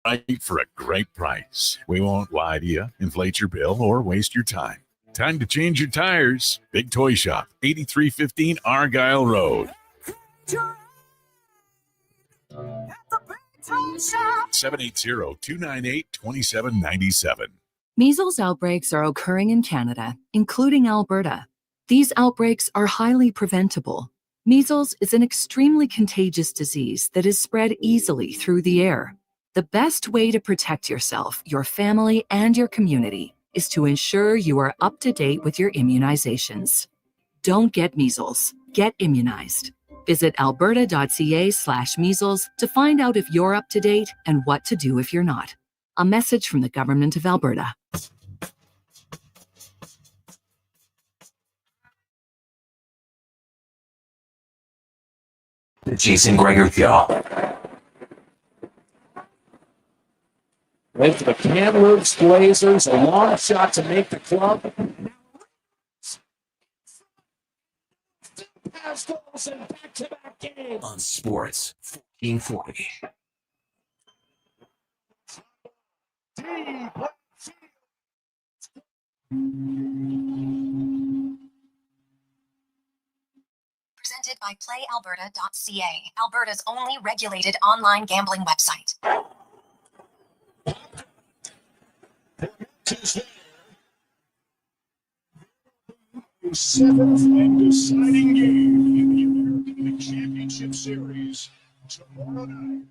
right for a great price. We won't lie to you, inflate your bill, or waste your time. Time to change your tires. Big Toy Shop, 8315 Argyle Road. 780-298-2797. Measles outbreaks are occurring in Canada, including Alberta. These outbreaks are highly preventable. Measles is an extremely contagious disease that is spread easily through the air. The best way to protect yourself, your family, and your community is to ensure you are up to date with your immunizations. Don't get measles. Get immunized. Visit alberta.ca/measles to find out if you're up to date and what to do if you're not. A message from the Government of Alberta. The Jason Gregor Show. Went for the Kamloops Blazers, a long shot to make the club. Pass goals and back-to-back games. On Sports 1440. Presented by PlayAlberta.ca, Alberta's only regulated online gambling website. Seventh and deciding game in the American League Championship Series tomorrow night.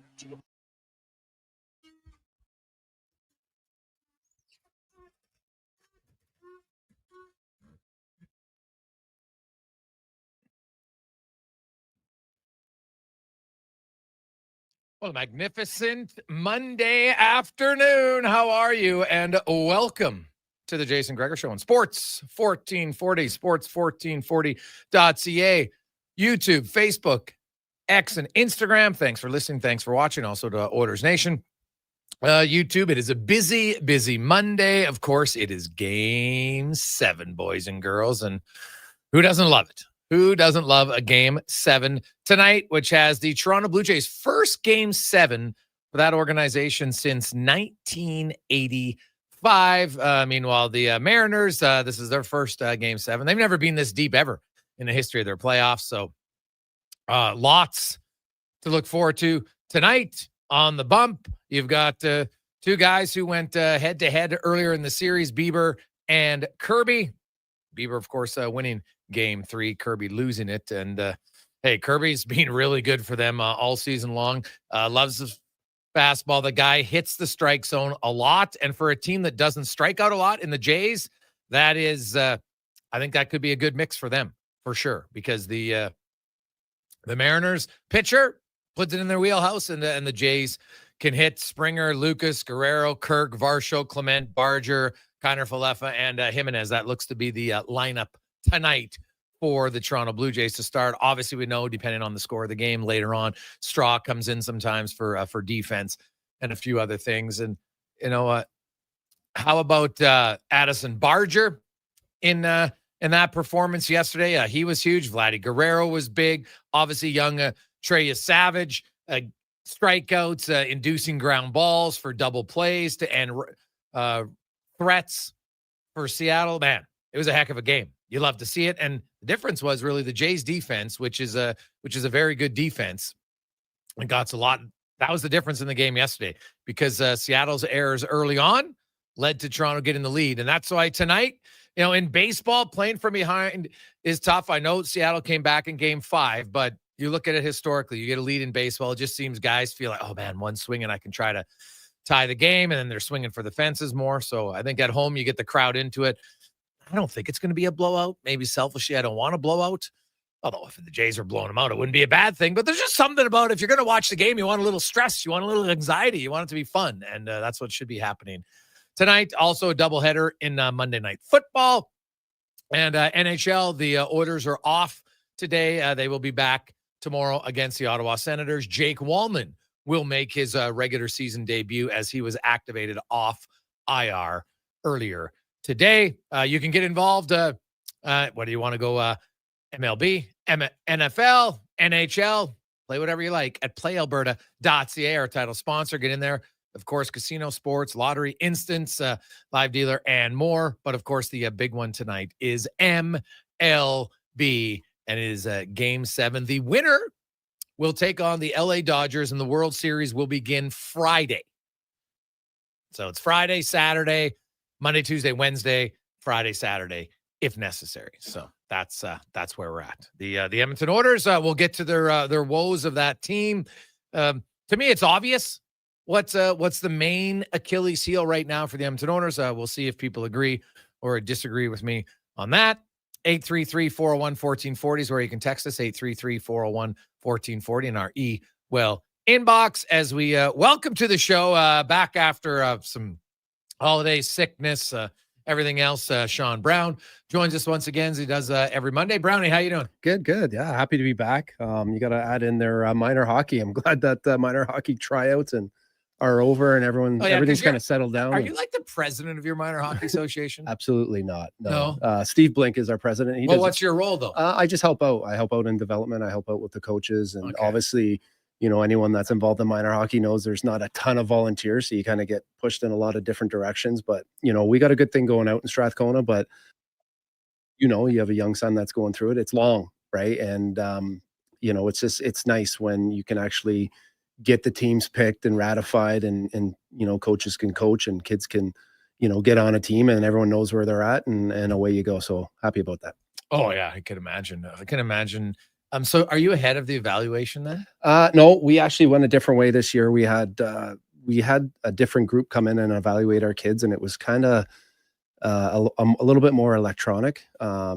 Well, magnificent Monday afternoon. How are you? And welcome to the Jason Gregor Show on Sports 1440, sports1440.ca, YouTube, Facebook, X, and Instagram. Thanks for listening. Thanks for watching. Also to Orders Nation. YouTube, it is a busy, busy Monday. Of course, it is Game 7, boys and girls. And who doesn't love it? Who doesn't love a Game 7 tonight, which has the Toronto Blue Jays' first Game 7 for that organization since 1985. Meanwhile, the Mariners, this is their first Game 7. They've never been this deep ever in the history of their playoffs. So lots to look forward to tonight. On the bump, you've got two guys who went head-to-head earlier in the series, Bieber and Kirby. Bieber, of course, winning Game 3, Kirby losing it. And, hey, Kirby's been really good for them all season long. Loves his fastball. The guy hits the strike zone a lot. And for a team that doesn't strike out a lot in the Jays, that is, I think that could be a good mix for them, for sure. Because the Mariners pitcher puts it in their wheelhouse, and the Jays can hit Springer, Lucas, Guerrero, Kirk, Varsho, Clement, Barger, Connor Falefa, and Jimenez. That looks to be the lineup tonight for the Toronto Blue Jays to start. Obviously, we know, depending on the score of the game later on, Straw comes in sometimes for defense and a few other things. And you know what? How about Addison Barger in that performance yesterday? He was huge. Vladdy Guerrero was big. Obviously, young Treya Savage, strikeouts, inducing ground balls for double plays to end threats for Seattle. Man, it was a heck of a game. You love to see it. And the difference was really the Jays defense, which is a very good defense. And got a lot. That was the difference in the game yesterday, because Seattle's errors early on led to Toronto getting the lead. And that's why tonight, in baseball, playing from behind is tough. I know Seattle came back in Game 5, but you look at it historically, you get a lead in baseball. It just seems guys feel like, oh man, one swing and I can try to tie the game. And then they're swinging for the fences more. So I think at home, you get the crowd into it. I don't think it's going to be a blowout. Maybe selfishly, I don't want a blowout. Although if the Jays are blowing them out, it wouldn't be a bad thing. But there's just something about, if you're going to watch the game, you want a little stress, you want a little anxiety, you want it to be fun. And that's what should be happening tonight. Also a doubleheader in Monday Night Football. And NHL, the Oilers are off today. They will be back tomorrow against the Ottawa Senators. Jake Wallman will make his regular season debut as he was activated off IR earlier today. You can get involved. What do you want to go? MLB, NFL, NHL, play whatever you like at playalberta.ca, our title sponsor. Get in there. Of course, casino, sports, lottery, instance, live dealer, and more. But of course, the big one tonight is MLB, and it is Game 7. The winner will take on the LA Dodgers, and the World Series will begin Friday. So it's Friday, Saturday, Monday, Tuesday, Wednesday, Friday, Saturday, if necessary. So that's where we're at. The Edmonton Oilers, we'll get to their woes of that team. To me, it's obvious what's the main Achilles heel right now for the Edmonton Oilers. We'll see if people agree or disagree with me on that. 833-401-1440 is where you can text us, 833-401-1440 in our inbox as we welcome to the show back after some holiday sickness, everything else. Sean Brown joins us once again as he does every Monday. Brownie, how you doing? Good. Yeah, happy to be back. You got to add in their minor hockey. I'm glad that minor hockey tryouts are over and everything's kind of settled down. Are you like the president of your minor hockey association? Absolutely not. No. Steve Blink is our president. What's your role though? I just help out. I help out in development. I help out with the coaches, and obviously, anyone that's involved in minor hockey knows there's not a ton of volunteers, so you kind of get pushed in a lot of different directions. But we got a good thing going out in Strathcona. But you have a young son that's going through it. It's long, right? And it's nice when you can actually get the teams picked and ratified, and coaches can coach and kids can get on a team, and everyone knows where they're at, and away you go. So happy about that. Oh yeah, I can imagine. So are you ahead of the evaluation then? No, we actually went a different way this year. We had a different group come in and evaluate our kids, and it was kind of a little bit more electronic. I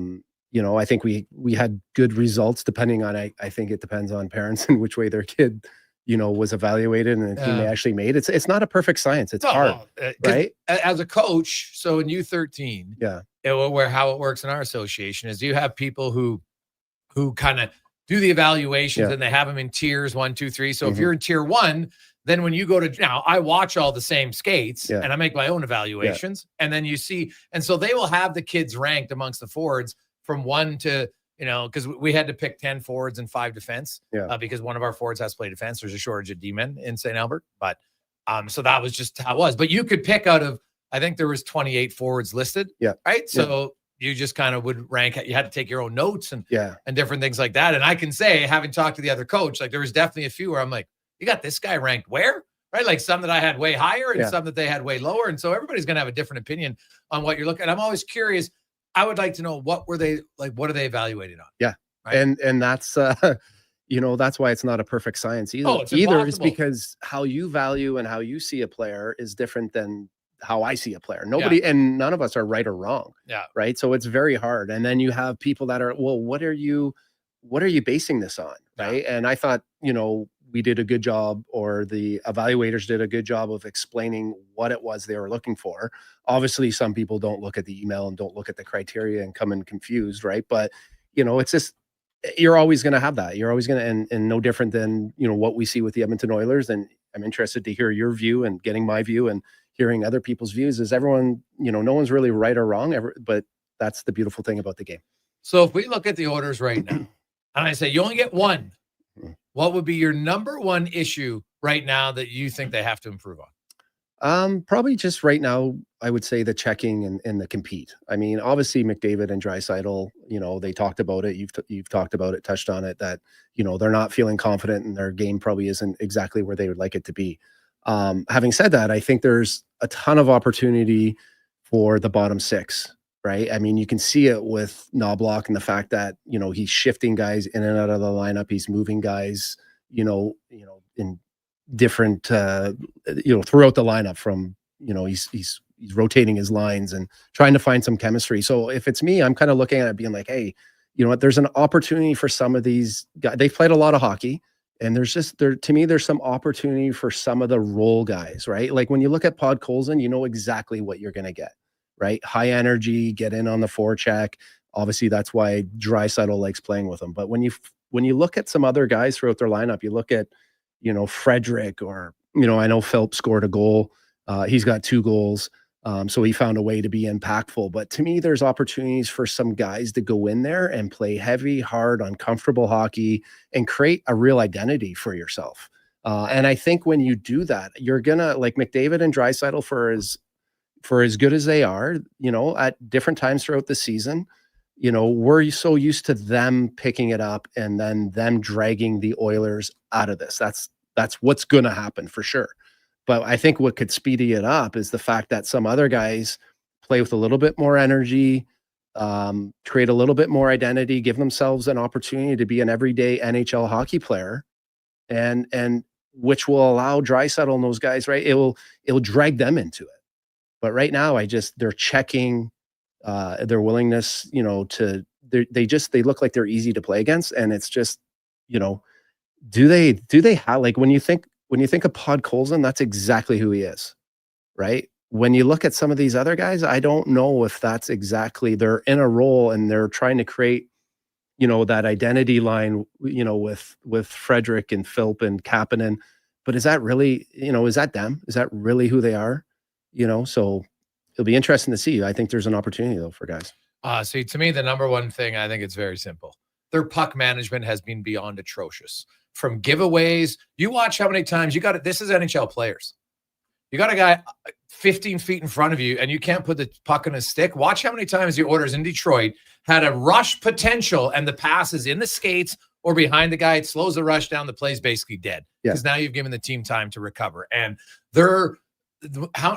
think we had good results depending on, I think it depends on parents and which way their kid was evaluated and the team they actually made. It's not a perfect science. It's hard, right? As a coach, so in U13, how it works in our association is you have people who kind of do the evaluations and they have them in tiers 1, 2, 3. So if you're in tier 1, then when you go to now, I watch all the same skates and I make my own evaluations, and then you see, and so they will have the kids ranked amongst the forwards from 1 to because we had to pick 10 forwards and 5 defense because one of our forwards has to play defense. There's a shortage of D-men in St. Albert. But so that was just how it was. But you could pick out of, I think there was 28 forwards listed. Yeah. Right. So you just kind of would rank, you had to take your own notes and different things like that. And I can say, having talked to the other coach, like there was definitely a few where I'm like, you got this guy ranked where? Right. Like some that I had way higher and some that they had way lower. And so everybody's going to have a different opinion on what you're looking at. I'm always curious. I would like to know what are they evaluating on? Yeah. Right? And that's, that's why it's not a perfect science either. Oh, it's impossible. Is because how you value and how you see a player is different than how I see a player. And none of us are right or wrong. Yeah. Right. So it's very hard. And then you have people that are, well, what are you basing this on? Right. And I thought, we did a good job, or the evaluators did a good job of explaining what it was they were looking for. Obviously, some people don't look at the email and don't look at the criteria and come in confused, right? But, it's just, you're always going to have that. You're always going to, and no different than, what we see with the Edmonton Oilers. And I'm interested to hear your view and getting my view and hearing other people's views. Is everyone, no one's really right or wrong, but that's the beautiful thing about the game. So if we look at the Oilers right now, and I say you only get one, what would be your number one issue right now that you think they have to improve on? Probably just right now, I would say the checking and the compete. I mean, obviously McDavid and Draisaitl, they talked about it. You've talked about it, touched on it, that, they're not feeling confident and their game probably isn't exactly where they would like it to be. Having said that, I think there's a ton of opportunity for the bottom six. Right. I mean, you can see it with Knobloch and the fact that, he's shifting guys in and out of the lineup. He's moving guys, in different, throughout the lineup from, he's rotating his lines and trying to find some chemistry. So if it's me, I'm kind of looking at it being like, hey, you know what, there's an opportunity for some of these guys. They've played a lot of hockey. And to me, there's some opportunity for some of the role guys, right? Like when you look at Podkolzin, you know exactly what you're going to get. Right? High energy, get in on the forecheck. Obviously, that's why Draisaitl likes playing with him. But when you look at some other guys throughout their lineup, you look at, Frederick, or, I know Phelps scored a goal. He's got 2 goals. So he found a way to be impactful. But to me, there's opportunities for some guys to go in there and play heavy, hard, uncomfortable hockey and create a real identity for yourself. And I think when you do that, you're gonna like McDavid and Draisaitl for as good as they are, at different times throughout the season, we're so used to them picking it up and then them dragging the Oilers out of this. That's what's going to happen for sure. But I think what could speedy it up is the fact that some other guys play with a little bit more energy, create a little bit more identity, give themselves an opportunity to be an everyday NHL hockey player, and which will allow Draisaitl and those guys, right? It'll drag them into it. But right now, they're checking their willingness, they look like they're easy to play against. And it's just, do they have, like, when you think of Podkolzin, that's exactly who he is, right? When you look at some of these other guys, I don't know if that's exactly, they're in a role and they're trying to create, that identity line, with Frederick and Philp and Kapanen. But is that really, is that them? Is that really who they are? So it'll be interesting to see. I think there's an opportunity though for guys. See, to me, the number one thing, I think it's very simple. Their puck management has been beyond atrocious. From giveaways, you watch how many times you got it. This is NHL players. You got a guy 15 feet in front of you and you can't put the puck on his stick. Watch how many times the Oilers in Detroit had a rush potential and the pass is in the skates or behind the guy. It slows the rush down. The play's basically dead because now you've given the team time to recover. And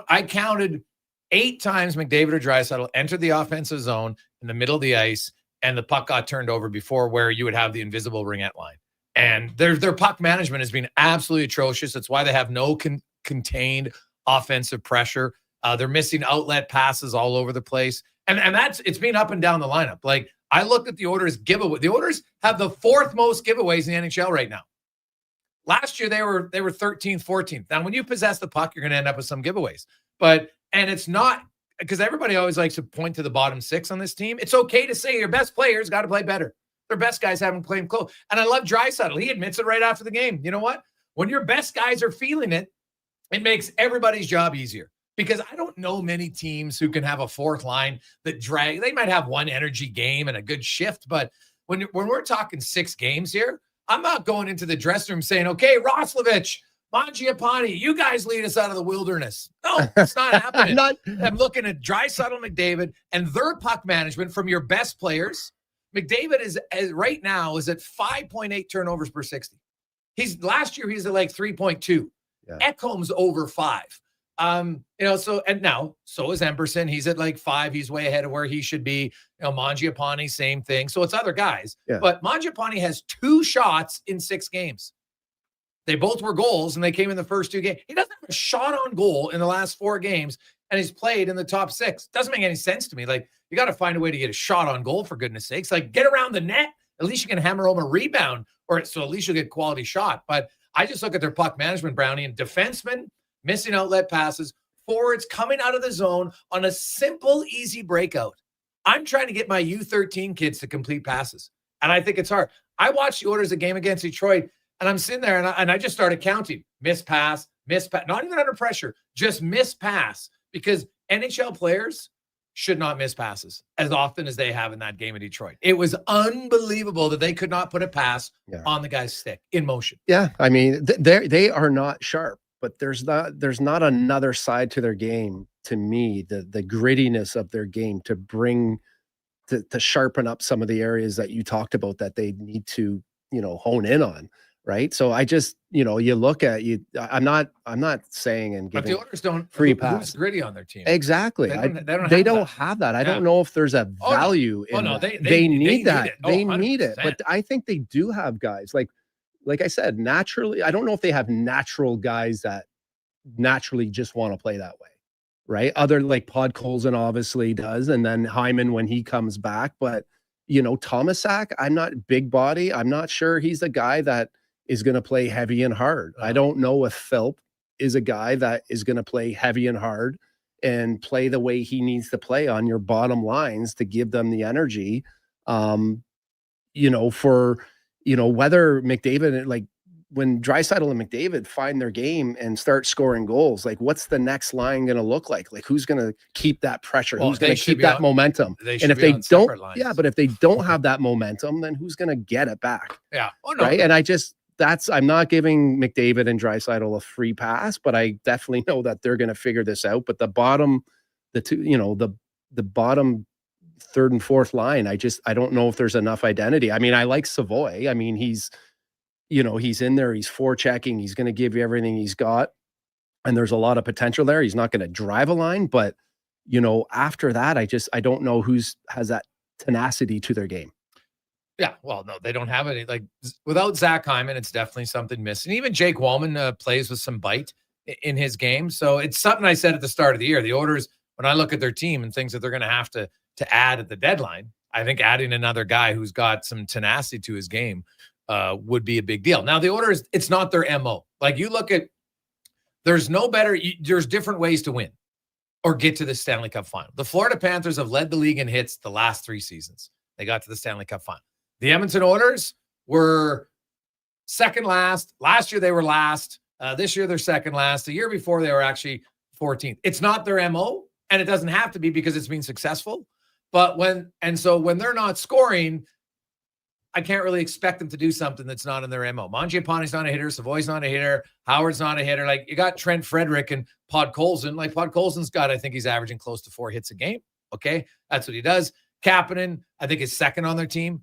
I counted 8 times McDavid or Draisaitl entered the offensive zone in the middle of the ice and the puck got turned over before where you would have the invisible ringette line. And their puck management has been absolutely atrocious. That's why they have no contained offensive pressure. They're missing outlet passes all over the place. And it's been up and down the lineup. Like, I looked at the Oilers giveaway. The Oilers have the 4th most giveaways in the NHL right now. Last year, they were 13th, 14th. Now, when you possess the puck, you're going to end up with some giveaways. And it's not, because everybody always likes to point to the bottom 6 on this team. It's okay to say your best players got to play better. Their best guys haven't played close. And I love Draisaitl. He admits it right after the game. You know what? When your best guys are feeling it, it makes everybody's job easier. Because I don't know many teams who can have a 4th line that drag. They might have one energy game and a good shift. But when we're talking 6 games here, I'm not going into the dressing room saying, okay, Roslovich, Mangiapane, you guys lead us out of the wilderness. No, it's not happening. I'm looking at Draisaitl, McDavid, and their puck management from your best players. McDavid is right now is at 5.8 turnovers per 60. Last year he's at like 3.2. Yeah. Ekholm's over 5. So is Emberson. He's at like 5. He's way ahead of where he should be. Mangiapane, same thing. So it's other guys. Yeah. But Mangiapane has 2 shots in 6 games. They both were goals, and they came in the first 2 games. He doesn't have a shot on goal in the last 4 games, and he's played in the top 6. Doesn't make any sense to me. Like, you got to find a way to get a shot on goal, for goodness sakes. Like, get around the net. At least you can hammer home a rebound, so at least you'll get quality shot. But I just look at their puck management, Brownie, and defensemen missing outlet passes, forwards coming out of the zone on a simple, easy breakout. I'm trying to get my U13 kids to complete passes, and I think it's hard. I watched the Oilers a game against Detroit, and I'm sitting there, and I just started counting. Miss pass, not even under pressure, just miss pass, because NHL players should not miss passes as often as they have in that game in Detroit. It was unbelievable that they could not put a pass on the guy's stick in motion. Yeah, I mean, they are not sharp, but there's not another side to their game, to me, the grittiness of their game to bring to sharpen up some of the areas that you talked about that they need to, hone in on. Right. So I just, you look at you. I'm not saying and giving but the Oilers don't free pass. Who's gritty on their team? Exactly. They don't have that. I don't know if there's a value in that. They need that. They need it. But I think they do have guys like I said, naturally. I don't know if they have natural guys that naturally just want to play that way. Right. Other like Podkolzin obviously does. And then Hyman when he comes back. But, Tomasak, I'm not big body. I'm not sure he's the guy that is going to play heavy and hard. I don't know if Philp is a guy that is going to play heavy and hard and play the way he needs to play on your bottom lines to give them the energy. For whether McDavid, like when Draisaitl and McDavid find their game and start scoring goals, like what's the next line going to look like? Like who's going to keep that pressure? Who's going to keep that momentum? And if they don't, but if they don't have that momentum, then who's going to get it back? Yeah. Right. And I'm not giving McDavid and Draisaitl a free pass, but I definitely know that they're going to figure this out. But the bottom third and fourth line, I don't know if there's enough identity. I mean, I like Savoy. I mean, he's in there, he's forechecking, he's going to give you everything he's got. And there's a lot of potential there. He's not going to drive a line, but after that, I don't know has that tenacity to their game. Yeah, well, no, they don't have any. Like, without Zach Hyman, it's definitely something missing. Even Jake Wallman plays with some bite in his game. So it's something I said at the start of the year. The Oilers, when I look at their team and things that they're going to have to add at the deadline, I think adding another guy who's got some tenacity to his game would be a big deal. Now, the Oilers, it's not their MO. Like, you look at, there's different ways to win or get to the Stanley Cup final. The Florida Panthers have led the league in hits the last 3 seasons. They got to the Stanley Cup final. The Edmonton Oilers were second last. Last year, they were last. This year, they're second last. The year before, they were actually 14th. It's not their MO, and it doesn't have to be because it's been successful. But when they're not scoring, I can't really expect them to do something that's not in their MO. Mangiapane's not a hitter. Savoy's not a hitter. Howard's not a hitter. Like, you got Trent Frederick and Podkolzin. Like, Podkolzin's got, I think he's averaging close to 4 hits a game. Okay, that's what he does. Kapanen, I think, is second on their team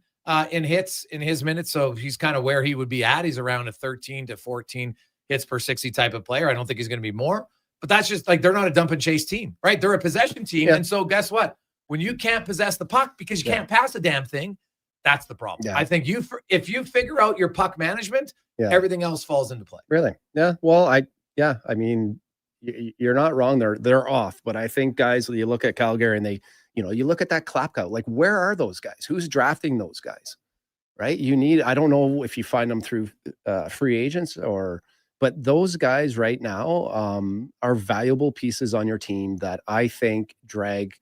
in hits in his minutes. So he's kind of where he would be at. He's around a 13 to 14 hits per 60 type of player. I don't think he's going to be more. But that's just like, they're not a dump and chase team, right? They're a possession team. Yeah. And so guess what? When you can't possess the puck because you can't pass a damn thing, that's the problem. Yeah. I think if you figure out your puck management, everything else falls into play. Really? Yeah. Well, I mean, you're not wrong. They're off, but I think, guys, you look at Calgary and they, you look at that Klapka, like, where are those guys? Who's drafting those guys? Right? I don't know if you find them through free agents but those guys right now are valuable pieces on your team that I think drag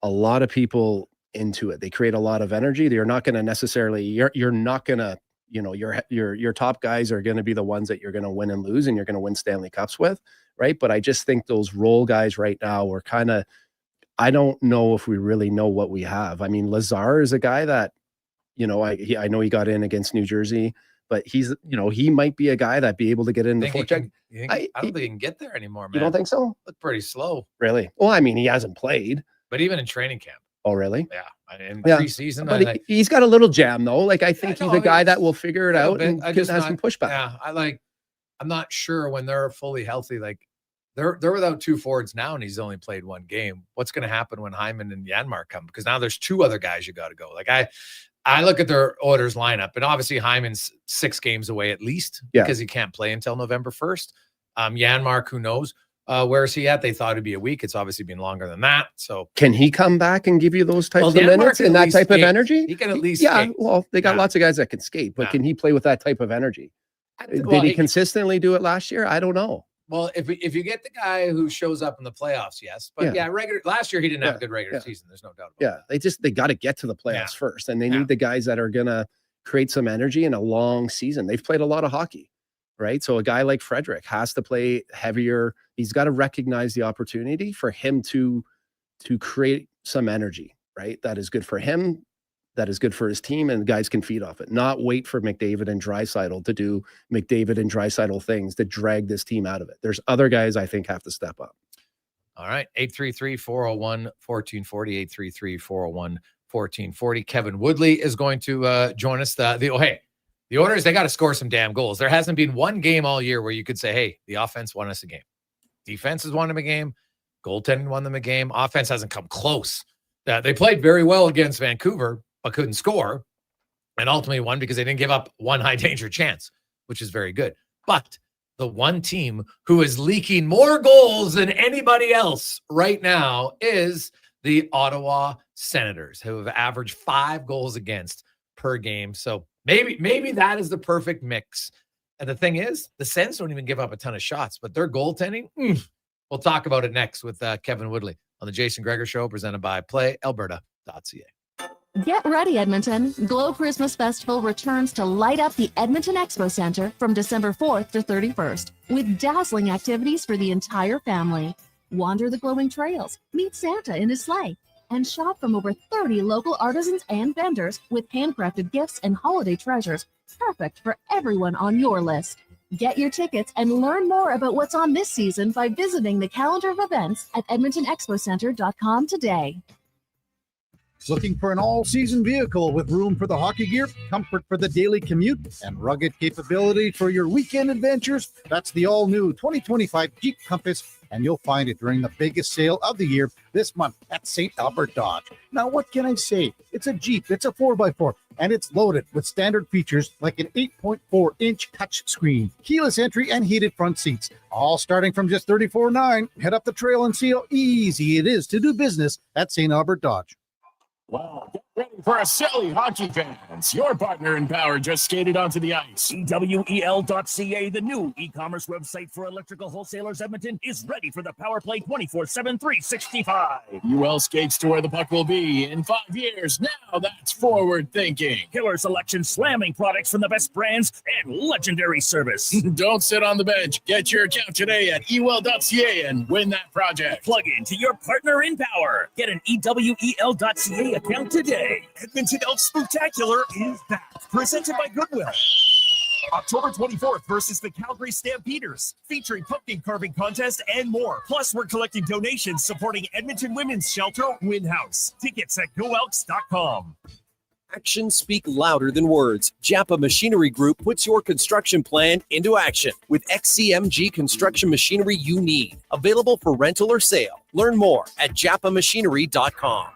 a lot of people into it. They create a lot of energy. They're not going to necessarily, you're not going to, your top guys are going to be the ones that you're going to win and lose, and you're going to win Stanley Cups with, right? But I just think those role guys right now are kind of, I don't know if we really know what we have. I mean, Lazar is a guy that, I know he got in against New Jersey, but he's, he might be a guy that be able to get in the forecheck. I don't think he can get there anymore, man. You don't think so? Look pretty slow. Really? Well, I mean, he hasn't played. But even in training camp. Oh, really? Yeah. In preseason. But he's got a little jam, though. Like, I think he's a guy that will figure it out and has some pushback. Yeah, I'm not sure when they're fully healthy. Like, they're without 2 forwards now, and he's only played 1 game. What's going to happen when Hyman and Janmark come? Because now there's 2 other guys you got to go. Like, I look at their Oilers lineup, and obviously Hyman's 6 games away at least because he can't play until November 1st. Janmark, who knows? Where is he at? They thought it'd be a week. It's obviously been longer than that. So can he come back and give you those types of minutes and that type of energy? He can at least skate. Well, they got lots of guys that can skate, but can he play with that type of energy? Did he consistently do it last year? I don't know. Well, if you get the guy who shows up in the playoffs, yes. But last year he didn't have a good regular season. There's no doubt about it. They got to get to the playoffs first, and they need the guys that are gonna create some energy in a long season. They've played a lot of hockey. Right. So a guy like Frederick has to play heavier. He's got to recognize the opportunity for him to create some energy. Right. That is good for him. That is good for his team, and guys can feed off it. Not wait for McDavid and Draisaitl to do McDavid and Draisaitl things to drag this team out of it. There's other guys I think have to step up. All right. 833-401-1440, 833-401-1440. Kevin Woodley is going to join us. The Oilers, they got to score some damn goals. There hasn't been 1 game all year where you could say, hey, the offense won us a game. Defense has won them a game. Goaltending won them a game. Offense hasn't come close. They played very well against Vancouver, but couldn't score. And ultimately won because they didn't give up 1 high danger chance, which is very good. But the one team who is leaking more goals than anybody else right now is the Ottawa Senators, who have averaged 5 goals against per game. So maybe that is the perfect mix. And the thing is, the Sens don't even give up a ton of shots, but their goaltending, we'll talk about it next with Kevin Woodley on the Jason Gregor Show, presented by PlayAlberta.ca. Get ready, Edmonton. Glow Christmas Festival returns to light up the Edmonton Expo Center from December 4th to 31st with dazzling activities for the entire family. Wander the glowing trails, meet Santa in his sleigh, and shop from over 30 local artisans and vendors with handcrafted gifts and holiday treasures perfect for everyone on your list. Get your tickets and learn more about what's on this season by visiting the calendar of events at edmontonexpocenter.com today. Looking for an all-season vehicle with room for the hockey gear, comfort for the daily commute, and rugged capability for your weekend adventures? That's the all-new 2025 Jeep Compass, and you'll find it during the biggest sale of the year this month at St. Albert Dodge. Now, what can I say? It's a Jeep, it's a 4x4, and it's loaded with standard features like an 8.4-inch touchscreen, keyless entry, and heated front seats, all starting from just $34,900. Head up the trail and see how easy it is to do business at St. Albert Dodge. Wow, get ready for a silly hockey fans. Your partner in power just skated onto the ice. EWEL.ca, the new e-commerce website for electrical wholesalers Edmonton, is ready for the power play 24/7, 365. UL skates to where the puck will be in 5 years. Now that's forward thinking. Killer selection, slamming products from the best brands, and legendary service. Don't sit on the bench. Get your account today at EWEL.ca and win that project. Plug into your partner in power. Get an EWEL.ca account today. Edmonton Elks Spectacular is back, presented by Goodwill. October 24th versus the Calgary Stampeders, featuring pumpkin carving contest and more. Plus, we're collecting donations supporting Edmonton Women's Shelter Win House. Tickets at goelks.com. Actions speak louder than words. Japa Machinery Group puts your construction plan into action with XCMG construction machinery you need. Available for rental or sale. Learn more at japamachinery.com.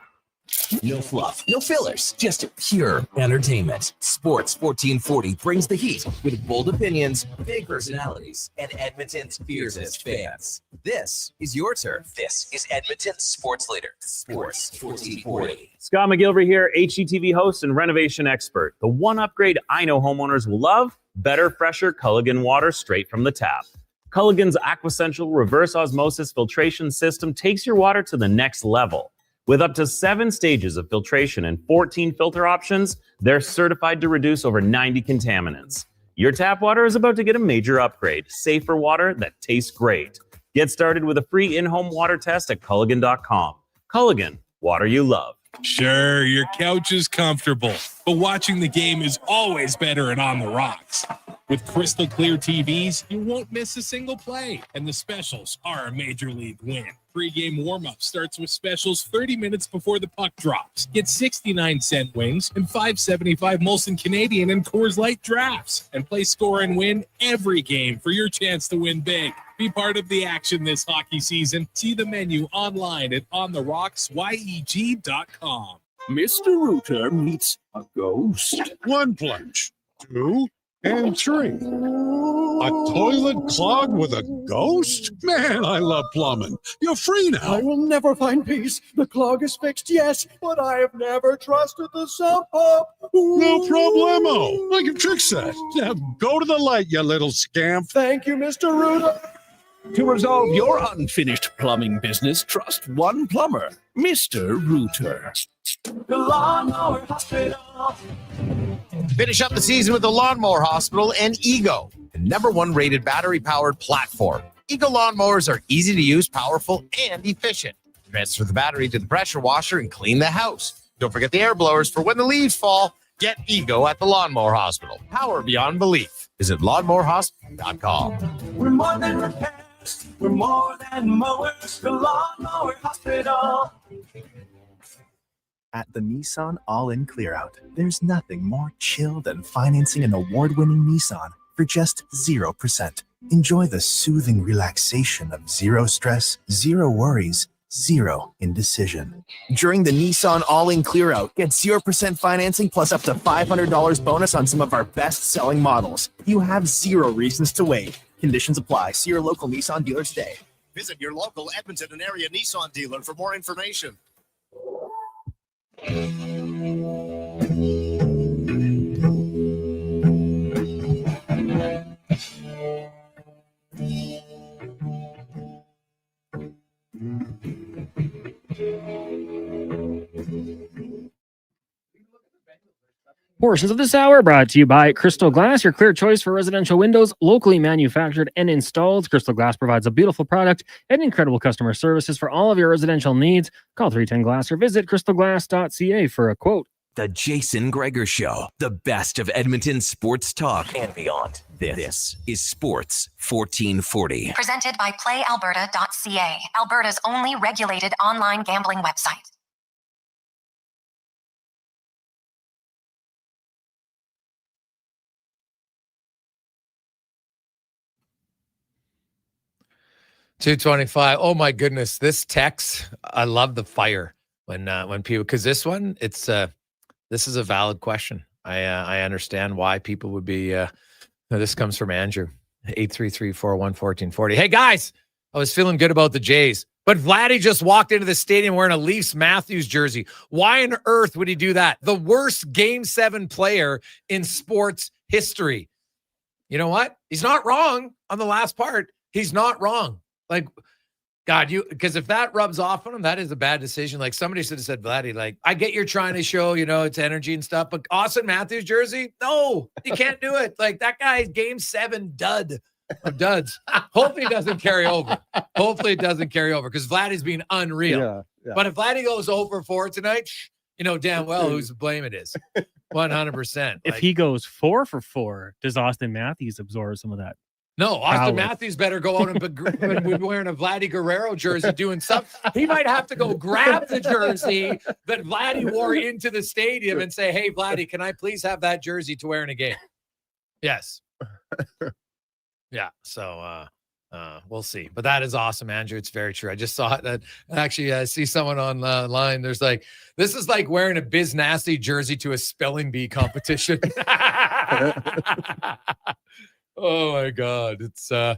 No fluff, no fillers, just pure entertainment. Sports 1440 brings the heat with bold opinions, big personalities, and Edmonton's fiercest fans. This is your turf. This is Edmonton's sports leader, Sports 1440. Scott McGilvery here, HGTV host and renovation expert. The one upgrade I know homeowners will love: better, fresher Culligan water straight from the tap. Culligan's Aquasential reverse osmosis filtration system takes your water to the next level. With up to 7 stages of filtration and 14 filter options, they're certified to reduce over 90 contaminants. Your tap water is about to get a major upgrade. Safer water that tastes great. Get started with a free in-home water test at Culligan.com. Culligan, water you love. Sure, your couch is comfortable, but watching the game is always better and on the rocks. With crystal clear TVs, you won't miss a single play, and the specials are a major league win. Pre-game warm-up starts with specials 30 minutes before the puck drops. Get 69-cent wings and $5.75 Molson Canadian and Coors Light drafts, and play score and win every game for your chance to win big. Be part of the action this hockey season. See the menu online at ontherocksyeg.com. Mr. Rooter meets a ghost. 1 plunge, 2, and 3. A toilet clogged with a ghost? Man, I love plumbing. You're free now. I will never find peace. The clog is fixed, yes, but I have never trusted the sump pump. No problemo. Like a trick set. Now go to the light, you little scamp. Thank you, Mr. Rooter. To resolve your unfinished plumbing business, trust one plumber, Mr. Rooter. The Lawnmower Hospital. Finish up the season with the Lawnmower Hospital and Ego, the #1 rated battery-powered platform. Ego lawnmowers are easy to use, powerful, and efficient. Transfer the battery to the pressure washer and clean the house. Don't forget the air blowers for when the leaves fall. Get Ego at the Lawnmower Hospital. Power beyond belief. Visit lawnmowerhospital.com. We're more than repairs. We're more than mowers. The Lawnmower Hospital. At the Nissan All-In Clearout, there's nothing more chill than financing an award-winning Nissan for just 0%. Enjoy the soothing relaxation of zero stress, zero worries, zero indecision. During the Nissan All-In Clearout, get 0% financing plus up to $500 bonus on some of our best-selling models. You have 0 reasons to wait. Conditions apply. See your local Nissan dealer today. Visit your local Edmonton and area Nissan dealer for more information. Portions of this hour brought to you by Crystal Glass, your clear choice for residential windows, locally manufactured and installed. Crystal Glass provides a beautiful product and incredible customer services for all of your residential needs. Call 310 Glass or visit crystalglass.ca for a quote. The Jason Gregor Show, the best of Edmonton sports talk and beyond. This is Sports 1440. Presented by PlayAlberta.ca, Alberta's only regulated online gambling website. $225. Oh my goodness, this text. I love the fire when people, because this one, this is a valid question. I understand why people would be. This comes from Andrew, 833-401-1440. Hey guys, I was feeling good about the Jays, but Vladdy just walked into the stadium wearing a Leafs Matthews jersey. Why on earth would he do that? The worst Game 7 player in sports history. You know what? He's not wrong on the last part. He's not wrong. Like, God, because if that rubs off on him, that is a bad decision. Like, somebody should have said, Vladdy, like, I get you're trying to show, it's energy and stuff, but Austin Matthews jersey, no, you can't do it. Like, that guy's Game 7 dud of duds. Hopefully it doesn't carry over. Hopefully it doesn't carry over because Vladdy's being unreal. Yeah. But if Vladdy goes over 4 tonight, damn well whose blame it is. 100%. If he goes 4 for 4, does Austin Matthews absorb some of that? No, Austin Powers. Matthews better go out and be wearing a Vladdy Guerrero jersey doing stuff. He might have to go grab the jersey that Vladdy wore into the stadium and say, hey, Vladdy, can I please have that jersey to wear in a game? Yes. Yeah. So we'll see. But that is awesome, Andrew. It's very true. I just saw that. Actually, I see someone online. There's like, this is like wearing a Biz Nasty jersey to a spelling bee competition. Oh my God. It's that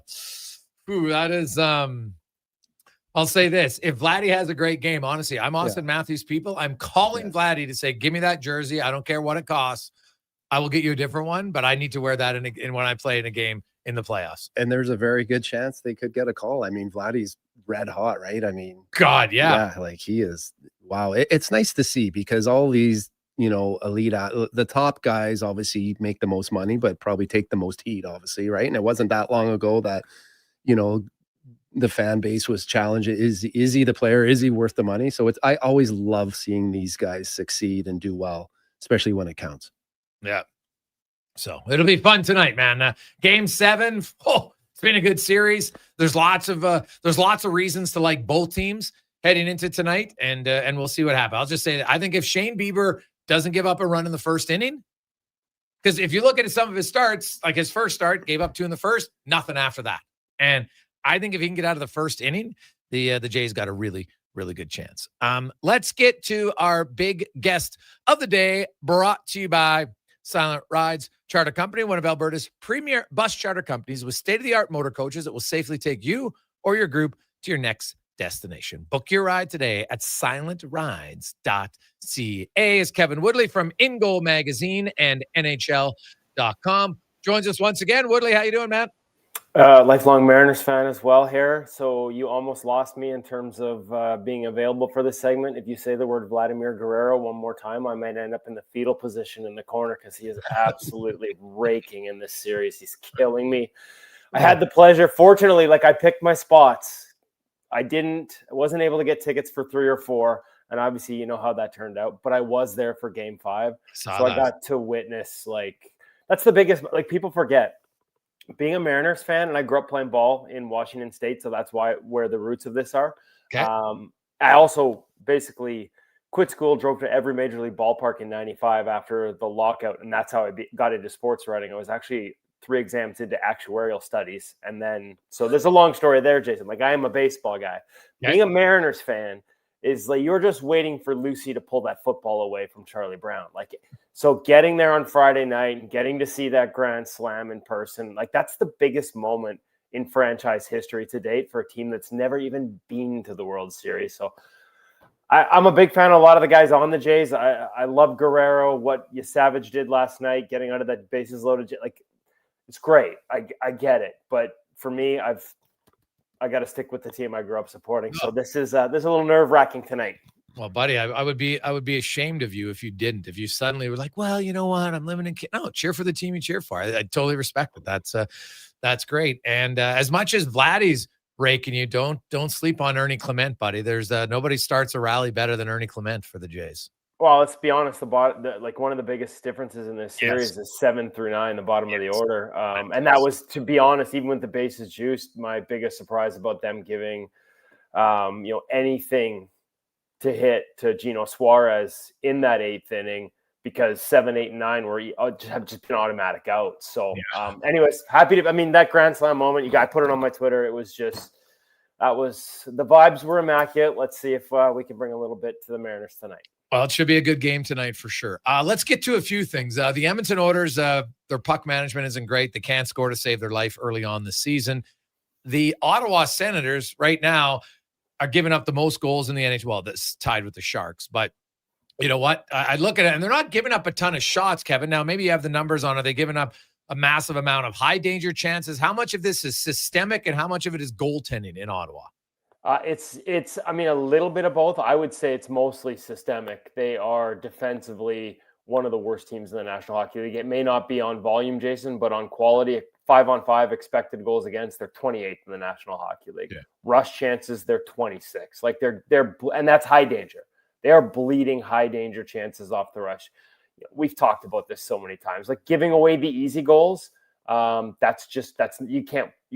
is I'll say this. If Vladdy has a great game, honestly, I'm Austin Matthews people. I'm calling Vladdy to say, give me that jersey. I don't care what it costs. I will get you a different one, but I need to wear that in when I play in a game in the playoffs. And there's a very good chance they could get a call. I mean, Vladdy's red hot, right? I mean, God, yeah. Like he is. Wow. It's nice to see because all these, elite, the top guys obviously make the most money, but probably take the most heat, obviously, right? And it wasn't that long ago that, the fan base was challenging. Is he the player? Is he worth the money? So I always love seeing these guys succeed and do well, especially when it counts. Yeah. So it'll be fun tonight, man. Game 7. Oh, it's been a good series. There's lots of reasons to like both teams heading into tonight, and we'll see what happens. I'll just say that I think if Shane Bieber doesn't give up a run in the first inning, because if you look at some of his starts, like his first start, gave up 2 in the first, nothing after that. And I think if he can get out of the first inning, the Jays got a really, really good chance. Let's get to our big guest of the day, brought to you by Silent Rides Charter Company, one of Alberta's premier bus charter companies with state-of-the-art motor coaches that will safely take you or your group to your next destination. Book your ride today at silentrides.ca. As Kevin Woodley from In Goal Magazine and NHL.com joins us once again. Woodley, how you doing, man? Lifelong Mariners fan as well here. So you almost lost me in terms of being available for this segment. If you say the word Vladimir Guerrero one more time, I might end up in the fetal position in the corner because he is absolutely raking in this series. He's killing me. I had the pleasure. Fortunately, I picked my spots. I wasn't able to get tickets for 3 or 4. And obviously, you know how that turned out. But I was there for Game 5. I got to witness, that's the biggest, people forget. Being a Mariners fan, and I grew up playing ball in Washington State, so that's where the roots of this are. Okay. I also basically quit school, drove to every major league ballpark in '95 after the lockout, and that's how I got into sports writing. I was actually 3 exams into actuarial studies, and then so there's a long story there, Jason. I am a baseball guy. Okay. Being a Mariners fan is you're just waiting for Lucy to pull that football away from Charlie Brown. So getting there on Friday night and getting to see that grand slam in person, that's the biggest moment in franchise history to date for a team that's never even been to the World Series. So I'm a big fan of a lot of the guys on the Jays. I love Guerrero, what Savage did last night, getting out of that bases loaded. It's great. I get it. But for me, I got to stick with the team I grew up supporting. So this is a little nerve-wracking tonight. Well, buddy, I would be ashamed of you if you didn't. If you suddenly were like, well, you know what, I'm living in no, cheer for the team you cheer for. I totally respect it. That's great. And as much as Vladdy's raking you, don't sleep on Ernie Clement, buddy. There's nobody starts a rally better than Ernie Clement for the Jays. Well, let's be honest. Like one of the biggest differences in this series is 7 through 9, the bottom of the order, and that was, to be honest, even with the bases juiced, my biggest surprise about them giving, anything to hit to Gino Suarez in that 8th inning, because 7, 8, and 9 have just been automatic outs. So, anyways, happy to. I mean, that grand slam moment, I put it on my Twitter. It was just. The vibes were immaculate. Let's see if we can bring a little bit to the Mariners tonight. Well, it should be a good game tonight for sure. Let's get to a few things. The Edmonton Oilers, their puck management isn't great. They can't score to save their life early on this season. The Ottawa Senators right now are giving up the most goals in the NHL. Well, that's tied with the Sharks. But you know what? I look at it, and they're not giving up a ton of shots, Kevin. Now, maybe you have the numbers on it. They're giving up a massive amount of high danger chances. How much of this is systemic and how much of it is goaltending in Ottawa? It's a little bit of both. I would say it's mostly systemic. They are defensively one of the worst teams in the National Hockey League. It may not be on volume, Jason, but on quality. 5-on-5 expected goals against, they're 28th in the National Hockey League. Yeah. Rush chances, they're 26. Like they're and that's high danger. They are bleeding high danger chances off the rush. We've talked about this so many times, like giving away the easy goals. You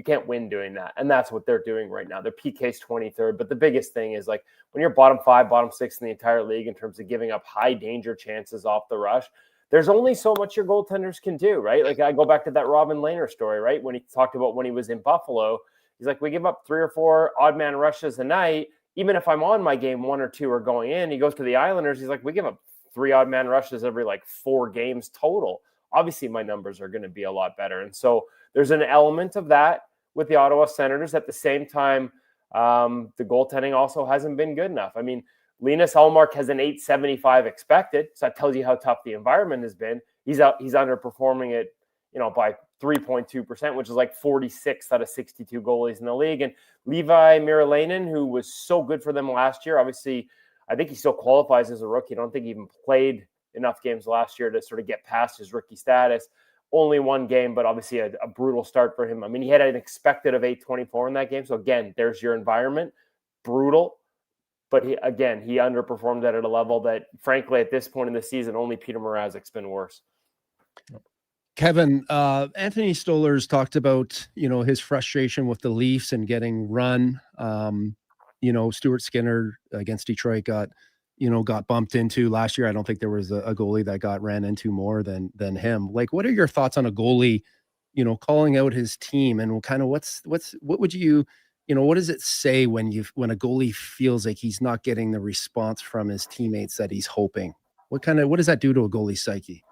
can't win doing that. And that's what they're doing right now. Their PK's 23rd. But the biggest thing is, like, when you're bottom 5, bottom 6 in the entire league in terms of giving up high danger chances off the rush, there's only so much your goaltenders can do, right? Like, I go back to that Robin Lehner story, right? When he talked about when he was in Buffalo, he's like, we give up 3 or 4 odd man rushes a night. Even if I'm on my game, 1 or 2 are going in. He goes to the Islanders. He's like, we give up 3 odd man rushes every 4 games total. Obviously, my numbers are going to be a lot better. And so there's an element of that with the Ottawa Senators. At the same time, the goaltending also hasn't been good enough. I mean, Linus Ullmark has an 875 expected. So that tells you how tough the environment has been. He's underperforming it, by 3.2%, which is like 46 out of 62 goalies in the league. And Levi Merilainen, who was so good for them last year, obviously, I think he still qualifies as a rookie. I don't think he even played enough games last year to sort of get past his rookie status. Only 1 game, but obviously a brutal start for him. I mean, he had an expected of 824 in that game. So again, there's your environment. Brutal. But he underperformed at a level that, frankly, at this point in the season, only Peter Mrazek's been worse. Kevin, Anthony Stolarz talked about, his frustration with the Leafs and getting run. Stuart Skinner against Detroit got bumped into last year. I don't think there was a goalie that got ran into more than him. Like, what are your thoughts on a goalie, calling out his team, and kind of what would you, what does it say when a goalie feels like he's not getting the response from his teammates that he's hoping? What does that do to a goalie's psyche?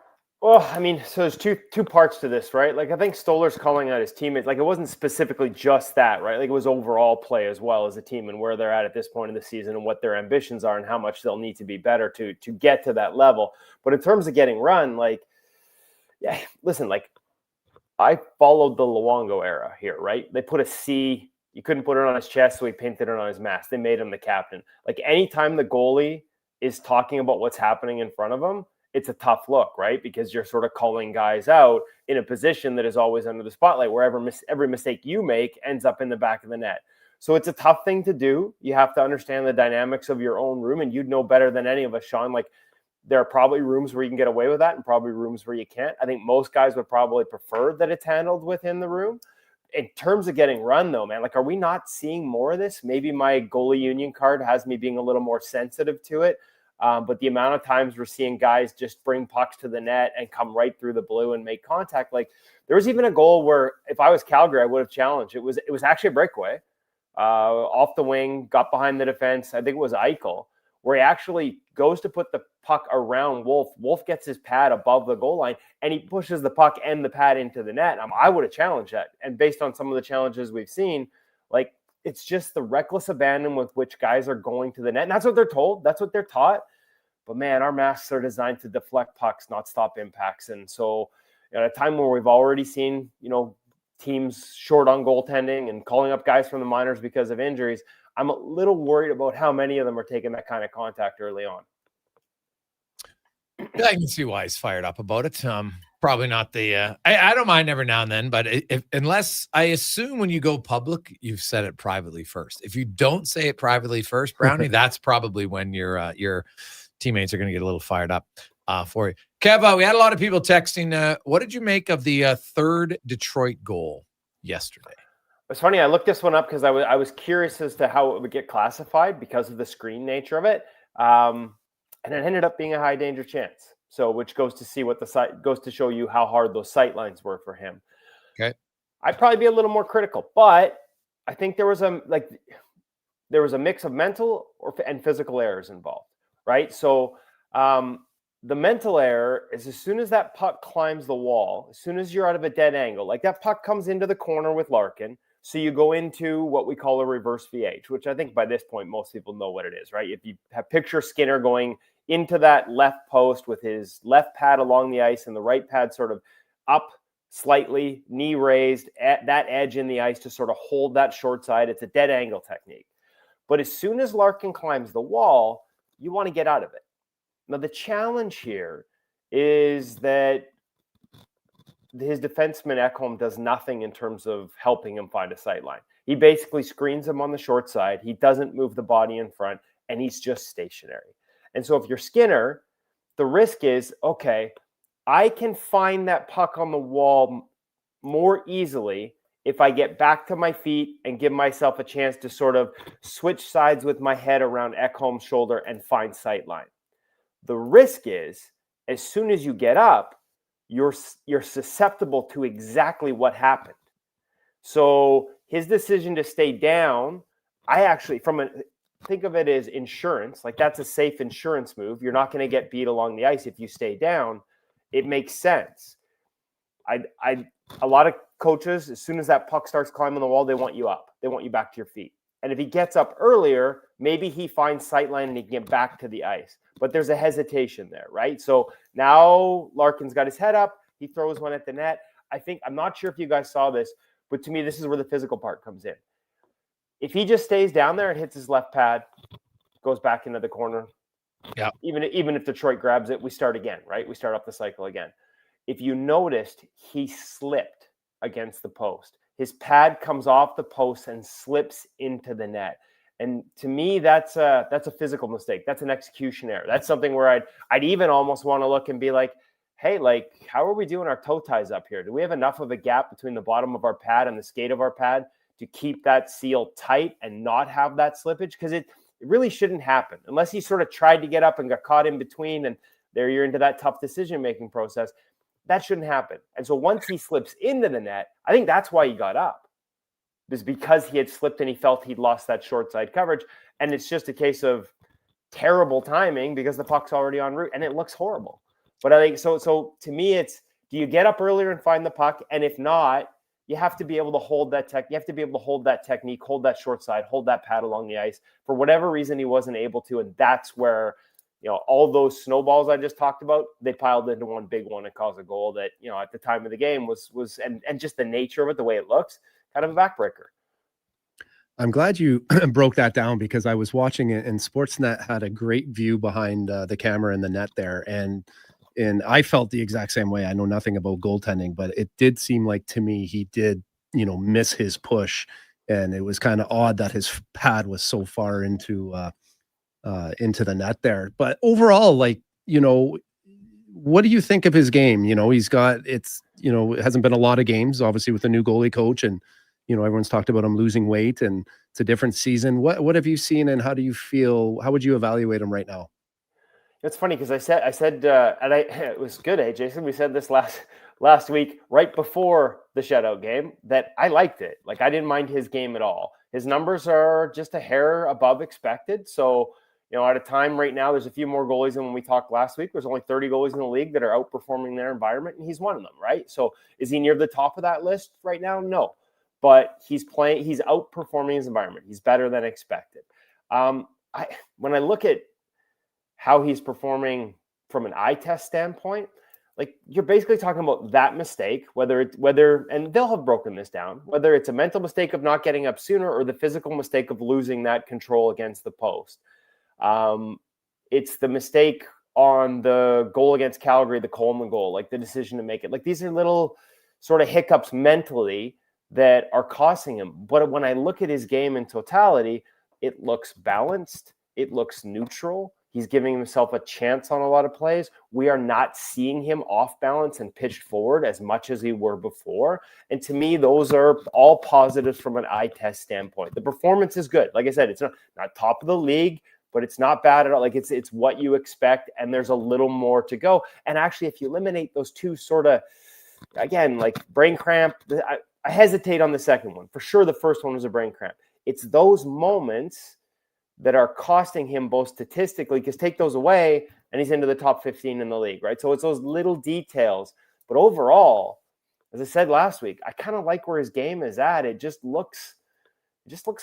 Well, I mean, so there's two parts to this, right? Like, I think Stolarz calling out his teammates, like, it wasn't specifically just that, right? Like, it was overall play as well as a team and where they're at this point in the season and what their ambitions are and how much they'll need to be better to get to that level. But in terms of getting run, listen, I followed the Luongo era here, right? They put a C. You couldn't put it on his chest, so he painted it on his mask. They made him the captain. Like, anytime the goalie is talking about what's happening in front of him, it's a tough look, right? Because you're sort of calling guys out in a position that is always under the spotlight, where every mistake you make ends up in the back of the net. So it's a tough thing to do. You have to understand the dynamics of your own room, and you'd know better than any of us, Sean. Like, there are probably rooms where you can get away with that and probably rooms where you can't. I think most guys would probably prefer that it's handled within the room. In terms of getting run, though, man, are we not seeing more of this? Maybe my goalie union card has me being a little more sensitive to it. But the amount of times we're seeing guys just bring pucks to the net and come right through the blue and make contact. Like, there was even a goal where, if I was Calgary, I would have challenged. It was actually a breakaway off the wing, got behind the defense. I think it was Eichel, where he actually goes to put the puck around Wolf. Wolf gets his pad above the goal line, and he pushes the puck and the pad into the net. I would have challenged that. And based on some of the challenges we've seen, it's just the reckless abandon with which guys are going to the net. And that's what they're told. That's what they're taught. But, man, our masks are designed to deflect pucks, not stop impacts. And so at a time where we've already seen, teams short on goaltending and calling up guys from the minors because of injuries, I'm a little worried about how many of them are taking that kind of contact early on. I can see why he's fired up about it. Probably not the I don't mind every now and then, but unless I assume when you go public, you've said it privately first. If you don't say it privately first, Brownie, that's probably when you're teammates are going to get a little fired up for you. Kev, we had a lot of people texting. What did you make of the third Detroit goal yesterday? It's funny. I looked this one up because I was curious as to how it would get classified because of the screen nature of it, and it ended up being a high danger chance. So, which goes to see what the site goes to show you how hard those sight lines were for him. Okay, I'd probably be a little more critical, but I think there was a mix of mental and physical errors involved, right? So, the mental error is as soon as that puck climbs the wall, as soon as you're out of a dead angle, like that puck comes into the corner with Larkin. So you go into what we call a reverse VH, which I think by this point, most people know what it is, right? If you have picture Skinner going into that left post with his left pad along the ice and the right pad sort of up slightly, knee raised at that edge in the ice to sort of hold that short side. It's a dead angle technique. But as soon as Larkin climbs the wall, you want to get out of it. Now, the challenge here is that his defenseman Ekholm does nothing in terms of helping him find a sight line. He basically screens him on the short side. He doesn't move the body in front, and he's just stationary. And so if you're Skinner, the risk is, okay, I can find that puck on the wall more easily if I get back to my feet and give myself a chance to sort of switch sides with my head around Ekholm's shoulder and find sight line. The risk is, as soon as you get up, you're susceptible to exactly what happened. So his decision to stay down, I actually, think of it as insurance. Like that's a safe insurance move. You're not going to get beat along the ice if you stay down. It makes sense. A lot of coaches, as soon as that puck starts climbing the wall, they want you up. They want you back to your feet. And if he gets up earlier, maybe he finds sight line and he can get back to the ice. But there's a hesitation there, right? So now Larkin's got his head up. He throws one at the net. I'm not sure if you guys saw this, but to me, this is where the physical part comes in. If he just stays down there and hits his left pad, goes back into the corner, yeah. Even if Detroit grabs it, we start again, right? We start up the cycle again. If you noticed, he slipped against the post. His pad comes off the post and slips into the net. And to me, that's a physical mistake. That's an execution error. That's something where I'd even almost want to look and be like, hey, like, how are we doing our toe ties up here? Do we have enough of a gap between the bottom of our pad and the skate of our pad to keep that seal tight and not have that slippage? Because it really shouldn't happen unless he sort of tried to get up and got caught in between. And there you're into that tough decision-making process. That shouldn't happen. And so once he slips into the net, I think that's why he got up. Is because he had slipped and he felt he'd lost that short side coverage. And it's just a case of terrible timing because the puck's already en route and it looks horrible. But I think so to me, it's, do you get up earlier and find the puck? And if not, you have to be able to hold that you have to be able to hold that technique, hold that short side, hold that pad along the ice. For whatever reason, he wasn't able to. And that's where, all those snowballs I just talked about, they piled into one big one and caused a goal that, at the time of the game was and just the nature of it, the way it looks, kind of a backbreaker. I'm glad you broke that down because I was watching it and Sportsnet had a great view behind the camera in the net there. And I felt the exact same way. I know nothing about goaltending, but it did seem like to me, he did, miss his push. And it was kind of odd that his pad was so far into the net there. But overall, what do you think of his game? It hasn't been a lot of games, obviously, with the new goalie coach, and everyone's talked about him losing weight, and it's a different season. What have you seen, and how do you feel? How would you evaluate him right now? It's funny because I said, and it was good, Jason. We said this last week, right before the shutout game, that I liked it. Like I didn't mind his game at all. His numbers are just a hair above expected. So, at a time right now, there's a few more goalies than when we talked last week. There's only 30 goalies in the league that are outperforming their environment, and he's one of them, right? So is he near the top of that list right now? No. But he's outperforming his environment. He's better than expected. When I look at how he's performing from an eye test standpoint, like you're basically talking about that mistake, and they'll have broken this down, whether it's a mental mistake of not getting up sooner or the physical mistake of losing that control against the post. It's the mistake on the goal against Calgary, the Coleman goal, like the decision to make it. Like these are little sort of hiccups mentally that are costing him. But when I look at his game in totality, it looks balanced. It looks neutral. He's giving himself a chance on a lot of plays. We are not seeing him off balance and pitched forward as much as he were before. And to me, those are all positives from an eye test standpoint. The performance is good. Like I said, it's not top of the league, but it's not bad at all. Like it's what you expect, and there's a little more to go. And actually, if you eliminate those two sort of, again, like brain cramp, I hesitate on the second one. For sure, the first one was a brain cramp. It's those moments that are costing him both statistically, because take those away and he's into the top 15 in the league, right? So it's those little details. But overall, as I said last week, I kind of like where his game is at. It just looks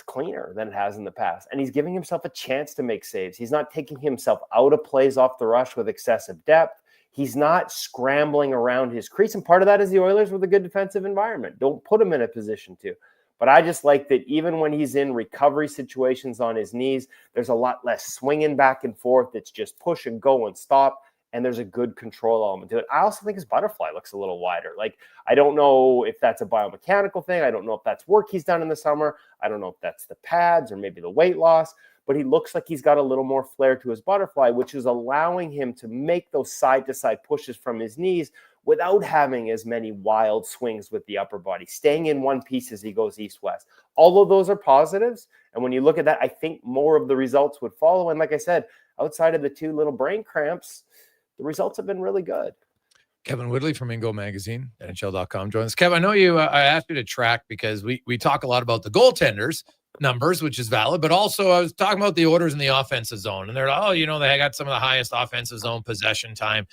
cleaner than it has in the past. And he's giving himself a chance to make saves. He's not taking himself out of plays off the rush with excessive depth. He's not scrambling around his crease. And part of that is the Oilers with a good defensive environment. Don't put him in a position to. But I just like that even when he's in recovery situations on his knees, there's a lot less swinging back and forth. It's just push and go and stop. And there's a good control element to it. I also think his butterfly looks a little wider. Like, I don't know if that's a biomechanical thing. I don't know if that's work he's done in the summer. I don't know if that's the pads or maybe the weight loss. But he looks like he's got a little more flair to his butterfly, which is allowing him to make those side-to-side pushes from his knees without having as many wild swings with the upper body, staying in one piece as he goes east-west. All of those are positives. And when you look at that, I think more of the results would follow. And like I said, outside of the two little brain cramps, the results have been really good. Kevin Woodley from Ingo Magazine, NHL.com joins us. Kevin, I know I asked you to track because we talk a lot about the goaltenders numbers, which is valid, but also I was talking about the orders in the offensive zone. And they're like, they got some of the highest offensive zone possession time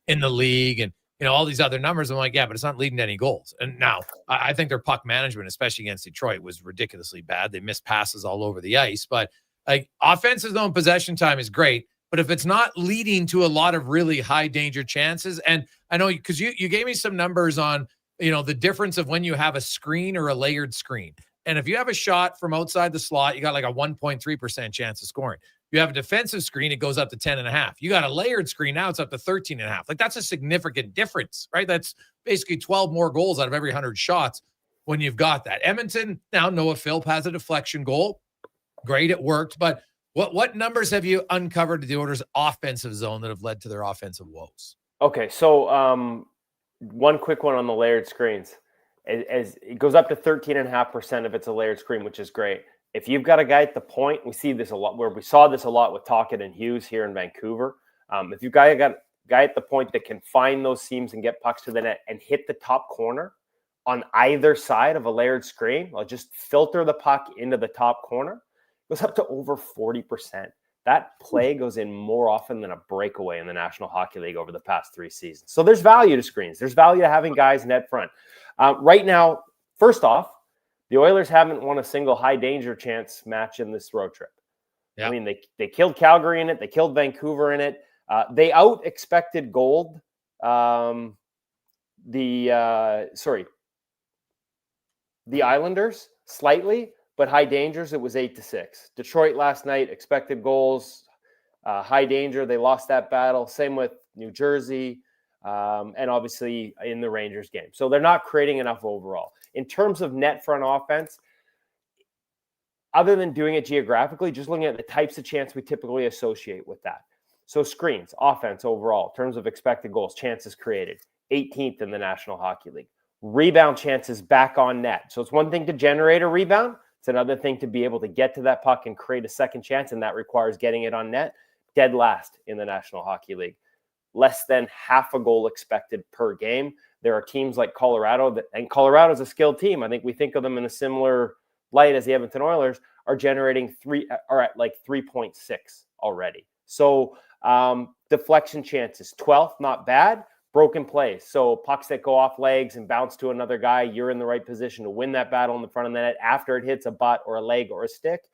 in the league and, all these other numbers. I'm like, yeah, but it's not leading to any goals. And now I think their puck management, especially against Detroit, was ridiculously bad. They missed passes all over the ice, but like offensive zone possession time is great. But if it's not leading to a lot of really high danger chances, and I know because you gave me some numbers on, the difference of when you have a screen or a layered screen. And if you have a shot from outside the slot, you got like a 1.3% chance of scoring. You have a defensive screen, it goes up to 10.5. You got a layered screen, now it's up to 13.5. Like that's a significant difference, right? That's basically 12 more goals out of every 100 shots when you've got that. Edmonton, now Noah Philp has a deflection goal. Great, it worked. But what numbers have you uncovered to the Oilers' offensive zone that have led to their offensive woes? Okay, so one quick one on the layered screens. As it goes up to 13.5% if it's a layered screen, which is great. If you've got a guy at the point, we see this a lot, where we saw this a lot with Tocchet and Hughes here in Vancouver. If you've got a guy at the point that can find those seams and get pucks to the net and hit the top corner on either side of a layered screen, I'll just filter the puck into the top corner, it goes up to over 40%. That play goes in more often than a breakaway in the National Hockey League over the past 3 seasons. So there's value to screens. There's value to having guys net front. Right now, first off, the Oilers haven't won a single high danger chance match in this road trip. Yeah. I mean, they killed Calgary in it. They killed Vancouver in it. They out expected gold. The Islanders slightly, but high dangers, it was 8-6. Detroit last night, expected goals, high danger. They lost that battle. Same with New Jersey, and obviously in the Rangers game. So they're not creating enough overall. In terms of net front offense, other than doing it geographically, just looking at the types of chance we typically associate with that. So screens, offense overall, in terms of expected goals, chances created, 18th in the National Hockey League. Rebound chances back on net. So it's one thing to generate a rebound. It's another thing to be able to get to that puck and create a second chance, and that requires getting it on net. Dead last in the National Hockey League. Less than half a goal expected per game. There are teams like Colorado, and Colorado's a skilled team. I think we think of them in a similar light as the Edmonton Oilers, are generating 3.6 already. So deflection chances, 12th, not bad. Broken plays. So pucks that go off legs and bounce to another guy, you're in the right position to win that battle in the front of the net after it hits a butt or a leg or a stick.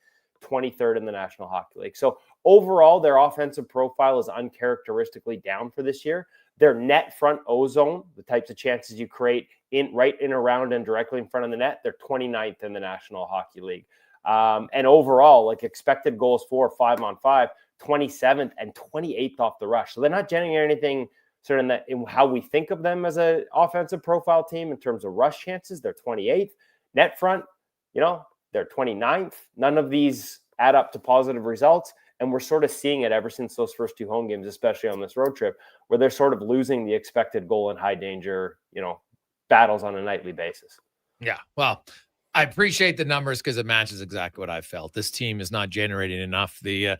23rd in the National Hockey League. So overall, their offensive profile is uncharacteristically down for this year. Their net front ozone, the types of chances you create right in, around, and directly in front of the net, they're 29th in the National Hockey League. And overall, like expected goals for 5-on-5, 27th and 28th off the rush. So they're not generating anything sort of in how we think of them as an offensive profile team in terms of rush chances. They're 28th. Net front, they're 29th. None of these add up to positive results. And we're sort of seeing it ever since those first 2 home games, especially on this road trip, where they're sort of losing the expected goal in high danger, battles on a nightly basis. Yeah. Well, I appreciate the numbers because it matches exactly what I felt. This team is not generating enough. The,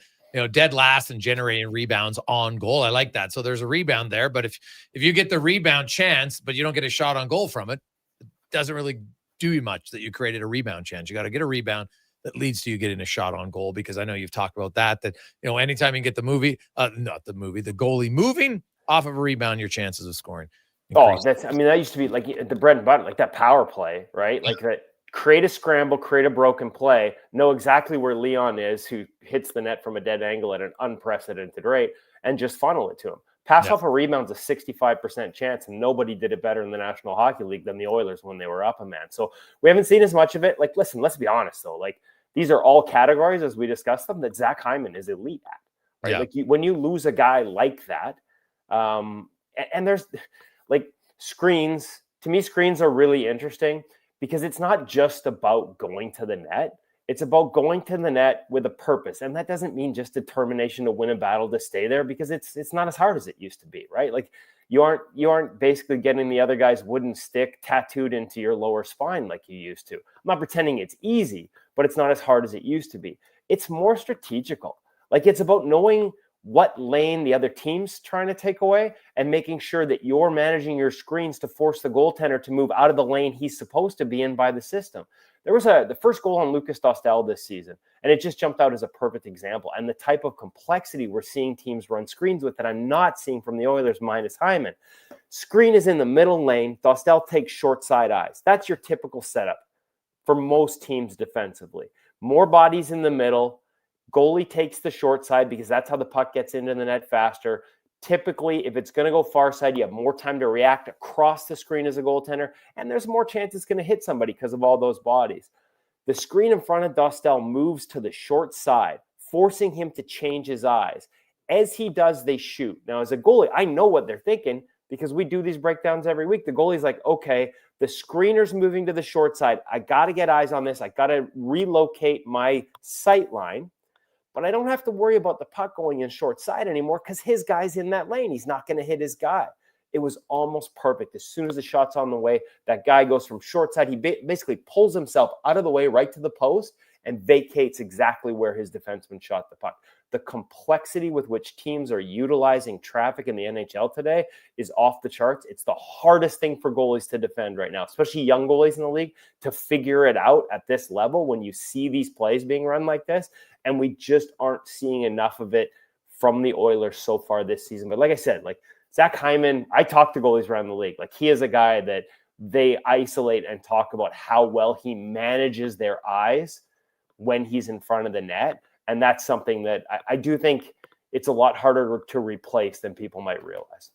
dead last and generating rebounds on goal. I like that. So there's a rebound there, but if you get the rebound chance, but you don't get a shot on goal from it, it doesn't really do you much that you created a rebound chance. You got to get a rebound that leads to you getting a shot on goal, because I know you've talked about that anytime you get the goalie moving off of a rebound, your chances of scoring increase. That used to be like the bread and butter, like that power play, right? Like that, create a scramble, create a broken play, know exactly where Leon is, who hits the net from a dead angle at an unprecedented rate, and just funnel it to him. Pass off a rebound's a 65% chance, and nobody did it better in the National Hockey League than the Oilers when they were up a man. So we haven't seen as much of it. Listen, let's be honest though. These are all categories, as we discussed them, that Zach Hyman is elite at. Right? Yeah. When you lose a guy like that, and there's screens. To me, screens are really interesting because it's not just about going to the net. It's about going to the net with a purpose. And that doesn't mean just determination to win a battle to stay there, because it's not as hard as it used to be, right? You aren't basically getting the other guy's wooden stick tattooed into your lower spine like you used to. I'm not pretending it's easy, but it's not as hard as it used to be. It's more strategical. It's about knowing what lane the other team's trying to take away and making sure that you're managing your screens to force the goaltender to move out of the lane he's supposed to be in by the system. There was the first goal on Lucas Dostal this season, and it just jumped out as a perfect example. And the type of complexity we're seeing teams run screens with that I'm not seeing from the Oilers minus Hyman. Screen is in the middle lane. Dostal takes short side eyes. That's your typical setup for most teams defensively. More bodies in the middle. Goalie takes the short side because that's how the puck gets into the net faster. Typically, if it's going to go far side, you have more time to react across the screen as a goaltender, and there's more chance it's going to hit somebody because of all those bodies. The screen in front of Dostal moves to the short side, forcing him to change his eyes. As he does, they shoot. Now, as a goalie, I know what they're thinking because we do these breakdowns every week. The goalie's like, okay, the screener's moving to the short side. I got to get eyes on this. I got to relocate my sight line. But I don't have to worry about the puck going in short side anymore because his guy's in that lane. He's not going to hit his guy. It was almost perfect. As soon as the shot's on the way, that guy goes from short side. He basically pulls himself out of the way right to the post and vacates exactly where his defenseman shot the puck. The complexity with which teams are utilizing traffic in the NHL today is off the charts. It's the hardest thing for goalies to defend right now, especially young goalies in the league, to figure it out at this level when you see these plays being run like this. And we just aren't seeing enough of it from the Oilers so far this season. But like I said, Zach Hyman, I talk to goalies around the league. He is a guy that they isolate and talk about how well he manages their eyes when he's in front of the net. And that's something that I do think it's a lot harder to replace than people might realize.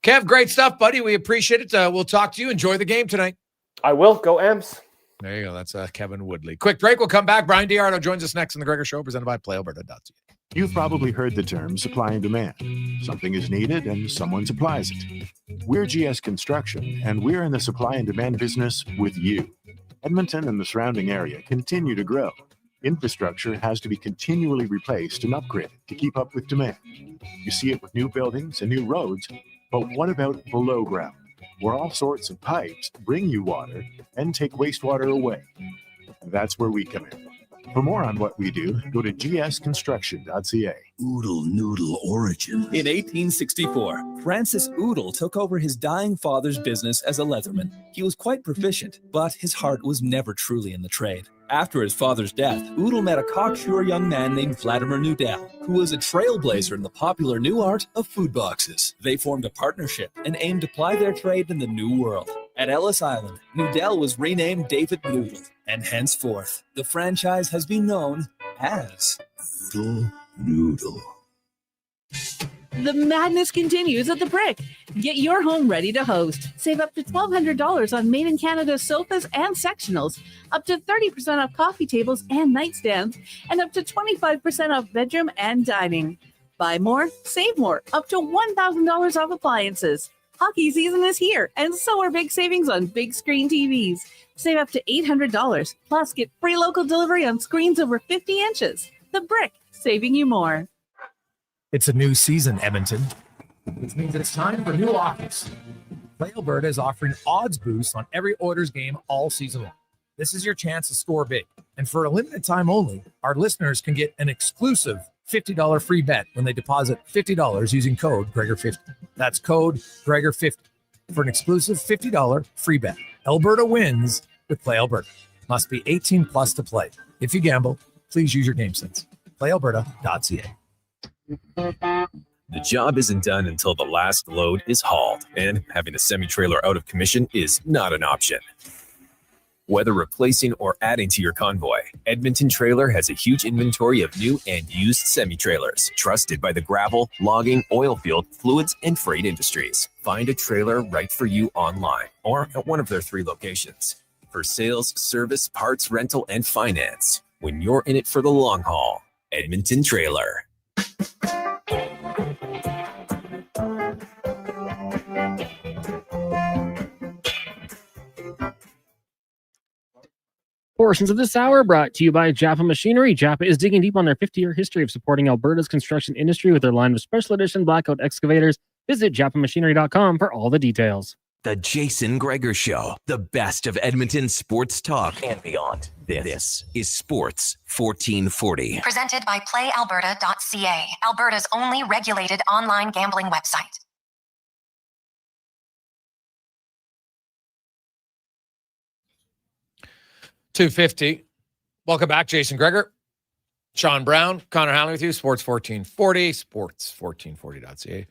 Kev, great stuff, buddy. We appreciate it. We'll talk to you. Enjoy the game tonight. I will. Go Ems. There you go. That's Kevin Woodley. Quick break. We'll come back. Brian DiArdo joins us next on the Gregor Show, presented by PlayAlberta.ca. You've probably heard the term supply and demand. Something is needed and someone supplies it. We're GS Construction, and we're in the supply and demand business with you. Edmonton and the surrounding area continue to grow. Infrastructure has to be continually replaced and upgraded to keep up with demand. You see it with new buildings and new roads, but what about below ground, where all sorts of pipes bring you water and take wastewater away? That's where we come in. For more on what we do, go to gsconstruction.ca. Oodle noodle origin. In 1864, Francis Oodle took over his dying father's business as a leatherman. He was quite proficient, but his heart was never truly in the trade. After his father's death, Oodle met a cocksure young man named Vladimir Nudell, who was a trailblazer in the popular new art of food boxes. They formed a partnership and aimed to ply their trade in the new world. At Ellis Island, Nudell was renamed David Noodle, and henceforth, the franchise has been known as Oodle Noodle. The madness continues at the Brick. Get your home ready to host. Save up to $1,200 on made in Canada sofas and sectionals, up to 30% off coffee tables and nightstands, and up to 25% off bedroom and dining. Buy more, save more, up to $1,000 off appliances. Hockey season is here, and so are big savings on big screen TVs. Save up to $800, plus get free local delivery on screens over 50 inches. The Brick, saving you more. It's a new season, Edmonton, which means it's time for new offers. Play Alberta is offering odds boosts on every Oilers game all season long. This is your chance to score big. And for a limited time only, our listeners can get an exclusive $50 free bet when they deposit $50 using code Gregor50. That's code Gregor50 for an exclusive $50 free bet. Alberta wins with Play Alberta. Must be 18 plus to play. If you gamble, please use your game sense. PlayAlberta.ca. The job isn't done until the last load is hauled, and having a semi-trailer out of commission is not an option. Whether replacing or adding to your convoy, Edmonton Trailer has a huge inventory of new and used semi-trailers, trusted by the gravel, logging, oil field, fluids, and freight industries. Find a trailer right for you online or at one of their 3 locations. For sales, service, parts, rental, and finance, when you're in it for the long haul, Edmonton Trailer. Portions of this hour brought to you by Japa Machinery. Japa is digging deep on their 50-year history of supporting Alberta's construction industry with their line of special edition blackout excavators. Visit japamachinery.com for all the details. The Jason Gregor Show, the best of Edmonton sports talk and beyond. This is Sports 1440. Presented by PlayAlberta.ca, Alberta's only regulated online gambling website. $250. Welcome back, Jason Gregor, Sean Brown, Connor Halley with you. Sports 1440, sports1440.ca,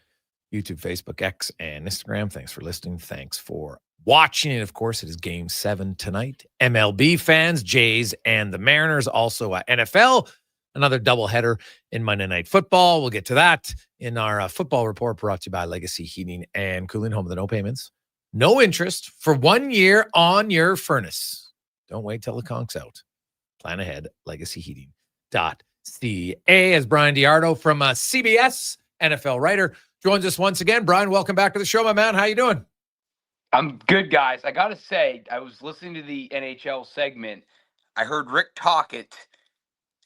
YouTube, Facebook, X, and Instagram. Thanks for listening. Thanks for watching. And of course, it is Game 7 tonight. MLB fans, Jays and the Mariners. Also NFL, another doubleheader in Monday Night Football. We'll get to that in our football report brought to you by Legacy Heating and Cooling, home of the no payments, no interest for 1 year on your furnace. Don't wait till the conk's out. Plan ahead, legacyheating.ca. As Brian Diardo from CBS, NFL writer, joins us once again. Brian, welcome back to the show, my man. How you doing? I'm good, guys. I got to say, I was listening to the NHL segment. I heard Rick Tocchet.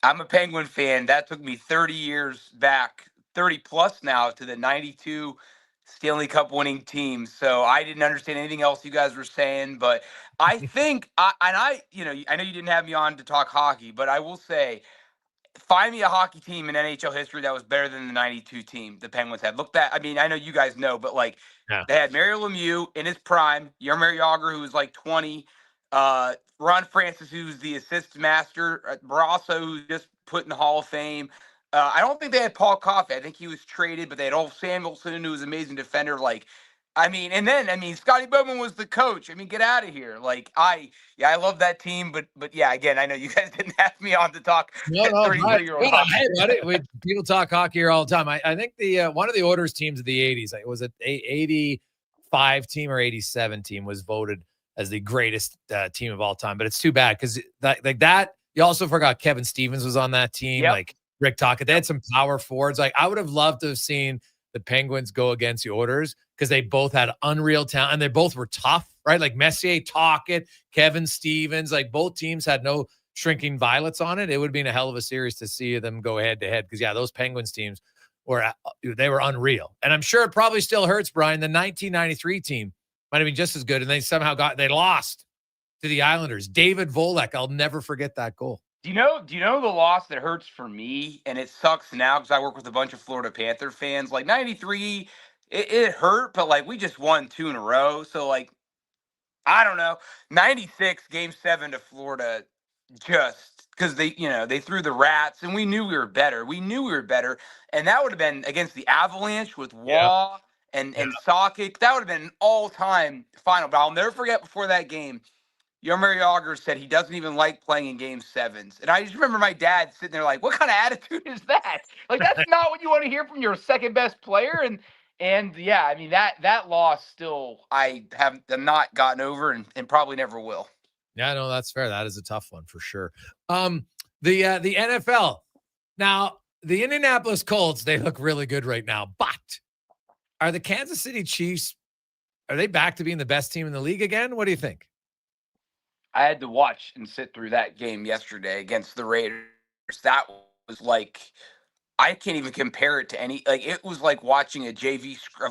I'm a Penguin fan. That took me 30 years back, 30 plus now, to the 92 Stanley Cup winning team. So I didn't understand anything else you guys were saying, but I think, I know you didn't have me on to talk hockey, but I will say, find me a hockey team in NHL history that was better than the 92 team the Penguins had. Look that, I mean, I know you guys know, but like they had Mario Lemieux in his prime, Jaromir Jagr, who was like 20, Ron Francis, who's the assist master, Barrasso, who's just put in the Hall of Fame. I don't think they had Paul Coffey. I think he was traded, but they had Ulf Samuelsson, who was an amazing defender. Scotty Bowman was the coach. I mean, get out of here. I love that team, but yeah, again, I know you guys didn't have me on to talk. No, hey, buddy, people talk hockey here all the time. I think the one of the Oilers teams of the 80s, it was an 85 team or 87 team, was voted as the greatest team of all time. But it's too bad because that you also forgot Kevin Stevens was on that team. Yep. Like Rick Tocchet, they had some power forwards. Like I would have loved to have seen the Penguins go against the Oilers because they both had unreal talent and they both were tough, right? Like Messier, Tocchet, Kevin Stevens, like both teams had no shrinking violets on it. It would have been a hell of a series to see them go head to head because, yeah, those Penguins teams were unreal. And I'm sure it probably still hurts, Brian. The 1993 team might have been just as good, and they lost to the Islanders. David Volek, I'll never forget that goal. Do you know the loss that hurts for me, and it sucks now because I work with a bunch of Florida Panther fans. Like 93, it hurt, but like we just won 2 in a row. So like, I don't know. 96 Game 7 to Florida, just because they threw the Rats, and we knew we were better. And that would have been against the Avalanche with Waugh and Sakic. That would have been an all-time final. But I'll never forget before that game, Jaromir Jagr said he doesn't even like playing in Game 7s. And I just remember my dad sitting there like, what kind of attitude is that? Like, that's not what you want to hear from your second best player. And yeah, I mean, that loss still I have not gotten over and probably never will. Yeah, no, that's fair. That is a tough one for sure. The NFL. Now, the Indianapolis Colts, they look really good right now. But are the Kansas City Chiefs Are they back to being the best team in the league again? What do you think? I had to watch and sit through that game yesterday against the Raiders. That was like, I can't even compare it to any, like, it was like watching a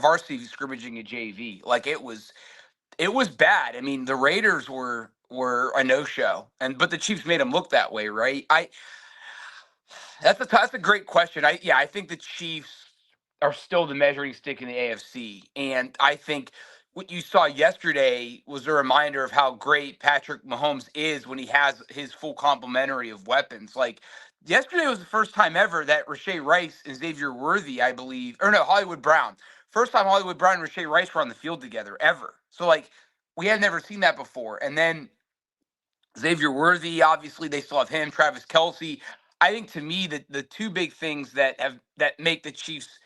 varsity scrimmaging a JV. Like, it was bad. I mean, the Raiders were a no-show, but the Chiefs made them look that way, right? That's a great question. I think the Chiefs are still the measuring stick in the AFC, and I think what you saw yesterday was a reminder of how great Patrick Mahomes is when he has his full complementary of weapons. Like, yesterday was the first time ever that Rashee Rice and Xavier Worthy, I believe, or no, Hollywood Brown. First time Hollywood Brown and Rashee Rice were on the field together ever. So, like, we had never seen that before. And then Xavier Worthy, obviously, they still have him, Travis Kelce. I think, to me, the two big things that make the Chiefs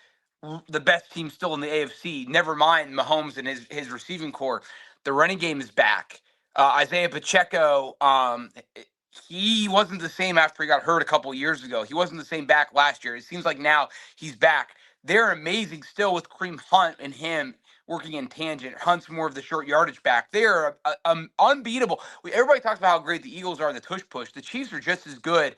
the best team still in the AFC, never mind Mahomes and his receiving core, the running game is back. Isaiah Pacheco, he wasn't the same after he got hurt a couple years ago. He wasn't the same back last year. It seems like now he's back. They're amazing still with Kareem Hunt and him working in tangent. Hunt's more of the short yardage back. They are unbeatable. Everybody talks about how great the Eagles are in the tush push. The Chiefs are just as good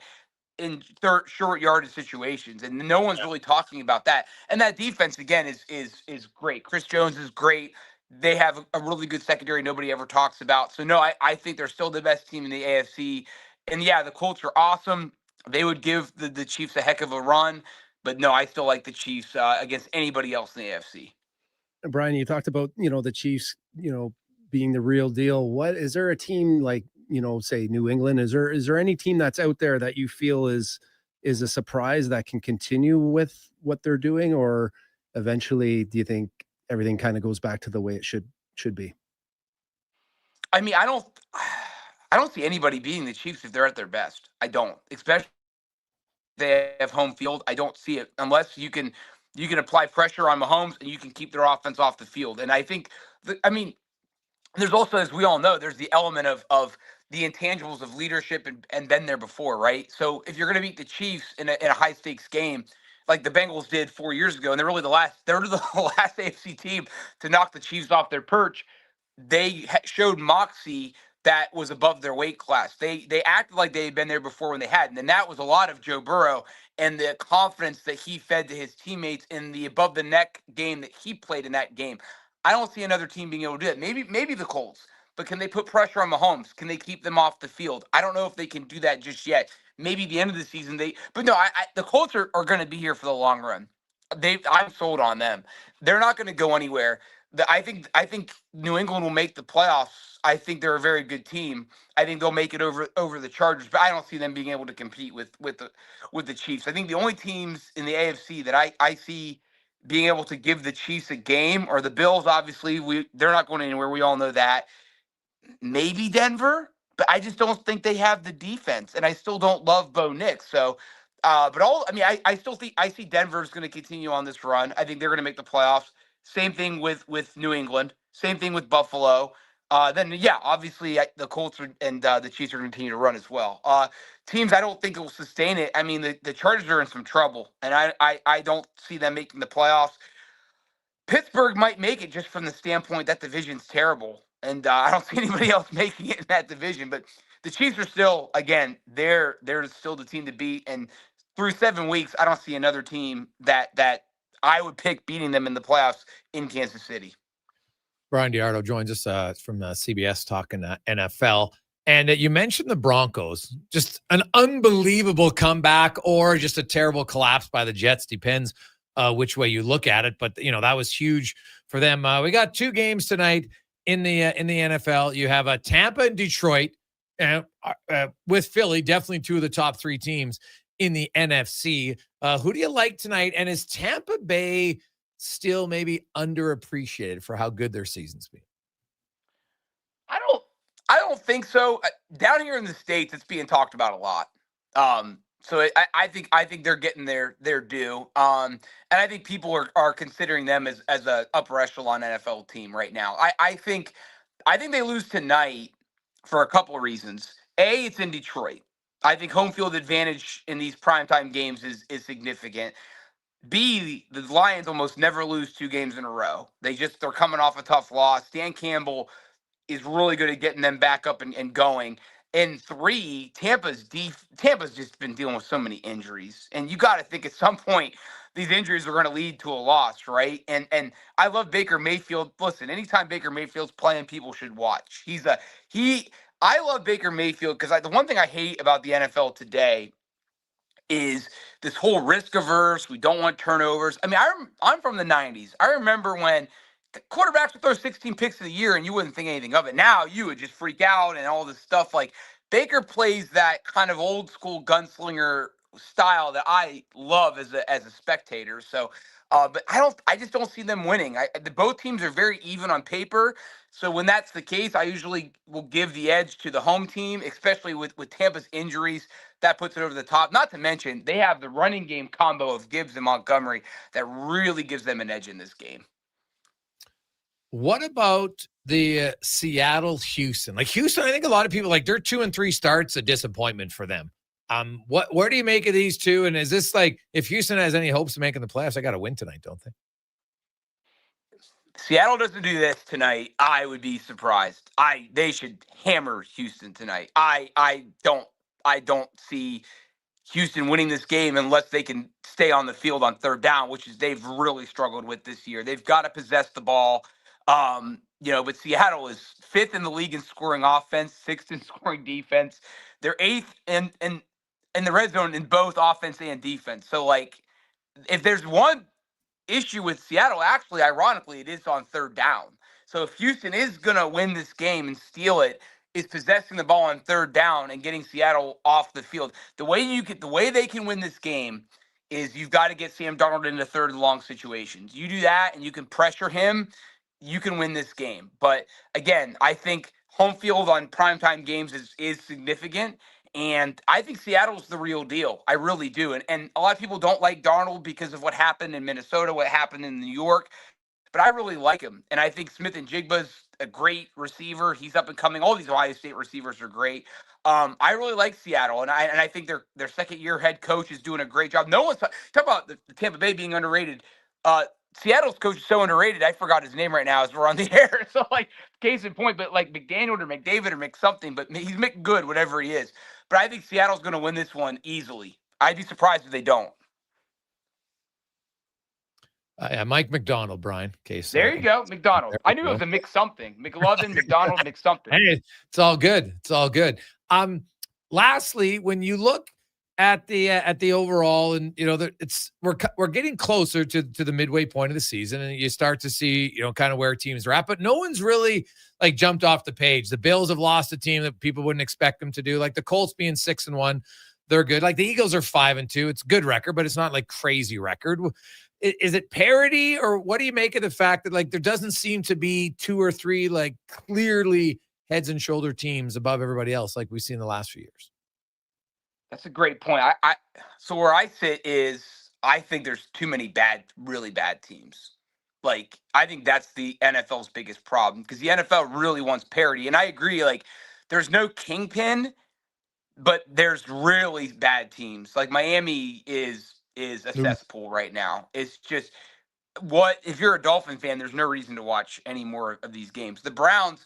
in short yardage situations, and no one's really talking about that. And that defense, again, is great. Chris Jones is great. They have a really good secondary nobody ever talks about. So, no, I think they're still the best team in the AFC. And, yeah, the Colts are awesome. They would give the Chiefs a heck of a run. But, no, I still like the Chiefs against anybody else in the AFC. Brian, you talked about, the Chiefs, being the real deal. What is there a team like, say New England? Is there any team that's out there that you feel is a surprise that can continue with what they're doing, or eventually do you think everything kind of goes back to the way it should be? I mean, I don't see anybody beating the Chiefs if they're at their best. I don't, especially if they have home field. I don't see it unless you can apply pressure on Mahomes and you can keep their offense off the field. And I think, there's also, as we all know, there's the element of the intangibles of leadership and been there before, right? So if you're going to beat the Chiefs in a high stakes game, like the Bengals did 4 years ago, and they're the last AFC team to knock the Chiefs off their perch, they showed moxie that was above their weight class. They acted like they had been there before when they hadn't, and that was a lot of Joe Burrow and the confidence that he fed to his teammates in the above the neck game that he played in that game. I don't see another team being able to do it. Maybe the Colts, but can they put pressure on Mahomes? Can they keep them off the field? I don't know if they can do that just yet. Maybe the end of the season but no, the Colts are going to be here for the long run. I'm sold on them. They're not going to go anywhere. I think New England will make the playoffs. I think they're a very good team. I think they'll make it over the Chargers, but I don't see them being able to compete with the Chiefs. I think the only teams in the AFC that I see being able to give the Chiefs a game are the Bills. Obviously, they're not going anywhere. We all know that. Maybe Denver, but I just don't think they have the defense, and I still don't love Bo Nix. So, I still think I see Denver's going to continue on this run. I think they're going to make the playoffs. Same thing with New England. Same thing with Buffalo. Then, yeah, obviously the Colts and the Chiefs are going to continue to run as well. Teams I don't think will sustain it. I mean, the Chargers are in some trouble, and I don't see them making the playoffs. Pittsburgh might make it just from the standpoint that division's terrible, and I don't see anybody else making it in that division. But the Chiefs are still, again, they're still the team to beat. And through 7 weeks, I don't see another team that I would pick beating them in the playoffs in Kansas City. Brian Diardo joins us from CBS talking NFL. And you mentioned the Broncos, just an unbelievable comeback or just a terrible collapse by the Jets. Depends which way you look at it. But, that was huge for them. We got 2 games tonight in the NFL. You have Tampa and Detroit with Philly, definitely 2 of the top 3 teams in the NFC. Who do you like tonight? And is Tampa Bay still maybe underappreciated for how good their season's been? I don't think so. Down here in the States, it's being talked about a lot. So I think they're getting their due. And I think people are considering them as a upper echelon NFL team right now. I think they lose tonight for a couple of reasons. A, it's in Detroit. I think home field advantage in these primetime games is significant. B, the Lions almost never lose 2 games in a row. They're coming off a tough loss. Dan Campbell is really good at getting them back up and going. And 3, Tampa's just been dealing with so many injuries. And you got to think at some point these injuries are going to lead to a loss, right? And I love Baker Mayfield. Listen, anytime Baker Mayfield's playing, people should watch. I love Baker Mayfield because the one thing I hate about the NFL today is this whole risk averse. We don't want turnovers. I mean, I'm from the 90s. I remember when quarterbacks would throw 16 picks of the year and you wouldn't think anything of it. Now you would just freak out and all this stuff. Like Baker plays that kind of old school gunslinger style that I love as a spectator. So, but I just don't see them winning. Both teams are very even on paper. So when that's the case, I usually will give the edge to the home team, especially with Tampa's injuries. That puts it over the top. Not to mention, they have the running game combo of Gibbs and Montgomery that really gives them an edge in this game. What about the Seattle-Houston? Like Houston, I think a lot of people like their 2 and 3 starts a disappointment for them. Where do you make of these two? And is this like if Houston has any hopes of making the playoffs, they got to win tonight, don't they? Seattle doesn't do this tonight, I would be surprised. They should hammer Houston tonight. I don't see Houston winning this game unless they can stay on the field on third down, which is they've really struggled with this year. They've got to possess the ball. But Seattle is 5th in the league in scoring offense, 6th in scoring defense. They're 8th in the red zone in both offense and defense. So, like, if there's one issue with Seattle, actually, ironically, it is on third down. So if Houston is going to win this game and steal it, is possessing the ball on third down and getting Seattle off the field. The way they can win this game is you've got to get Sam Darnold into third and long situations. You do that and you can pressure him, you can win this game. But again, I think home field on primetime games is significant. And I think Seattle's the real deal. I really do. And a lot of people don't like Darnold because of what happened in Minnesota, what happened in New York. But I really like him. And I think Smith and Jigba's a great receiver. He's up and coming. All these Ohio State receivers are great. I really like Seattle. And I think their second-year head coach is doing a great job. No one's talking about the Tampa Bay being underrated. Seattle's coach is so underrated, I forgot his name right now as we're on the air. So, like, case in point, but like McDaniel or McDavid or McSomething, but he's McGood, whatever he is. But I think Seattle's going to win this one easily. I'd be surprised if they don't. Mike McDonald, Brian. Case. There you go, McDonald. I knew it was a McSomething. McLovin, McDonald, McSomething. Hey, it's all good. It's all good. Lastly, when you look at the overall, and we're getting closer to the midway point of the season, and you start to see kind of where teams are at, but no one's really like jumped off the page. The Bills have lost a team that people wouldn't expect them to do. Like the Colts being 6-1, they're good. Like the Eagles are 5-2. It's a good record, but it's not like crazy record. Is it parity, or what do you make of the fact that like there doesn't seem to be 2 or 3 like clearly heads and shoulder teams above everybody else like we've seen the last few years? That's a great point. So where I sit is I think there's too many really bad teams. Like, I think that's the NFL's biggest problem because the NFL really wants parity. And I agree, like, there's no kingpin, but there's really bad teams. Like Miami is a cesspool right now. It's just if you're a Dolphin fan, there's no reason to watch any more of these games. The Browns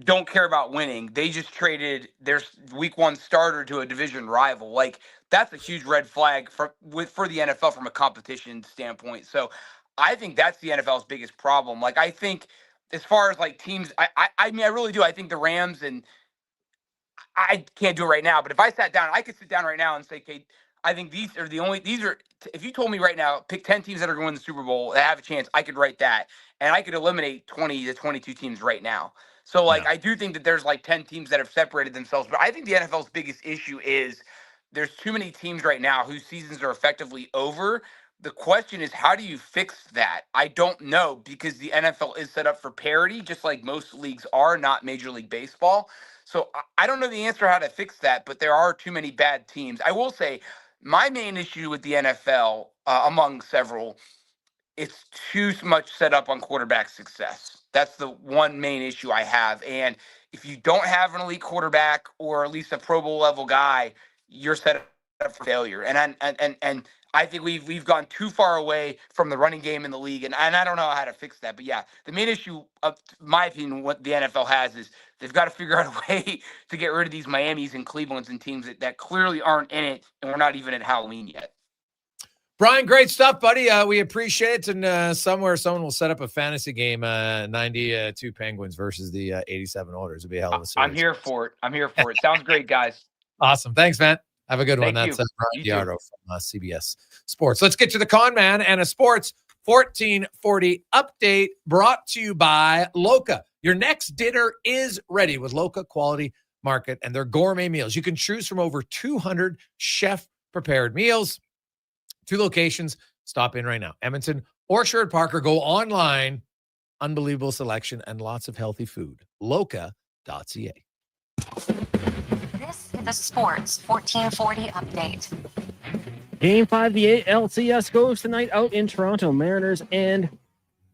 don't care about winning. They just traded their week 1 starter to a division rival. Like, that's a huge red flag for the NFL from a competition standpoint. So I think that's the NFL's biggest problem. Like, I think as far as like teams, I mean, I really do. I think the Rams, and I can't do it right now, but if I sat down, I could sit down right now and say, okay, I think these are if you told me right now, pick 10 teams that are going to win the Super Bowl that have a chance, I could write that. And I could eliminate 20 to 22 teams right now. So, like, I do think that there's like 10 teams that have separated themselves. But I think the NFL's biggest issue is there's too many teams right now whose seasons are effectively over. The question is, how do you fix that? I don't know, because the NFL is set up for parity, just like most leagues are, not Major League Baseball. So I don't know the answer how to fix that, but there are too many bad teams. I will say my main issue with the NFL, among several, it's too much set up on quarterback success. That's the one main issue I have. And if you don't have an elite quarterback or at least a Pro Bowl level guy, you're set failure. And I think we've gone too far away from the running game in the league, and I don't know how to fix that. But yeah, the main issue, of my opinion, what the NFL has is they've got to figure out a way to get rid of these Miamis and Clevelands and teams that clearly aren't in it, and we're not even at Halloween yet. Brian, great stuff, buddy. We appreciate it. And somewhere someone will set up a fantasy game, 92 Penguins versus the 87 Oilers. It'll be a hell of a series. I'm here for it. Sounds great, guys. Awesome. Thanks, man. Have a good one. Thank That's you. Brian Diardo from CBS Sports. Let's get to the Con Man and a Sports 1440 update brought to you by Loca. Your next dinner is ready with Loca Quality Market and their gourmet meals. You can choose from over 200 chef-prepared meals. 2 locations. Stop in right now. Edmonton or Sherwood Park, or go online. Unbelievable selection and lots of healthy food. Loca.ca. This is the Sports 1440 update. Game 5, the LCS goes tonight out in Toronto. Mariners and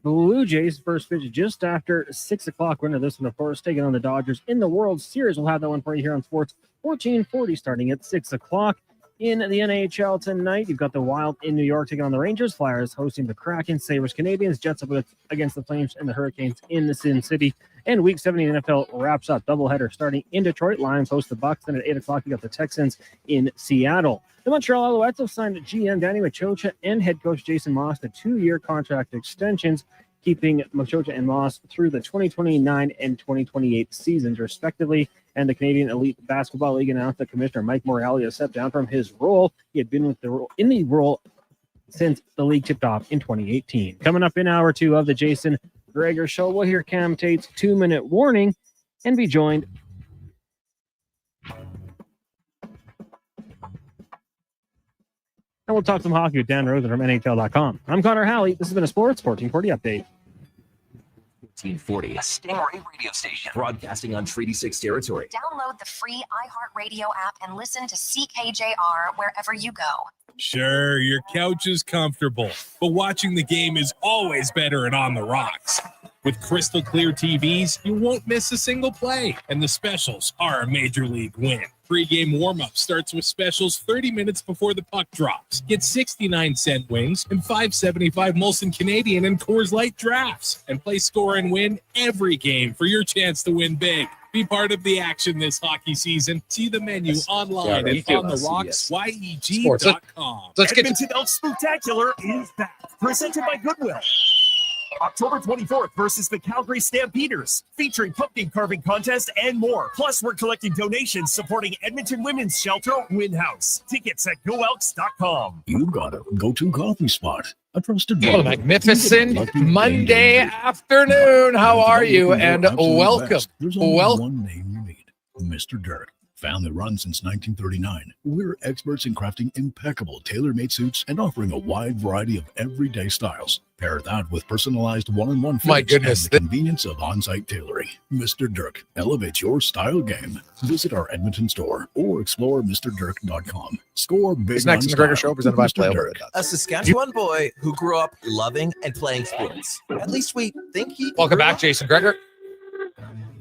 Blue Jays. First pitch just after 6 o'clock. Winner this one, of course, taking on the Dodgers in the World Series. We'll have that one for you here on Sports 1440 starting at 6 o'clock. In the NHL tonight, you've got the Wild in New York taking on the Rangers, Flyers hosting the Kraken, Sabres, Canadians, Jets up against the Flames, and the Hurricanes in the Sin City. And Week 7 in the NFL wraps up. Doubleheader starting in Detroit. Lions host the Bucs. Then at 8 o'clock, you got the Texans in Seattle. The Montreal Alouettes have signed GM Danny Machocha and head coach Jason Moss to 2-year contract extensions, keeping Machocha and Moss through the 2029 and 2028 seasons, respectively. And the Canadian Elite Basketball League announced that Commissioner Mike Morreale has stepped down from his role. He had been in the role since the league tipped off in 2018. Coming up in hour 2 of the Jason Gregor Show, we'll hear Cam Tate's 2-minute warning and be joined and we'll talk some hockey with Dan Rosen from NHL.com. I'm Connor Halley. This has been a Sports 1440 update. 1440, a Stingray radio station broadcasting on Treaty 6 territory. Download the free iHeartRadio app and listen to CKJR wherever you go. Sure, your couch is comfortable, but watching the game is always better and on the rocks. With crystal clear TVs, you won't miss a single play, and the specials are a major league win. Pre-game warm-up starts with specials 30 minutes before the puck drops. Get 69-cent wings and $5.75 Molson Canadian and Coors Light drafts. And play score and win every game for your chance to win big. Be part of the action this hockey season. See the menu online at ontherocks.yeg.com. Edmonton Elks Spectacular is back. Presented by Goodwill. October 24th versus the Calgary Stampeders, featuring pumpkin carving contest and more. Plus, we're collecting donations supporting Edmonton Women's Shelter Win House. Tickets at goelks.com. You've got a go-to coffee spot. A trusted Well, magnificent Monday afternoon. How are you? And welcome. There's only one name you need, Mr. Dirk. Family run since 1939. We're experts in crafting impeccable tailor-made suits and offering a wide variety of everyday styles. Pair that with personalized one-on-one fits. My goodness. And the convenience of on-site tailoring. Mr. Dirk elevates your style game. Visit our Edmonton store or explore MrDirk.com. Score big. It's next in the Gregor Show, presented by Play Alberta. A Saskatchewan boy who grew up loving and playing sports. At least we think he. Welcome back, Jason Gregor.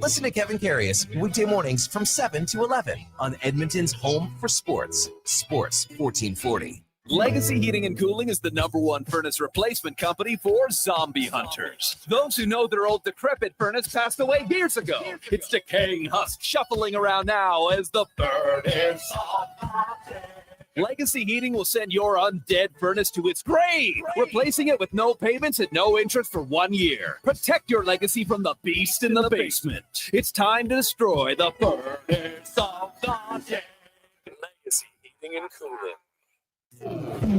Listen to Kevin Carius weekday mornings from 7 to 11 on Edmonton's home for sports. Sports 1440. Legacy Heating and Cooling is the #1 furnace replacement company for zombie hunters. Those who know their old decrepit furnace passed away years ago. Its decaying husk shuffling around now as the furnace. Legacy Heating will send your undead furnace to its grave, replacing it with no payments and no interest for 1 year. Protect your legacy from the beast in the basement. It's time to destroy the furnace of the dead. Legacy Heating and Cooling.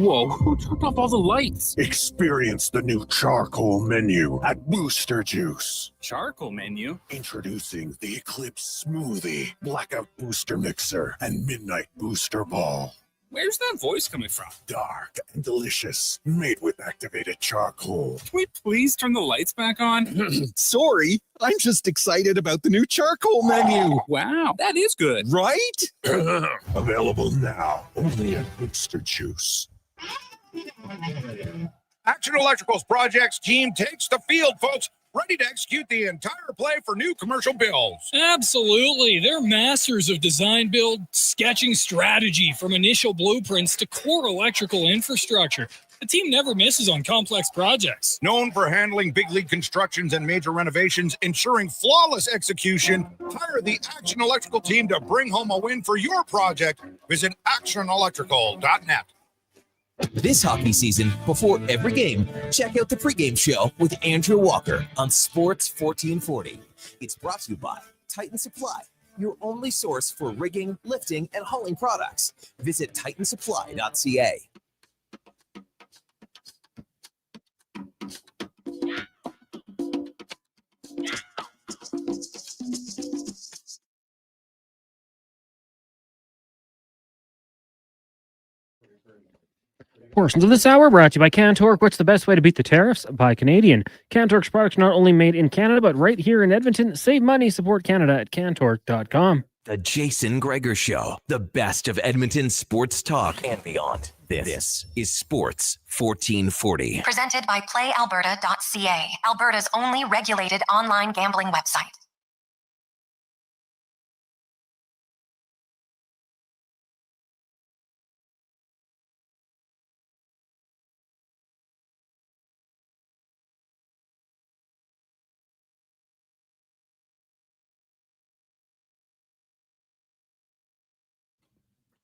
Whoa, who turned off all the lights? Experience the new charcoal menu at Booster Juice. Charcoal menu? Introducing the Eclipse Smoothie, Blackout Booster Mixer, and Midnight Booster Ball. Where's that voice coming from? Dark and delicious, made with activated charcoal. Can we please turn the lights back on? Sorry, I'm just excited about the new charcoal menu. Wow, that is good. Right? Available now, only at Booster Juice. Action Electrical's projects team takes the field, folks. ready to execute the entire play for new commercial builds. Absolutely. They're masters of design, build, sketching strategy from initial blueprints to core electrical infrastructure. The team never misses on complex projects. Known for handling big league constructions and major renovations, ensuring flawless execution, hire the Action Electrical team to bring home a win for your project. Visit actionelectrical.net. This hockey season, before every game, check out the pregame show with Andrew Walker on Sports 1440. It's brought to you by Titan Supply, your only source for rigging, lifting, and hauling products. Visit titansupply.ca. Portions of this hour brought to you by Cantork. What's the best way to beat the tariffs? By Canadian. Cantork's products not only made in Canada, but right here in Edmonton. Save money, support Canada at cantork.com. The Jason Gregor Show, the best of Edmonton sports talk and beyond. This is Sports 1440. Presented by PlayAlberta.ca, Alberta's only regulated online gambling website.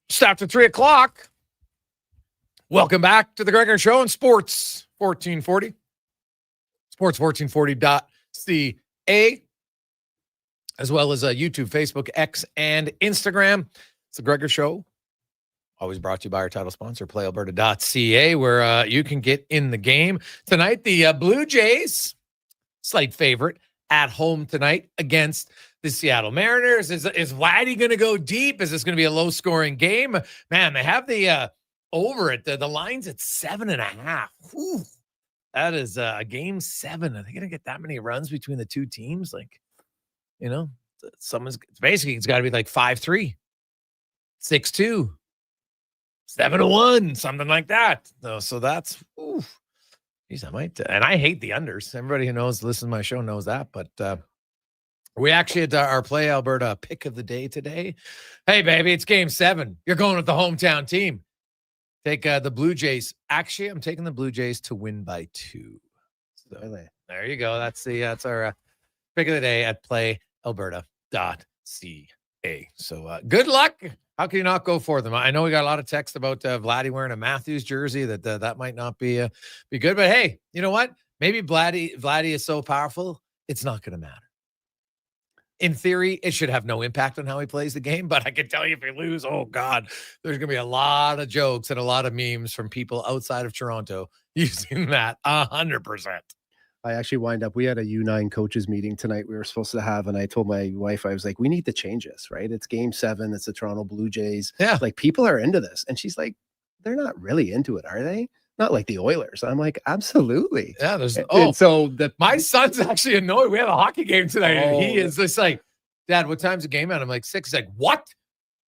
Just after 3 o'clock. Welcome back to the Gregor Show on Sports 1440. Sports1440.ca, as well as YouTube, Facebook, X, and Instagram. It's the Gregor Show. Always brought to you by our title sponsor, PlayAlberta.ca, where you can get in the game. Tonight, the Blue Jays, slight favorite, at home tonight against the Seattle Mariners. Is Vladdy going to go deep? Is this going to be a low-scoring game? Man, they have the over it. The line's at 7.5. Whew. That is game 7. Are they going to get that many runs between the two teams? Like, you know, it's got to be like 5-3, 6-2, 7-1, something like that. So that's, geez, I might, and I hate the unders. Everybody who listens to my show knows that, but we actually had our Play Alberta pick of the day today. Hey, baby, it's game 7. You're going with the hometown team. Take the Blue Jays. Actually, I'm taking the Blue Jays to win by 2. So there you go. That's our pick of the day at PlayAlberta.ca. So good luck. How can you not go for them? I know we got a lot of text about Vladdy wearing a Matthews jersey that might not be good. But hey, you know what? Maybe Vladdy is so powerful, it's not going to matter. In theory, it should have no impact on how he plays the game, but I can tell you if we lose, oh God, there's going to be a lot of jokes and a lot of memes from people outside of Toronto using that 100%. I actually we had a U9 coaches meeting tonight we were supposed to have, and I told my wife, I was like, we need to change this, right? It's game 7. It's the Toronto Blue Jays. Yeah. Like, people are into this. And she's like, they're not really into it, are they? Not like the Oilers. I'm like, absolutely. Yeah, my son's actually annoyed. We have a hockey game tonight, and he is just like, Dad, what time's the game at? I'm like, 6. He's like, what?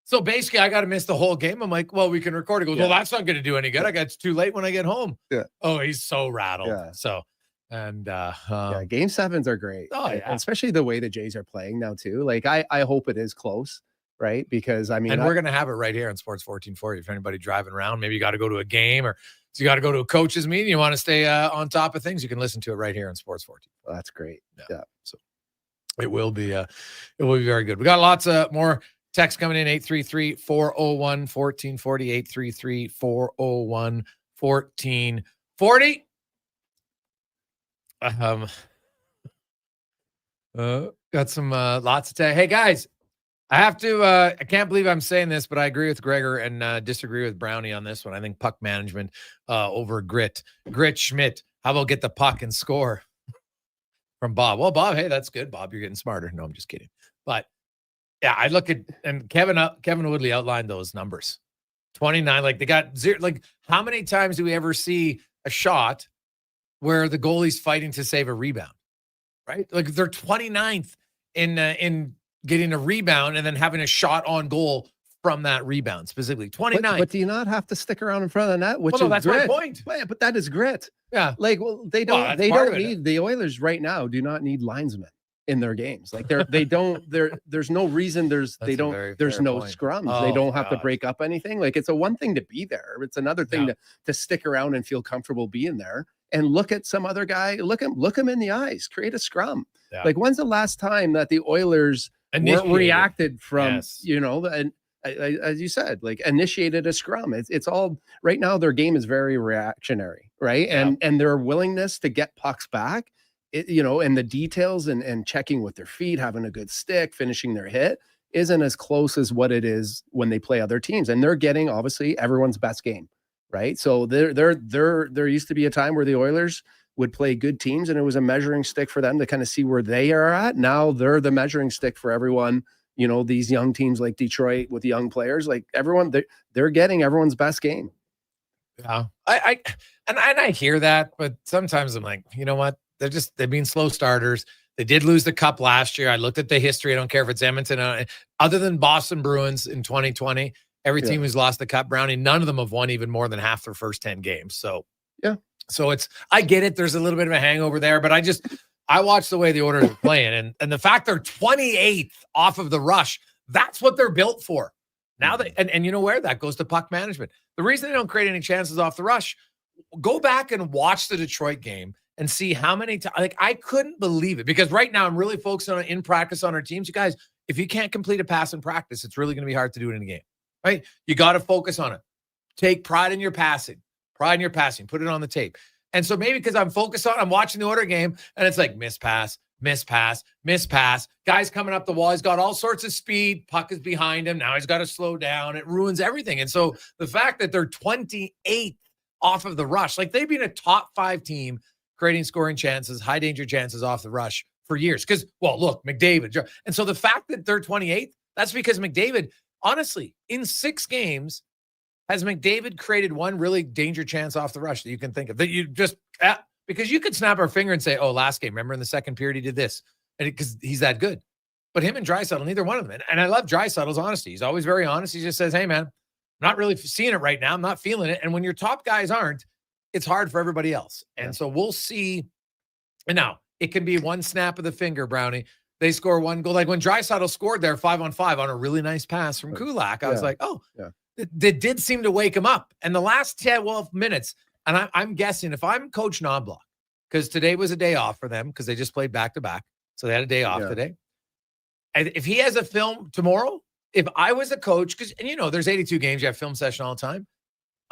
So basically, I got to miss the whole game. I'm like, well, we can record. He goes, well, that's not going to do any good. It's too late when I get home. Yeah. Oh, he's so rattled. Yeah. So, and game 7s are great. Oh, yeah. And especially the way the Jays are playing now too. Like, I hope it is close, right? Because I mean, and we're going to have it right here on Sports 1440. If anybody driving around, maybe you got to go to a game or you got to go to a coach's meeting, you want to stay on top of things, you can listen to it right here on Sports 14. Well, that's great. Yeah. So it will be very good. We got lots of more text coming in. 833-401-1440, 833-401-1440. Got some lots of text. Hey guys, I have to, I can't believe I'm saying this, but I agree with Gregor and disagree with Brownie on this one. I think puck management over grit. Grit Schmidt, how about get the puck and score? From Bob. Well, Bob, hey, that's good. Bob, you're getting smarter. No, I'm just kidding. But yeah, I look at, and Kevin Woodley outlined those numbers. 29, like they got 0. Like, how many times do we ever see a shot where the goalie's fighting to save a rebound? Right? Like, they're 29th in getting a rebound and then having a shot on goal from that rebound, specifically 29. But do you not have to stick around in front of the net? Which Well, no, is that's grit. my point. But that is grit. Yeah. Like, well, they Well, don't. that's they part don't of it. need the Oilers right now. Do not need linesmen in their games. Like there's no reason. There's That's a very there's fair no point. scrums. They Oh, don't have to God. break up anything. Like, it's a one thing to be there. It's another thing Yeah. to stick around and feel comfortable being there and look at some other guy. Look him in the eyes. Create a scrum. Yeah. Like, when's the last time that the Oilers Initiated. reacted from Yes. and as you said, like, initiated a scrum? It's all right now. Their game is very reactionary, right? And their willingness to get pucks back, and the details and checking with their feet, having a good stick, finishing their hit isn't as close as what it is when they play other teams. And they're getting obviously everyone's best game, right? So there used to be a time where the Oilers would play good teams and it was a measuring stick for them to kind of see where they are at. Now they're the measuring stick for everyone. These young teams like Detroit with young players, like everyone, they're getting everyone's best game. Yeah. I hear that, but sometimes I'm like, you know what? They've been slow starters. They did lose the cup last year. I looked at the history. I don't care if it's Edmonton, other than Boston Bruins in 2020, every team who's lost the cup, Brownie, none of them have won even more than half their first 10 games. So, yeah. So I get it. There's a little bit of a hangover there, but I watched the way the Oilers are playing and the fact they're 28th off of the rush, that's what they're built for. Now and you know where that goes to puck management. The reason they don't create any chances off the rush, go back and watch the Detroit game and see how many times, like, I couldn't believe it, because right now I'm really focusing on in practice on our teams. You guys, if you can't complete a pass in practice, it's really going to be hard to do it in a game, right? You got to focus on it. Take pride in your passing, put it on the tape. And so maybe because I'm watching the Oilers game and it's like miss pass, guys coming up the wall. He's got all sorts of speed. Puck is behind him. Now he's got to slow down. It ruins everything. And so the fact that they're 28th off of the rush, like they've been a top 5 team creating scoring chances, high danger chances off the rush for years. Because, well, look, McDavid. And so the fact that they're 28th, that's because McDavid, honestly, in 6 games, has McDavid created one really danger chance off the rush that you can think of, that you just, because you could snap our finger and say, oh, last game, remember in the second period he did this, and because he's that good. But him and Draisaitl, neither one of them. And I love Draisaitl's honesty. He's always very honest. He just says, hey, man, I'm not really seeing it right now. I'm not feeling it. And when your top guys aren't, it's hard for everybody else. And so we'll see. And now it can be one snap of the finger, Brownie. They score one goal. Like when Draisaitl scored there 5-on-5 on a really nice pass from Kulak, I was like, oh, that did seem to wake him up. And the last 12 minutes, and I'm guessing if I'm Coach Knobloch, because today was a day off for them because they just played back-to-back. So they had a day off today. And if he has a film tomorrow, if I was a coach, and there's 82 games, you have film session all the time,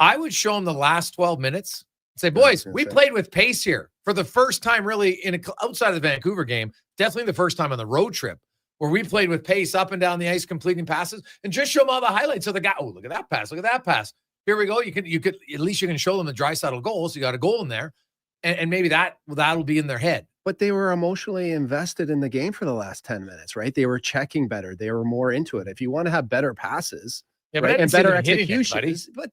I would show him the last 12 minutes and say, boys, we played with pace here for the first time really outside of the Vancouver game, definitely the first time on the road trip, where we played with pace up and down the ice, completing passes, and just show them all the highlights of the guy. Oh, look at that pass. Look at that pass. Here we go. You could at least you can show them the Draisaitl goal. So you got a goal in there. And maybe that'll be in their head. But they were emotionally invested in the game for the last 10 minutes, right? They were checking better. They were more into it. If you want to have better passes, right, and better executions, but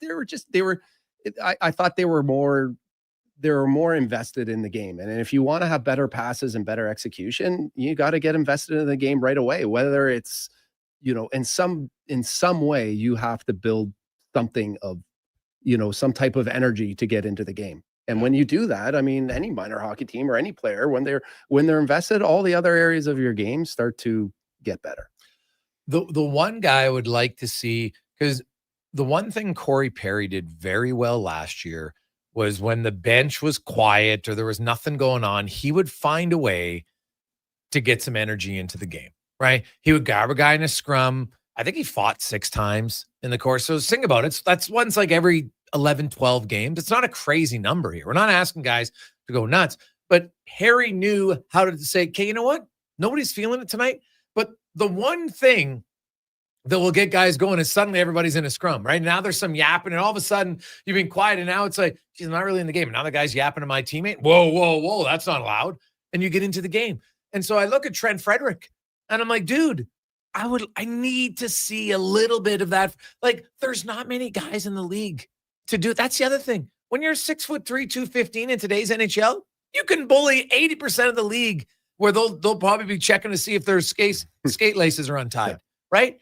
I thought they were more invested in the game. And if you want to have better passes and better execution, you got to get invested in the game right away. Whether it's, in some way you have to build something of, some type of energy to get into the game. And when you do that, I mean, any minor hockey team or any player, when they're invested, all the other areas of your game start to get better. The one guy I would like to see, because the one thing Corey Perry did very well last year was when the bench was quiet or there was nothing going on, he would find a way to get some energy into the game, right? He would grab a guy in a scrum. I think he fought 6 times in the course. So think about it. That's once like every 11, 12 games. It's not a crazy number here. We're not asking guys to go nuts, but Harry knew how to say, okay, you know what? Nobody's feeling it tonight. But the one thing that will get guys going is suddenly everybody's in a scrum, right? Now there's some yapping and all of a sudden you've been quiet and now it's like, geez, I'm not really in the game. And now the guy's yapping to my teammate. Whoa, that's not allowed. And you get into the game. And so I look at Trent Frederick and I'm like, dude, I need to see a little bit of that. Like there's not many guys in the league to do. That's the other thing. When you're 6'3", 215 in today's NHL, you can bully 80% of the league where they'll probably be checking to see if their skate laces are untied, right?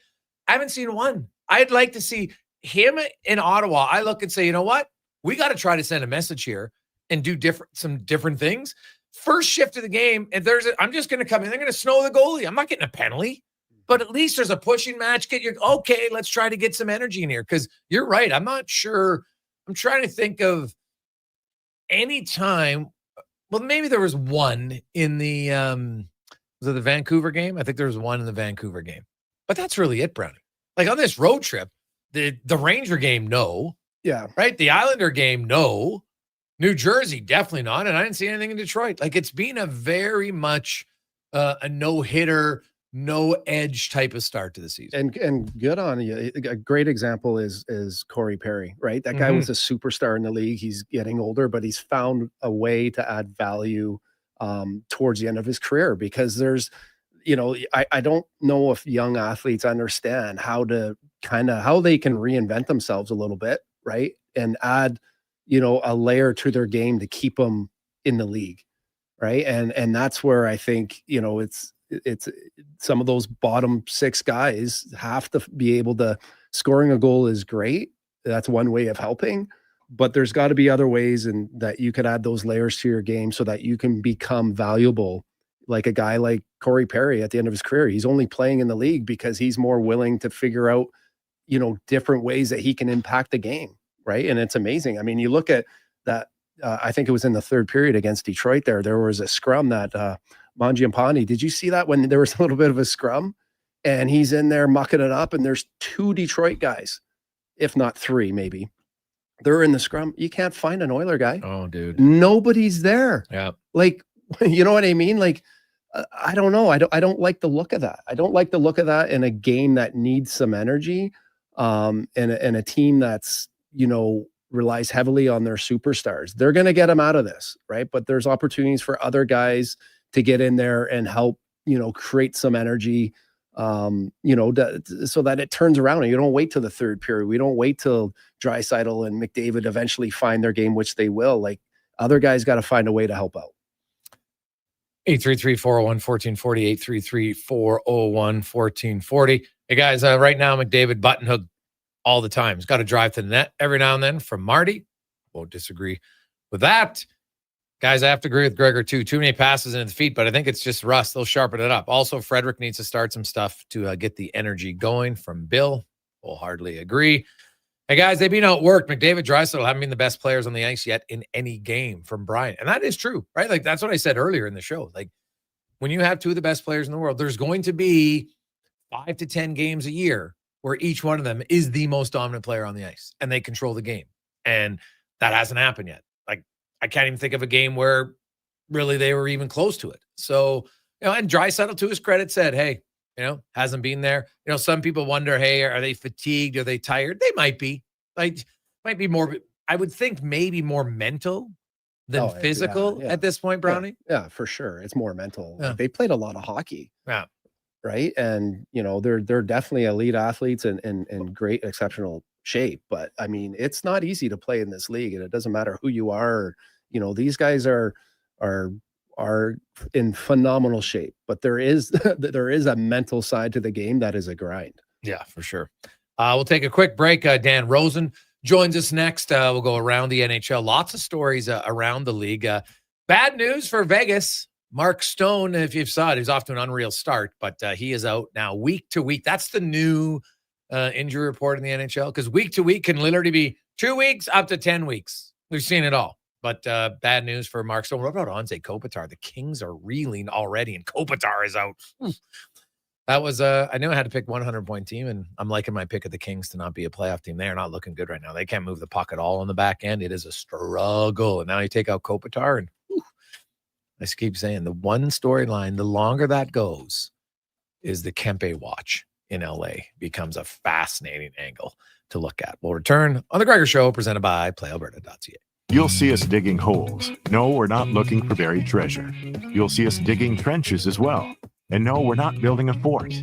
I haven't seen one. I'd like to see him in Ottawa. I look and say, you know what? We got to try to send a message here and do some different things. First shift of the game, and I'm just going to come in. They're going to snow the goalie. I'm not getting a penalty, but at least there's a pushing match. Okay, let's try to get some energy in here, because you're right. I'm not sure. I'm trying to think of any time. Well, maybe there was one in the was it the Vancouver game? I think there was one in the Vancouver game, but that's really it, Brownie. Like on this road trip, the Ranger game, no. Yeah. Right. The Islander game, no. New Jersey, definitely not. And I didn't see anything in Detroit. Like, it's been a very much a no-hitter, no-edge type of start to the season. And good on you. A great example is Corey Perry, right? That guy was a superstar in the league. He's getting older, but he's found a way to add value towards the end of his career, because there's, I don't know if young athletes understand how they can reinvent themselves a little bit, right? And add, a layer to their game to keep them in the league. Right. And that's where I think, it's some of those bottom six guys have to be able to. Scoring a goal is great. That's one way of helping, but there's got to be other ways, and that you could add those layers to your game so that you can become valuable. Like a guy like Corey Perry at the end of his career, he's only playing in the league because he's more willing to figure out, different ways that he can impact the game. Right. And it's amazing. I mean, you look at that, I think it was in the third period against Detroit there was a scrum that Mangiapane, did you see that when there was a little bit of a scrum and he's in there mucking it up, and there's two Detroit guys, if not three, maybe. They're in the scrum. You can't find an Oiler guy. Oh, dude. Nobody's there. Yeah. Like, you know what I mean? Like, I don't know. I don't like the look of that. I don't like the look of that in a game that needs some energy, and a team that's, relies heavily on their superstars. They're going to get them out of this, right? But there's opportunities for other guys to get in there and help, create some energy, so that it turns around, and you don't wait till the third period. We don't wait till Draisaitl and McDavid eventually find their game, which they will. Like, other guys got to find a way to help out. 833-401-1440, 833-401-1440. Hey guys, right now McDavid button hook all the time. He's got to drive to the net every now and then from Marty. Won't disagree with that. Guys, I have to agree with Gregor too. Too many passes into the feet, but I think it's just rust. They'll sharpen it up. Also, Frederick needs to start some stuff to get the energy going from Bill. Wholeheartedly agree. Hey guys, they've been outworked. McDavid, Draisaitl haven't been the best players on the ice yet in any game from Brian. And that is true, right? Like, that's what I said earlier in the show. Like, when you have two of the best players in the world, there's going to be 5 to 10 games a year where each one of them is the most dominant player on the ice and they control the game. And that hasn't happened yet. Like, I can't even think of a game where really they were even close to it. So, and Draisaitl, to his credit, said, hey, hasn't been there. Some people wonder, hey, are they fatigued? Are they tired? They might be. Like, might be more, I would think maybe more mental than physical at this point, Brownie. Yeah, for sure. It's more mental. Yeah. Like, they played a lot of hockey. Yeah. Right. And, they're definitely elite athletes and in great, exceptional shape. But I mean, it's not easy to play in this league, and it doesn't matter who you are. These guys are in phenomenal shape, but there is a mental side to the game that is a grind. Yeah, for sure. We'll take a quick break. Dan Rosen joins us next. We'll go around the NHL. Lots of stories around the league. Bad news for Vegas. Mark Stone, if you saw it, he's off to an unreal start, but he is out now week to week. That's the new injury report in the NHL, because week to week can literally be 2 weeks up to 10 weeks. We've seen it all. But bad news for Mark Stone. What about Anze Kopitar? The Kings are reeling already, and Kopitar is out. That was, I knew I had to pick 100-point team, and I'm liking my pick of the Kings to not be a playoff team. They are not looking good right now. They can't move the puck at all on the back end. It is a struggle. And now you take out Kopitar, and I just keep saying the one storyline, the longer that goes, is the Kempe watch in LA becomes a fascinating angle to look at. We'll return on the Gregor Show, presented by PlayAlberta.ca. You'll see us digging holes. No, we're not looking for buried treasure. You'll see us digging trenches as well. And no, we're not building a fort.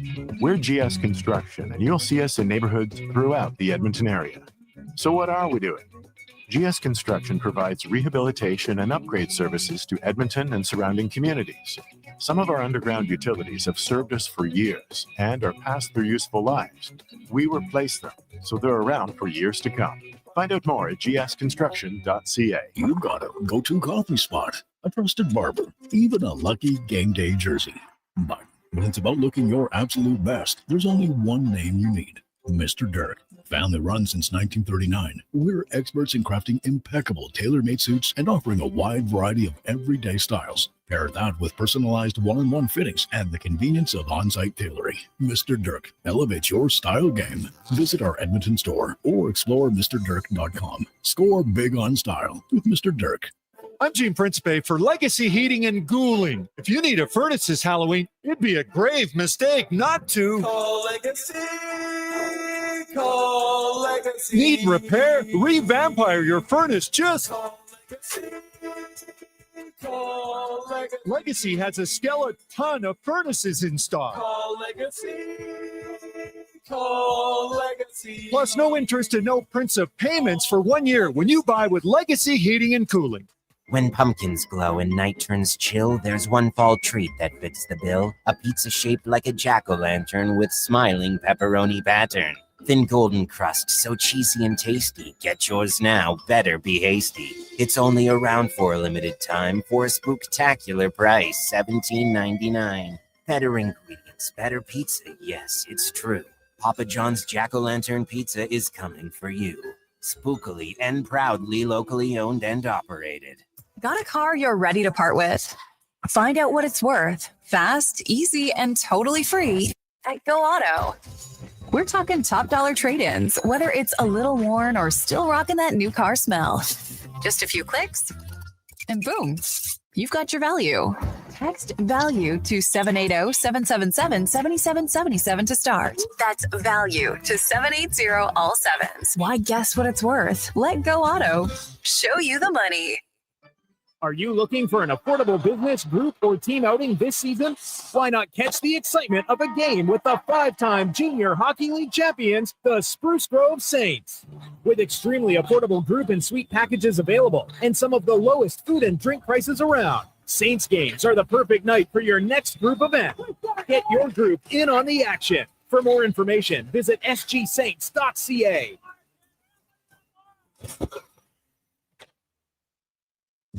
We're GS Construction, and you'll see us in neighborhoods throughout the Edmonton area. So what are we doing? GS Construction provides rehabilitation and upgrade services to Edmonton and surrounding communities. Some of our underground utilities have served us for years and are past their useful lives. We replace them, so they're around for years to come. Find out more at gsconstruction.ca. You got a go-to coffee spot, a trusted barber, even a lucky game day jersey. But when it's about looking your absolute best, there's only one name you need: Mr. Dirk. Family run since 1939, we're experts in crafting impeccable tailor-made suits and offering a wide variety of everyday styles. Pair that with personalized one-on-one fittings and the convenience of on-site tailoring. Mr. Dirk elevates your style game. Visit our Edmonton store or explore MrDirk.com. Score big on style with Mr. Dirk. I'm Gene Principe for Legacy Heating and Cooling. If you need a furnace this Halloween, it'd be a grave mistake not to Call Legacy. Call Legacy. Need repair? Re-vampire your furnace. Just Call Legacy. Call Legacy. Legacy has a skeleton of furnaces in stock. Call Legacy. Call Legacy. Plus no interest and no prints of payments for 1 year when you buy with Legacy Heating and Cooling. When pumpkins glow and night turns chill, there's one fall treat that fits the bill. A pizza shaped like a jack-o'-lantern with smiling pepperoni pattern. Thin golden crust, so cheesy and tasty. Get yours now, better be hasty. It's only around for a limited time for a spooktacular price, $17.99. Better ingredients, better pizza, yes, it's true. Papa John's Jack-o'-lantern Pizza is coming for you. Spookily and proudly locally owned and operated. Got a car you're ready to part with? Find out what it's worth. Fast, easy, and totally free at Go Auto. We're talking top dollar trade-ins, whether it's a little worn or still rocking that new car smell. Just a few clicks, and boom, you've got your value. Text value to 780-777-7777 to start. That's value to 780 all sevens. Why, guess what it's worth? Let Go Auto show you the money. Are you looking for an affordable business, group, or team outing this season? Why not catch the excitement of a game with the 5-time Junior Hockey League champions, the Spruce Grove Saints? With extremely affordable group and suite packages available and some of the lowest food and drink prices around, Saints games are the perfect night for your next group event. Get your group in on the action. For more information, visit sgsaints.ca.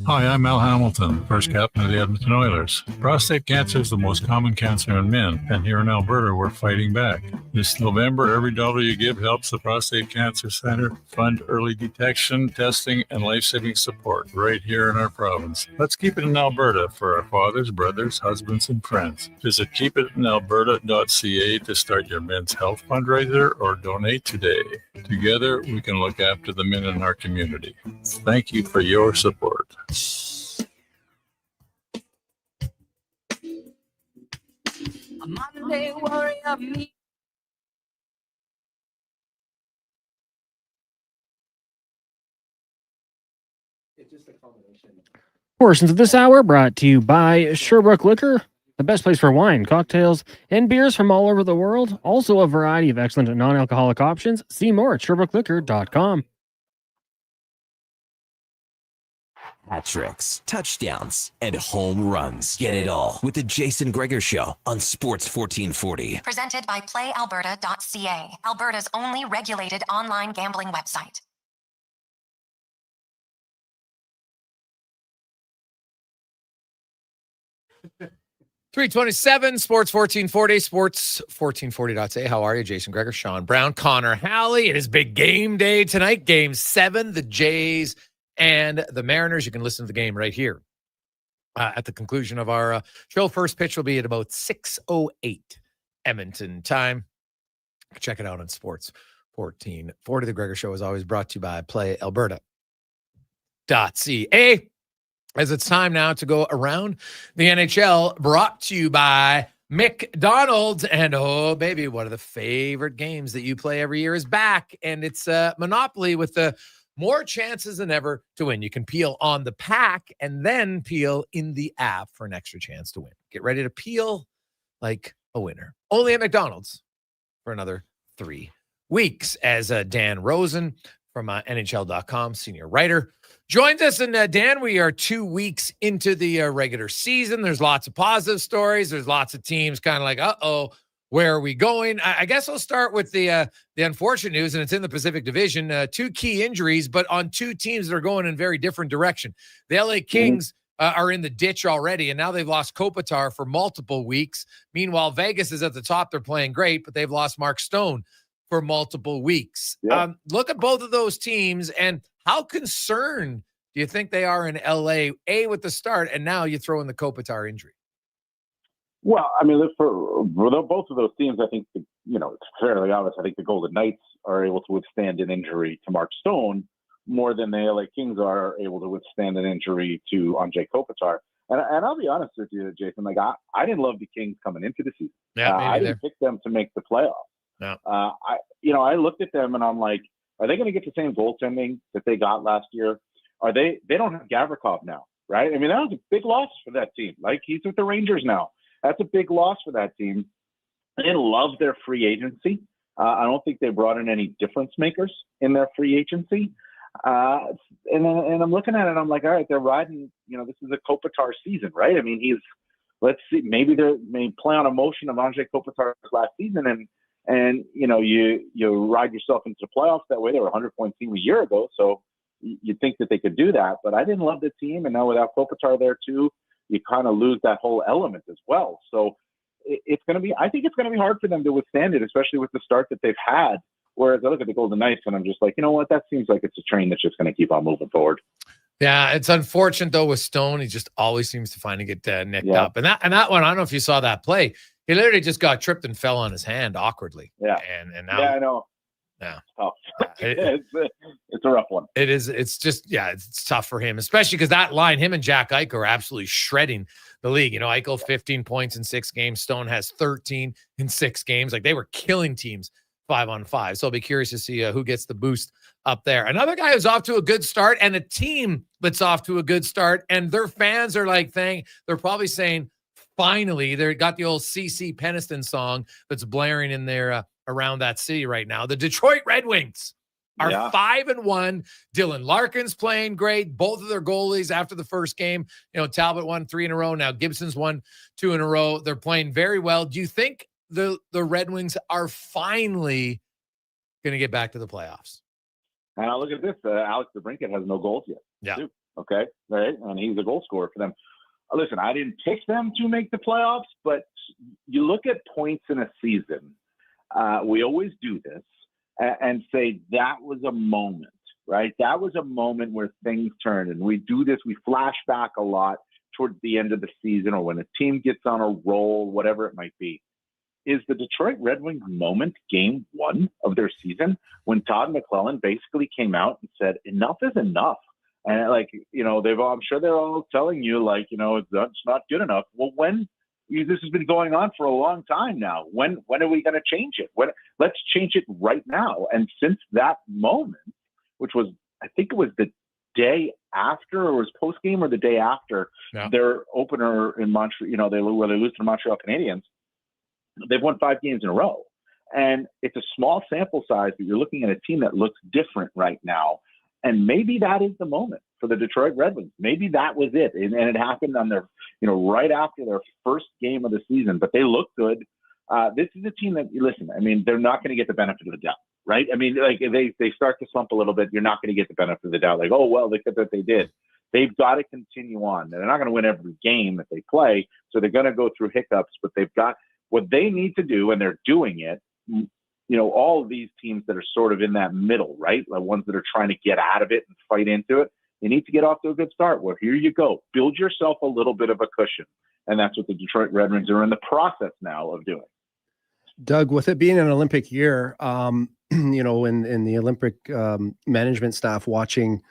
Hi, I'm Al Hamilton, first captain of the Edmonton Oilers. Prostate cancer is the most common cancer in men, and here in Alberta, we're fighting back. This November, every dollar you give helps the Prostate Cancer Center fund early detection, testing, and life-saving support right here in our province. Let's keep it in Alberta for our fathers, brothers, husbands, and friends. Visit keepitinalberta.ca to start your men's health fundraiser or donate today. Together, we can look after the men in our community. Thank you for your support. A Monday warrior me. Portions of this hour brought to you by Sherbrooke Liquor, the best place for wine, cocktails, and beers from all over the world. Also a variety of excellent non-alcoholic options. See more at SherbrookeLiquor.com. Hat tricks, touchdowns, and home runs. Get it all with the Jason Gregor Show on Sports 1440. Presented by PlayAlberta.ca, Alberta's only regulated online gambling website. .327 Sports 1440, Sports 1440.ca. How are you? Jason Gregor, Sean Brown, Connor Halley. It is big game day tonight. Game 7, the Jays and the Mariners. You can listen to the game right here at the conclusion of our show. First pitch will be at about 6:08 Edmonton time. Check it out on Sports 1440. The Gregor Show is always brought to you by PlayAlberta.ca. As it's time now to go around the NHL, brought to you by McDonald's. And oh, baby, one of the favorite games that you play every year is back. And it's Monopoly with the more chances than ever to win. You can peel on the pack and then peel in the app for an extra chance to win. Get ready to peel like a winner. Only at McDonald's for another 3 weeks. As Dan Rosen from NHL.com, senior writer, joins us. And Dan, we are 2 weeks into the regular season. There's lots of positive stories. There's lots of teams kind of like, uh-oh, where are we going? I guess I'll start with the unfortunate news, and it's in the Pacific Division. 2 key injuries, but on 2 teams that are going in very different direction. The LA Kings are in the ditch already, and now they've lost Kopitar for multiple weeks. Meanwhile, Vegas is at the top. They're playing great, but they've lost Mark Stone for multiple weeks. Look at both of those teams, and how concerned do you think they are in LA, with the start, and now you throw in the Kopitar injury? Well, I mean, for both of those teams, I think, it's fairly obvious. I think the Golden Knights are able to withstand an injury to Mark Stone more than the LA Kings are able to withstand an injury to Andrei Kopitar. And I'll be honest with you, Jason, like I didn't love the Kings coming into the season. I didn't pick them to make the playoffs. No. I looked at them and I'm like, are they going to get the same goaltending that they got last year? They don't have Gavrikov now, right? I mean, that was a big loss for that team. Like, he's with the Rangers now. That's a big loss for that team. I didn't love their free agency. I don't think they brought in any difference makers in their free agency. And I'm looking at it, I'm like, all right, they're riding, this is a Kopitar season, right? I mean, let's see, maybe they may play on emotion of Andrei Kopitar's last season and you ride yourself into the playoffs that way. They were a 100-point team a year ago, so you'd think that they could do that. But I didn't love the team, and now without Kopitar there too, you kind of lose that whole element as well. So I think it's going to be hard for them to withstand it, especially with the start that they've had. Whereas I look at the Golden Knights and I'm just like, you know what? That seems like it's a train that's just going to keep on moving forward. Yeah, it's unfortunate though with Stone. He just always seems to find to get nicked up. And that one, I don't know if you saw that play. He literally just got tripped and fell on his hand awkwardly. Yeah, and now, I know. Yeah, it's a rough one. It is. It's just it's tough for him, especially because that line, him and Jack Eichel are absolutely shredding the league. Eichel 15 points in 6 games. Stone has 13 in 6 games. Like, they were killing teams 5-on-5. So I'll be curious to see who gets the boost up there. Another guy who's off to a good start, and a team that's off to a good start, and their fans are like they're probably saying, finally, they got the old CC Peniston song that's blaring in there around that city right now. The Detroit Red Wings are 5-1. Dylan Larkin's playing great. Both of their goalies after the first game, Talbot won 3 in a row. Now Gibson's won 2 in a row. They're playing very well. Do you think the Red Wings are finally going to get back to the playoffs? And I look at this. Alex DeBrincat has no goals yet. Yeah. Too. Okay. Right. And he's a goal scorer for them. Listen, I didn't pick them to make the playoffs, but you look at points in a season. We always do this and say that was a moment, right? That was a moment where things turned. And we do this. We flash back a lot towards the end of the season or when a team gets on a roll, whatever it might be. Is the Detroit Red Wings moment game 1 of their season when Todd McClellan basically came out and said, enough is enough. And I'm sure they're all telling you it's not good enough. Well, this has been going on for a long time now. When are we going to change it? Let's change it right now. And since that moment, which was, I think it was the day after, or it was post game or the day after their opener in Montreal, they lose to the Montreal Canadiens. They've won 5 games in a row. And it's a small sample size, but you're looking at a team that looks different right now. And maybe that is the moment for the Detroit Red Wings. Maybe that was it. And it happened on their, right after their first game of the season, but they look good. This is a team that, listen, I mean, they're not going to get the benefit of the doubt, right? I mean, like they start to slump a little bit. You're not going to get the benefit of the doubt. Like, oh, well, look at what they did. They've got to continue on. They're not going to win every game that they play. So they're going to go through hiccups, but they've got what they need to do, and they're doing it. All of these teams that are sort of in that middle, right? The ones that are trying to get out of it and fight into it, you need to get off to a good start. Well, here you go. Build yourself a little bit of a cushion. And that's what the Detroit Red Wings are in the process now of doing. Doug, with it being an Olympic year, in the Olympic management staff watching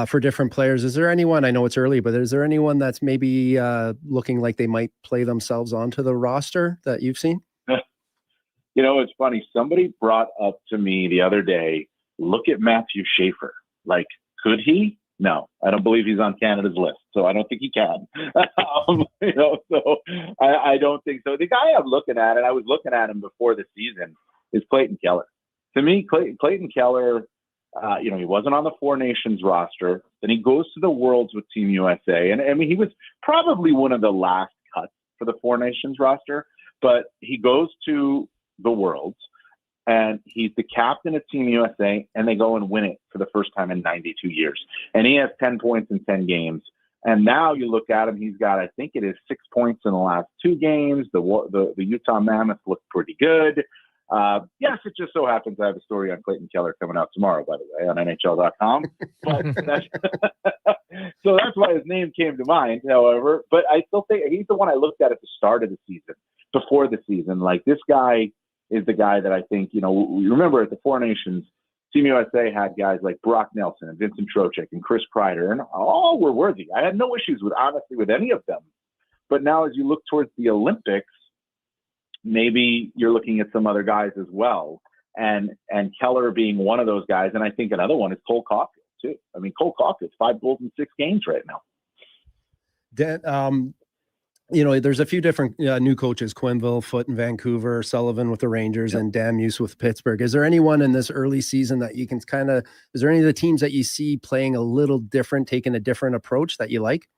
for different players, is there anyone, I know it's early, but is there anyone that's maybe looking like they might play themselves onto the roster that you've seen? It's funny. Somebody brought up to me the other day, look at Matthew Schaefer. Like, could he? No, I don't believe he's on Canada's list. So I don't think he can. So I don't think so. The guy I'm looking at, and I was looking at him before the season, is Clayton Keller. To me, Clayton Keller, He wasn't on the Four Nations roster. Then he goes to the Worlds with Team USA. And I mean, he was probably one of the last cuts for the Four Nations roster, but he goes to the Worlds and he's the captain of Team USA, and they go and win it for the first time in 92 years. And he has 10 points in 10 games. And now you look at him, he's got, I think it is 6 points in the last 2 games. The Utah Mammoth looked pretty good. Yes, it just so happens I have a story on Clayton Keller coming out tomorrow, by the way, on NHL.com. But so that's why his name came to mind, however. But I still think he's the one I looked at the start of the season, before the season. Like, this guy is the guy that I think, you remember at the Four Nations, Team USA had guys like Brock Nelson and Vincent Trocheck and Chris Kreider, and all were worthy. I had no issues with any of them. But now as you look towards the Olympics, maybe you're looking at some other guys as well. And Keller being one of those guys. And I think another one is Cole Caulfield too. I mean, Cole Caulfield, 5 goals in 6 games right now. Dan, there's a few different new coaches, Quenneville, Foote in Vancouver, Sullivan with the Rangers, and Dan Muse with Pittsburgh. Is there anyone in this early season that you can is there any of the teams that you see playing a little different, taking a different approach that you like?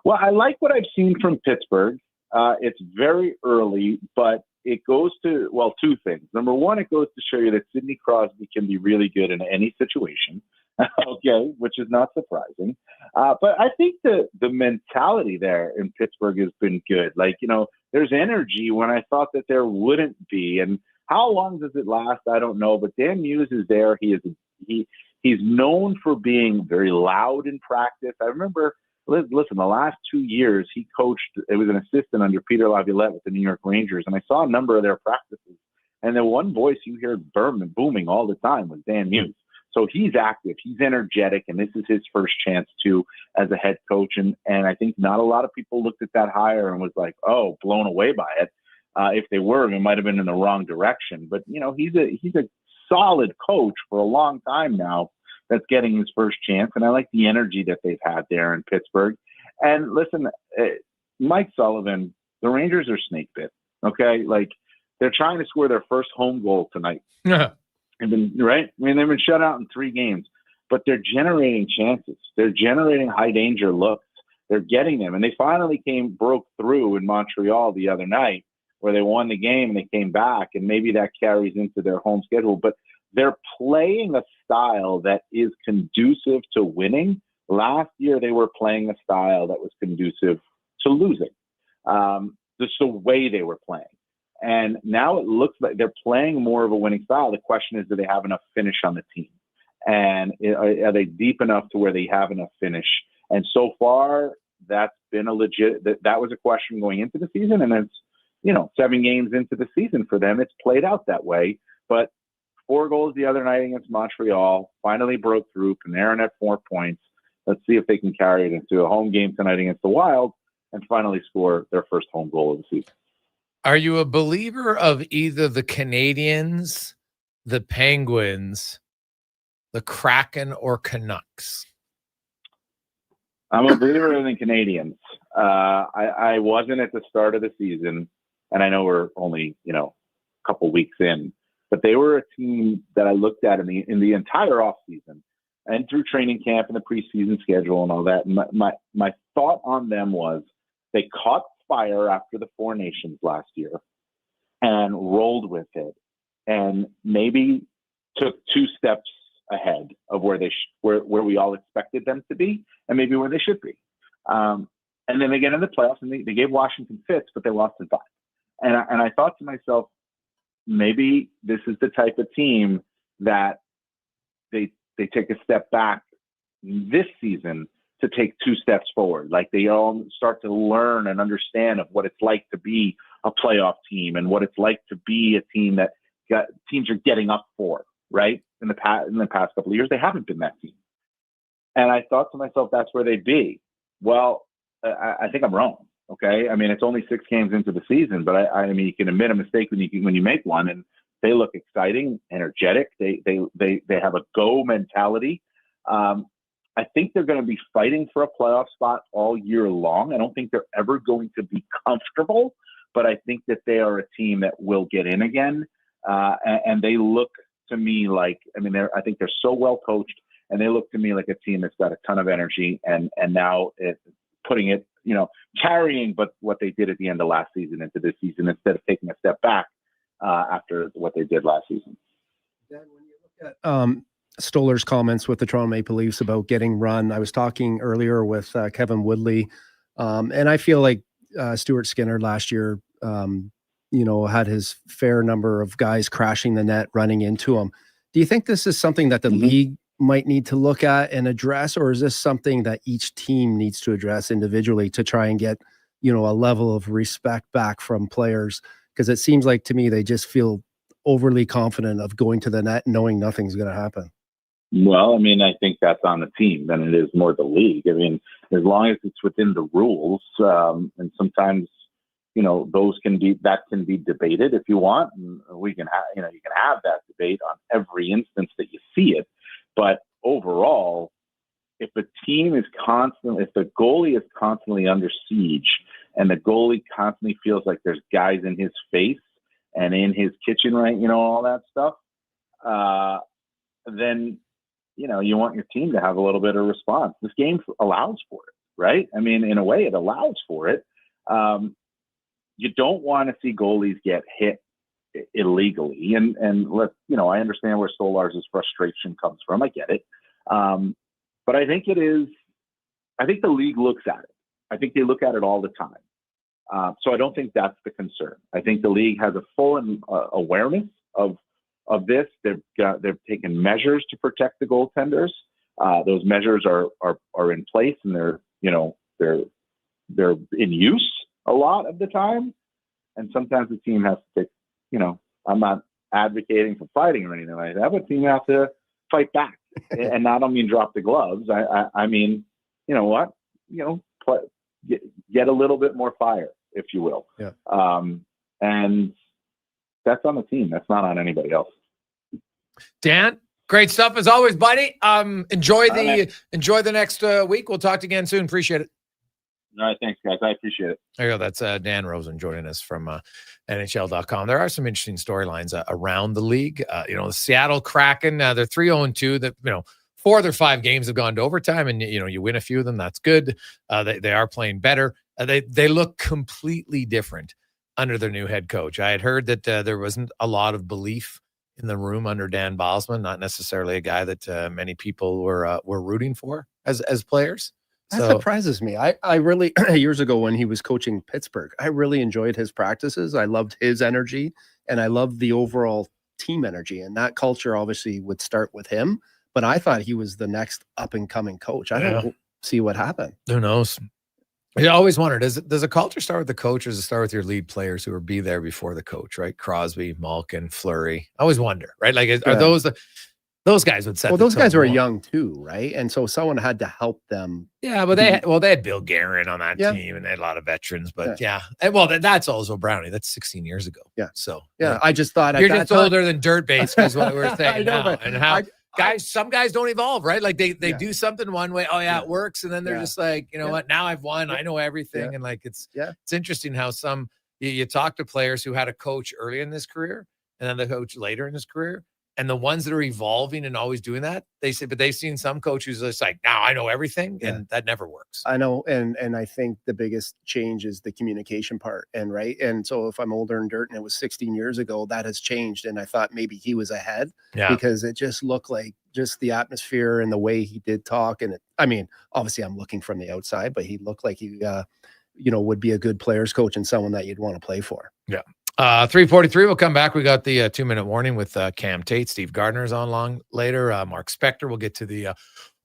Well, I like what I've seen from Pittsburgh. It's very early, but it goes to, 2 things. Number one, it goes to show you that Sidney Crosby can be really good in any situation. Okay, which is not surprising. But I think the mentality there in Pittsburgh has been good. Like, there's energy when I thought that there wouldn't be. And how long does it last? I don't know. But Dan Muse is there. He's known for being very loud in practice. I remember, listen, the last 2 years he coached, it was an assistant under Peter Laviolette with the New York Rangers. And I saw a number of their practices. And the one voice you hear booming all the time was Dan Muse. So he's active, he's energetic, and this is his first chance too as a head coach. And I think not a lot of people looked at that hire and was like, oh, blown away by it. If they were, it might have been in the wrong direction. But he's a solid coach for a long time now that's getting his first chance. And I like the energy that they've had there in Pittsburgh. And listen, Mike Sullivan, the Rangers are snake bit. Okay, like they're trying to score their first home goal tonight. Right? I mean, they've been shut out in 3 games, but they're generating chances. They're generating high danger looks. They're getting them. And they finally broke through in Montreal the other night where they won the game and they came back. And maybe that carries into their home schedule, but they're playing a style that is conducive to winning. Last year, they were playing a style that was conducive to losing. Just the way they were playing. And now it looks like they're playing more of a winning style. The question is, do they have enough finish on the team? And are they deep enough to where they have enough finish? And so far, that's been that was a question going into the season. And it's, 7 games into the season for them. It's played out that way. But 4 goals the other night against Montreal, finally broke through. Panarin at 4 points. Let's see if they can carry it into a home game tonight against the Wild and finally score their first home goal of the season. Are you a believer of either the Canadiens, the Penguins, the Kraken, or Canucks? I'm a believer in the Canadiens. I wasn't at the start of the season, and I know we're only, a couple weeks in, but they were a team that I looked at in the entire offseason and through training camp and the preseason schedule and all that. And my thought on them was they caught fire after the Four Nations last year and rolled with it and maybe took 2 steps ahead of where where we all expected them to be and maybe where they should be. And then they get in the playoffs and they gave Washington fits, but they lost in 5. And I thought to myself, maybe this is the type of team that they take a step back this season to take 2 steps forward. Like they all start to learn and understand of what it's like to be a playoff team and what it's like to be a team that teams are getting up for, right? In the past couple of years, they haven't been that team. And I thought to myself, that's where they'd be. Well, I think I'm wrong. Okay. I mean, it's only 6 games into the season, but I mean, you can admit a mistake when you make one, and they look exciting, energetic. They have a go mentality. I think they're going to be fighting for a playoff spot all year long. I don't think they're ever going to be comfortable, but I think that they are a team that will get in again. And they look to me like, I mean, I think they're so well coached, and they look to me like a team that's got a ton of energy, and now it's putting it, carrying, but what they did at the end of last season into this season instead of taking a step back after what they did last season. Then when you look at Stoller's comments with the Toronto Maple Leafs about getting run, I was talking earlier with Kevin Woodley, and I feel like Stuart Skinner last year, had his fair number of guys crashing the net, running into him. Do you think this is something that the league might need to look at and address, or is this something that each team needs to address individually to try and get, a level of respect back from players? Because it seems like to me they just feel overly confident of going to the net knowing nothing's going to happen. Well, I mean, I think that's on the team than it is more the league. I mean, as long as it's within the rules, and sometimes, those can be debated if you want, and we can have, you can have that debate on every instance that you see it. But overall, if the goalie is constantly under siege, and the goalie constantly feels like there's guys in his face and in his kitchen, right? All that stuff, then, you want your team to have a little bit of response. This game allows for it, right? I mean, in a way, it allows for it. You don't want to see goalies get hit illegally. And I understand where Stolar's frustration comes from. I get it. But I think the league looks at it. I think they look at it all the time. So I don't think that's the concern. I think the league has a full awareness of this. They've taken measures to protect the goaltenders. Those measures are in place, and they're in use a lot of the time. And sometimes the team has to take, I'm not advocating for fighting or anything like that, but the team has to fight back. And I don't mean drop the gloves. I mean, get a little bit more fire, if you will. Yeah. And that's on the team. That's not on anybody else. Dan, great stuff as always, buddy. Enjoy the next week. We'll talk to you again soon. Appreciate it. All right, thanks, guys. I appreciate it. There you go. That's Dan Rosen joining us from NHL.com. There are some interesting storylines around the league. The Seattle Kraken, they're 3-0-2. That 4 of their 5 games have gone to overtime, and you win a few of them. That's good. They are playing better. They look completely different under their new head coach. I had heard that there wasn't a lot of belief in the room under Dan Bosman. Not necessarily a guy that many people were rooting for as players. That surprises me. I really, years ago when he was coaching Pittsburgh, I really enjoyed his practices. I loved his energy, and I loved the overall team energy. And that culture obviously would start with him. But I thought he was the next up-and-coming coach. I don't see what happened. Who knows? I always wondered, does a culture start with the coach, or does it start with your lead players who will be there before the coach, right? Crosby, Malkin, Fleury. I always wonder, right? Like, are those guys would set? Well, those guys were young too, right? And so someone had to help them. Yeah, but they had Bill Guerin on that team, and they had a lot of veterans. But that's also Brownie. That's 16 years ago. Yeah. So I just thought you're just older than dirt base, is what we're saying know, now. And how some guys don't evolve, right? Like they do something one way, it works, and then they're just like, what? Now I've won, I know everything, and like it's interesting how some you talk to players who had a coach early in this career, and then the coach later in his career. And the ones that are evolving and always doing that, they say, but they've seen some coaches that's like, now I know everything, and that never works. I know, and I think the biggest change is the communication part, and so if I'm older in dirt and it was 16 years ago, that has changed, and I thought maybe he was ahead because it just looked like just the atmosphere and the way he did talk, and obviously I'm looking from the outside, but he looked like he, would be a good players coach and someone that you'd want to play for. Yeah. 3:43. We'll come back. We got the 2-minute warning with Cam Tate. Steve Gardner's on long later. Mark Spector. We'll get to the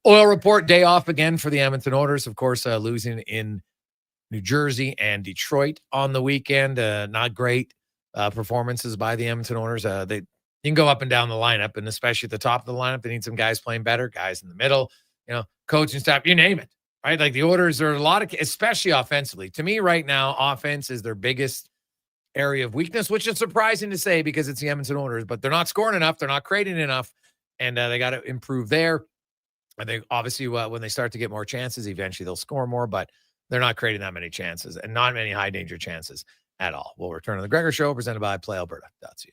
oil report. Day off again for the Edmonton Oilers. Of course, losing in New Jersey and Detroit on the weekend. Not great performances by the Edmonton Oilers. You can go up and down the lineup, and especially at the top of the lineup, they need some guys playing better, guys in the middle, coaching staff, you name it, right? Like the Oilers are a lot of, especially offensively. To me right now, offense is their biggest area of weakness, which is surprising to say because it's the Edmonton Oilers, but they're not scoring enough. They're not creating enough, and they got to improve there. I think obviously when they start to get more chances, eventually they'll score more, but they're not creating that many chances and not many high danger chances at all. We'll return to the Gregor Show presented by PlayAlberta.ca.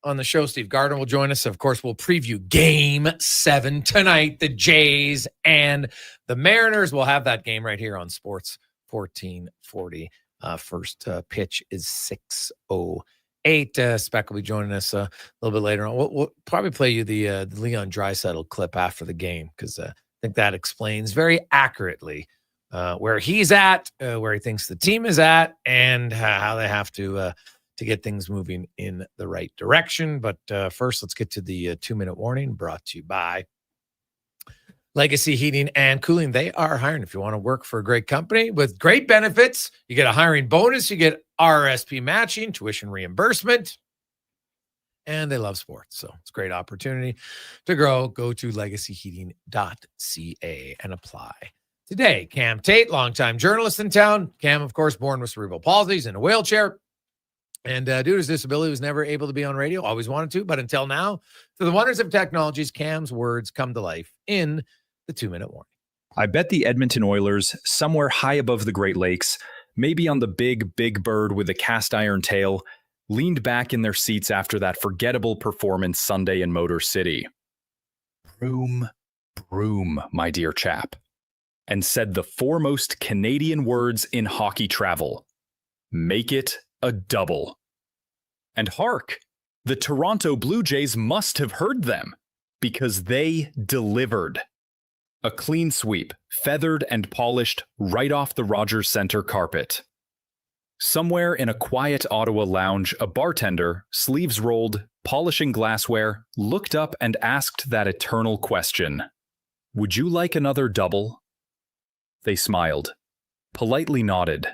on the show. Steve Gardner will join us. Of course, we'll preview Game 7 tonight, the Jays and the Mariners. We'll have that game right here on Sports 1440. First pitch is 6:08. Speck will be joining us a little bit later on. We'll probably play you the Leon Draisaitl clip after the game, because I think that explains very accurately where he's at, where he thinks the team is at, and how they have to get things moving in the right direction. But first, let's get to the 2-minute warning, brought to you by Legacy Heating and Cooling. They are hiring. If you want to work for a great company with great benefits, you get a hiring bonus, you get RSP matching, tuition reimbursement, and they love sports. So it's a great opportunity to grow. Go to legacyheating.ca and apply today. Cam Tate, longtime journalist in town. Cam, of course, born with cerebral palsy. He's in a wheelchair. And due to his disability, he was never able to be on radio. Always wanted to, but until now, through the wonders of technologies, Cam's words come to life in the 2-minute warning. I bet the Edmonton Oilers, somewhere high above the Great Lakes, maybe on the big bird with a cast iron tail, leaned back in their seats after that forgettable performance Sunday in Motor City. Broom, my dear chap. And said the foremost Canadian words in hockey travel. Make it a double. And hark, the Toronto Blue Jays must have heard them, because they delivered. A clean sweep, feathered and polished right off the Rogers Centre carpet. Somewhere in a quiet Ottawa lounge, a bartender, sleeves rolled, polishing glassware, looked up and asked that eternal question. Would you like another double? They smiled, politely nodded.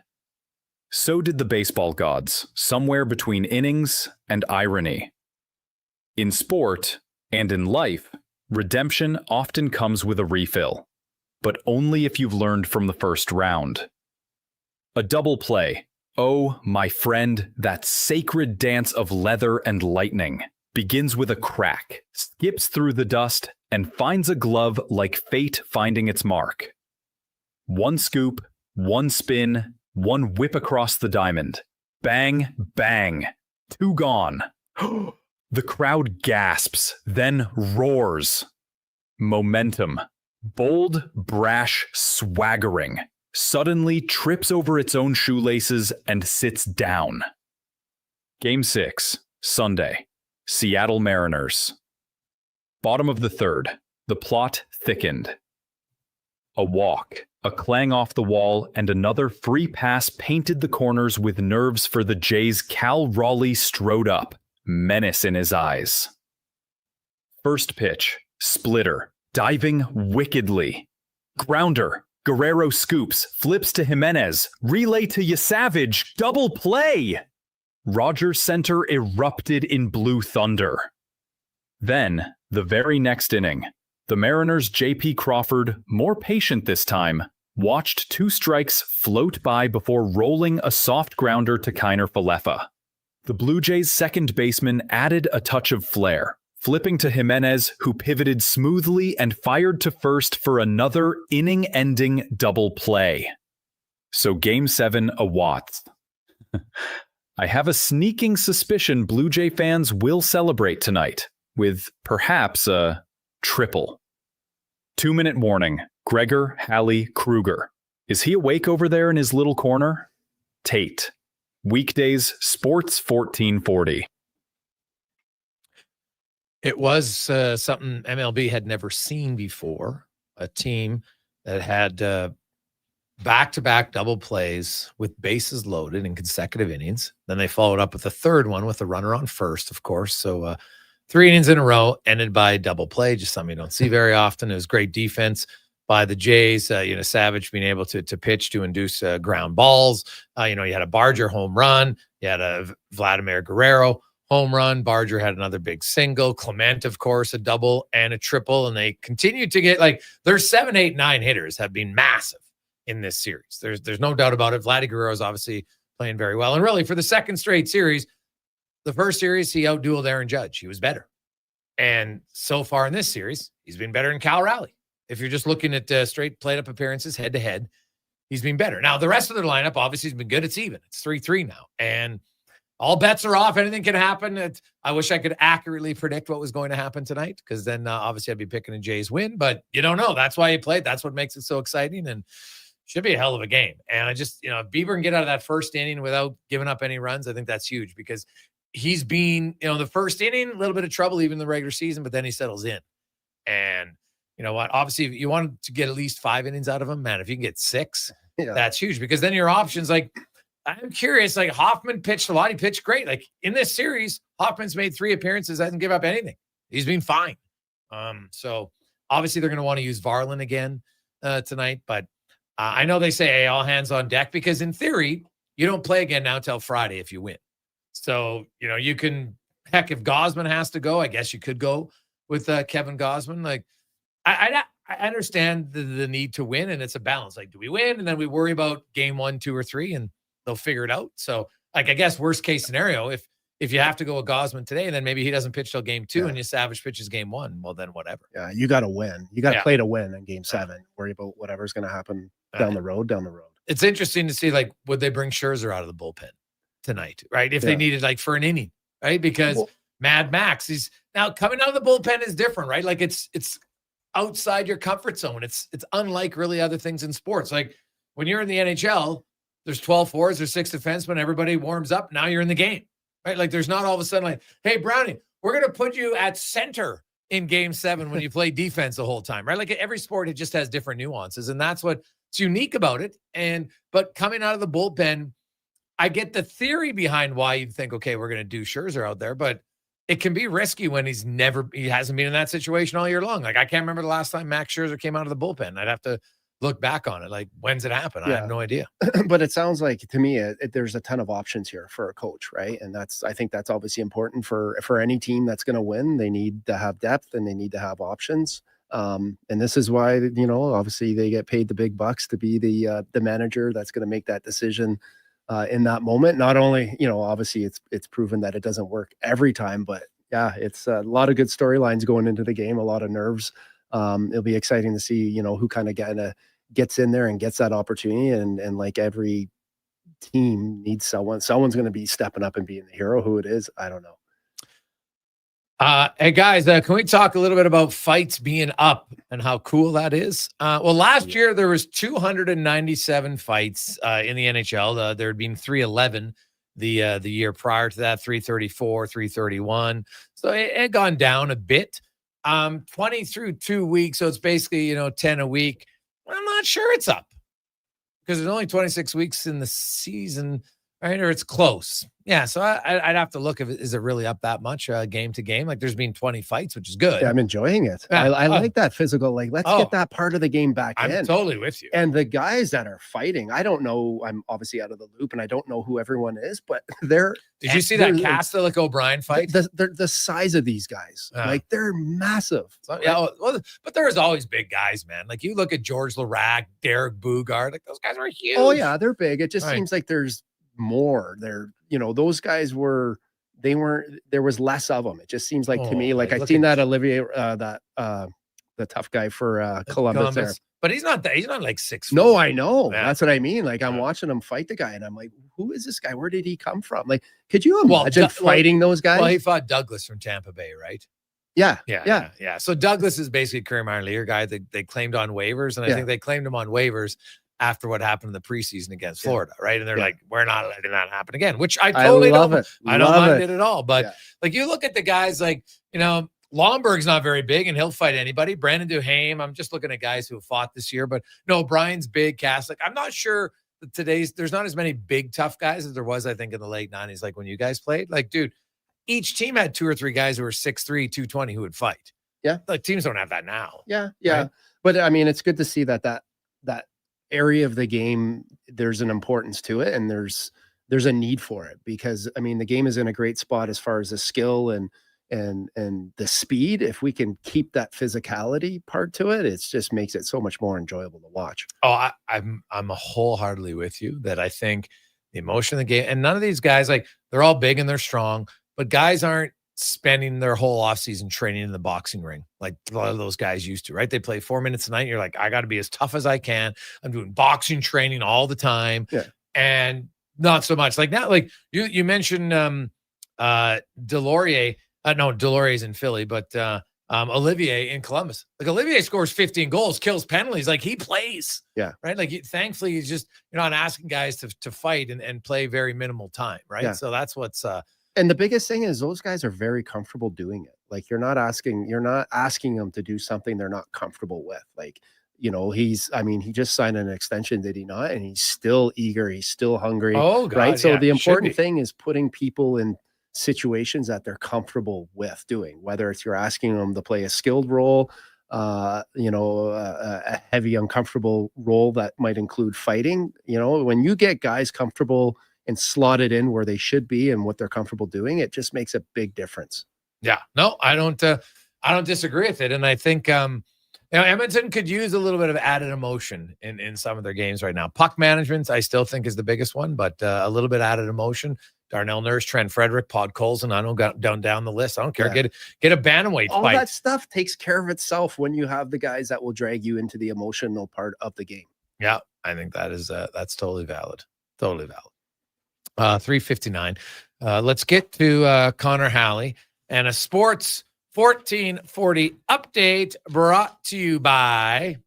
So did the baseball gods, somewhere between innings and irony. In sport, and in life, redemption often comes with a refill, but only if you've learned from the first round. A double play, oh, my friend, that sacred dance of leather and lightning, begins with a crack, skips through the dust, and finds a glove like fate finding its mark. One scoop, one spin, one whip across the diamond. Bang, bang. 2 gone. The crowd gasps, then roars. Momentum. Bold, brash, swaggering. Suddenly trips over its own shoelaces and sits down. Game 6, Sunday. Seattle Mariners. Bottom of the 3rd. The plot thickened. A walk. A clang off the wall, and another free pass painted the corners with nerves for the Jays. Cal Raleigh strode up, menace in his eyes. First pitch, splitter, diving wickedly. Grounder, Guerrero scoops, flips to Jimenez, relay to Yasavage, double play! Rogers Centre erupted in blue thunder. Then, the very next inning, the Mariners' J.P. Crawford, more patient this time, watched 2 strikes float by before rolling a soft grounder to Kiner Falefa. The Blue Jays' second baseman added a touch of flair, flipping to Jimenez, who pivoted smoothly and fired to first for another inning-ending double play. So Game 7 awaits. I have a sneaking suspicion Blue Jay fans will celebrate tonight, with perhaps a triple. 2-minute warning. Gregor Halley Kruger. Is he awake over there in his little corner? Tate. Weekdays, Sports 1440. It was something MLB had never seen before. A team that had back-to-back double plays with bases loaded in consecutive innings. Then they followed up with a third one with a runner on first, of course. So 3 innings in a row ended by double play, just something you don't see very often. It was great defense by the Jays. Savage being able to pitch to induce ground balls. You had a Barger home run. You had a Vladimir Guerrero home run. Barger had another big single. Clement, of course, a double and a triple. And they continued to get their 7, 8, 9 hitters have been massive in this series. There's no doubt about it. Vladimir Guerrero is obviously playing very well. And really, for the second straight series, the first series, he outdueled Aaron Judge. He was better. And so far in this series, he's been better than Cal Raleigh. If you're just looking at straight plate-up appearances head-to-head, he's been better. Now, the rest of their lineup obviously has been good. It's even. It's 3-3 now. And all bets are off. Anything can happen. I wish I could accurately predict what was going to happen tonight, because then obviously I'd be picking a Jays win, but you don't know. That's why you played. That's what makes it so exciting, and should be a hell of a game. And I just, if Bieber can get out of that first inning without giving up any runs, I think that's huge, because he's been, the first inning, a little bit of trouble even in the regular season, but then he settles in. And you know what? Obviously, if you want to get at least 5 innings out of him, man, if you can get 6, that's huge, because then your options, like, I'm curious, like Hoffman pitched a lot. He pitched great. Like in this series, Hoffman's made 3 appearances, hasn't given up anything. He's been fine. So obviously they're going to want to use Varlin again tonight, but I know they say, hey, all hands on deck, because in theory, you don't play again now till Friday if you win. So, you can, heck, if Gausman has to go, I guess you could go with Kevin Gausman. Like, I understand the need to win, and it's a balance. Like, do we win? And then we worry about game 1, 2, or 3, and they'll figure it out. So, like, I guess worst case scenario, if you have to go with Gausman today, and then maybe he doesn't pitch till game 2 and you Savage pitches game 1, well, then whatever. Yeah, you got to win. You got to play to win in game 7. Worry about whatever's going to happen down the road. It's interesting to see, like, would they bring Scherzer out of the bullpen tonight, right? If they needed, like, for an inning, right? Because Mad Max, he's now coming out of the bullpen is different, right? Like, it's outside your comfort zone. It's unlike really other things in sports. Like when you're in the NHL, there's 12 forwards, there's 6 defensemen, everybody warms up. Now you're in the game, right? Like there's not all of a sudden like, hey, Brownie, we're going to put you at center in game 7 when you play defense the whole time, right? Like every sport, it just has different nuances, and that's what's unique about it. But coming out of the bullpen, I get the theory behind why you'd think, okay, we're going to do Scherzer out there, but it can be risky when he hasn't been in that situation all year long. Like I can't remember the last time Max Scherzer came out of the bullpen. I'd have to look back on it. Like, when's it happen? I have no idea. But it sounds like to me, there's a ton of options here for a coach, right? And I think that's obviously important for any team that's going to win. They need to have depth and they need to have options. And this is why, obviously they get paid the big bucks to be the manager that's going to make that decision in that moment. Not only, obviously it's proven that it doesn't work every time, but yeah, it's a lot of good storylines going into the game, a lot of nerves. It'll be exciting to see, who kind of gets in there and gets that opportunity. And like every team needs someone's going to be stepping up and being the hero. Who it is, I don't know. Hey guys, can we talk a little bit about fights being up and how cool that is? Well, last year there was 297 fights in the NHL. There had been 311 the year prior to that, 334, 331. So it had gone down a bit. 20 through 2 weeks, so it's basically 10 a week. I'm not sure it's up because there's only 26 weeks in the season, right? Or it's close. Yeah, so I'd have to look if is it really up that much game to game. Like there's been 20 fights, which is good. Yeah, I'm enjoying it. Yeah. I like that physical. Like let's get that part of the game back in. I'm totally with you. And the guys that are fighting, I don't know. I'm obviously out of the loop, and I don't know who everyone is, but they're. Did you see that Castilic O'Brien fight? The size of these guys, like they're massive. So, yeah, well, but there's always big guys, man. Like you look at George Larac, Derek Boogaard, like those guys were huge. Oh yeah, they're big. It just seems like there's more. Those guys there was less of them. It just seems like to me, like I've seen that Olivier, the tough guy for Columbus there. But he's not like 6 foot. No, I know. Yeah. That's what I mean. Like I'm watching him fight the guy and I'm like, who is this guy? Where did he come from? Like, could you imagine fighting those guys? Well, he fought Douglas from Tampa Bay, right? Yeah. So Douglas is basically a career minor leaguer guy that they claimed on waivers. And I think they claimed him on waivers after what happened in the preseason against Florida, right? And they're like, we're not letting that happen again, which I totally love don't. it. I don't mind it at all. But like you look at the guys like, Lomberg's not very big and he'll fight anybody. Brandon Duhaime, I'm just looking at guys who have fought this year, but no, Brian's big. Cast. Like I'm not sure that there's not as many big tough guys as there was, I think, in the late 90s, like when you guys played. Like, dude, each team had 2 or 3 guys who were 6'3", 220 who would fight. Yeah. Like teams don't have that now. Yeah. Right? But I mean, it's good to see that area of the game, there's an importance to it and there's a need for it because I mean the game is in a great spot as far as the skill and the speed. If we can keep that physicality part to it, it just makes it so much more enjoyable to watch. Oh, I'm wholeheartedly with you that I think the emotion of the game, and none of these guys, like they're all big and they're strong, but guys aren't spending their whole offseason training in the boxing ring like a lot of those guys used to, right? They play 4 minutes a night. And you're like, I got to be as tough as I can. I'm doing boxing training all the time. Yeah. And Not so much. Like now, like you mentioned Delorier. Delorier's in Philly, but Olivier in Columbus. Like Olivier scores 15 goals, kills penalties. Like he plays. Yeah. Right. Like thankfully he's just not asking guys to fight and play very minimal time. Right. Yeah. So that's what's and the biggest thing is those guys are very comfortable doing it. Like you're not asking them to do something they're not comfortable with. Like, he just signed an extension, did he not? And he's still eager. He's still hungry. Oh, God, right. So yeah, the important thing is putting people in situations that they're comfortable with doing, whether it's you're asking them to play a skilled role, a heavy, uncomfortable role that might include fighting. When you get guys comfortable and slotted in where they should be and what they're comfortable doing, it just makes a big difference. Yeah, no, I don't disagree with it. And I think, Edmonton could use a little bit of added emotion in some of their games right now. Puck management, I still think is the biggest one, but a little bit added emotion. Darnell Nurse, Trent Frederick, Pod Colson. I don't go down the list. I don't care. Yeah. Get a bantamweight All fight. that stuff takes care of itself when you have the guys that will drag you into the emotional part of the game. Yeah, I think that is that's totally valid. Totally valid. 3:59. Let's get to Connor Halley and a Sports 1440 update brought to you by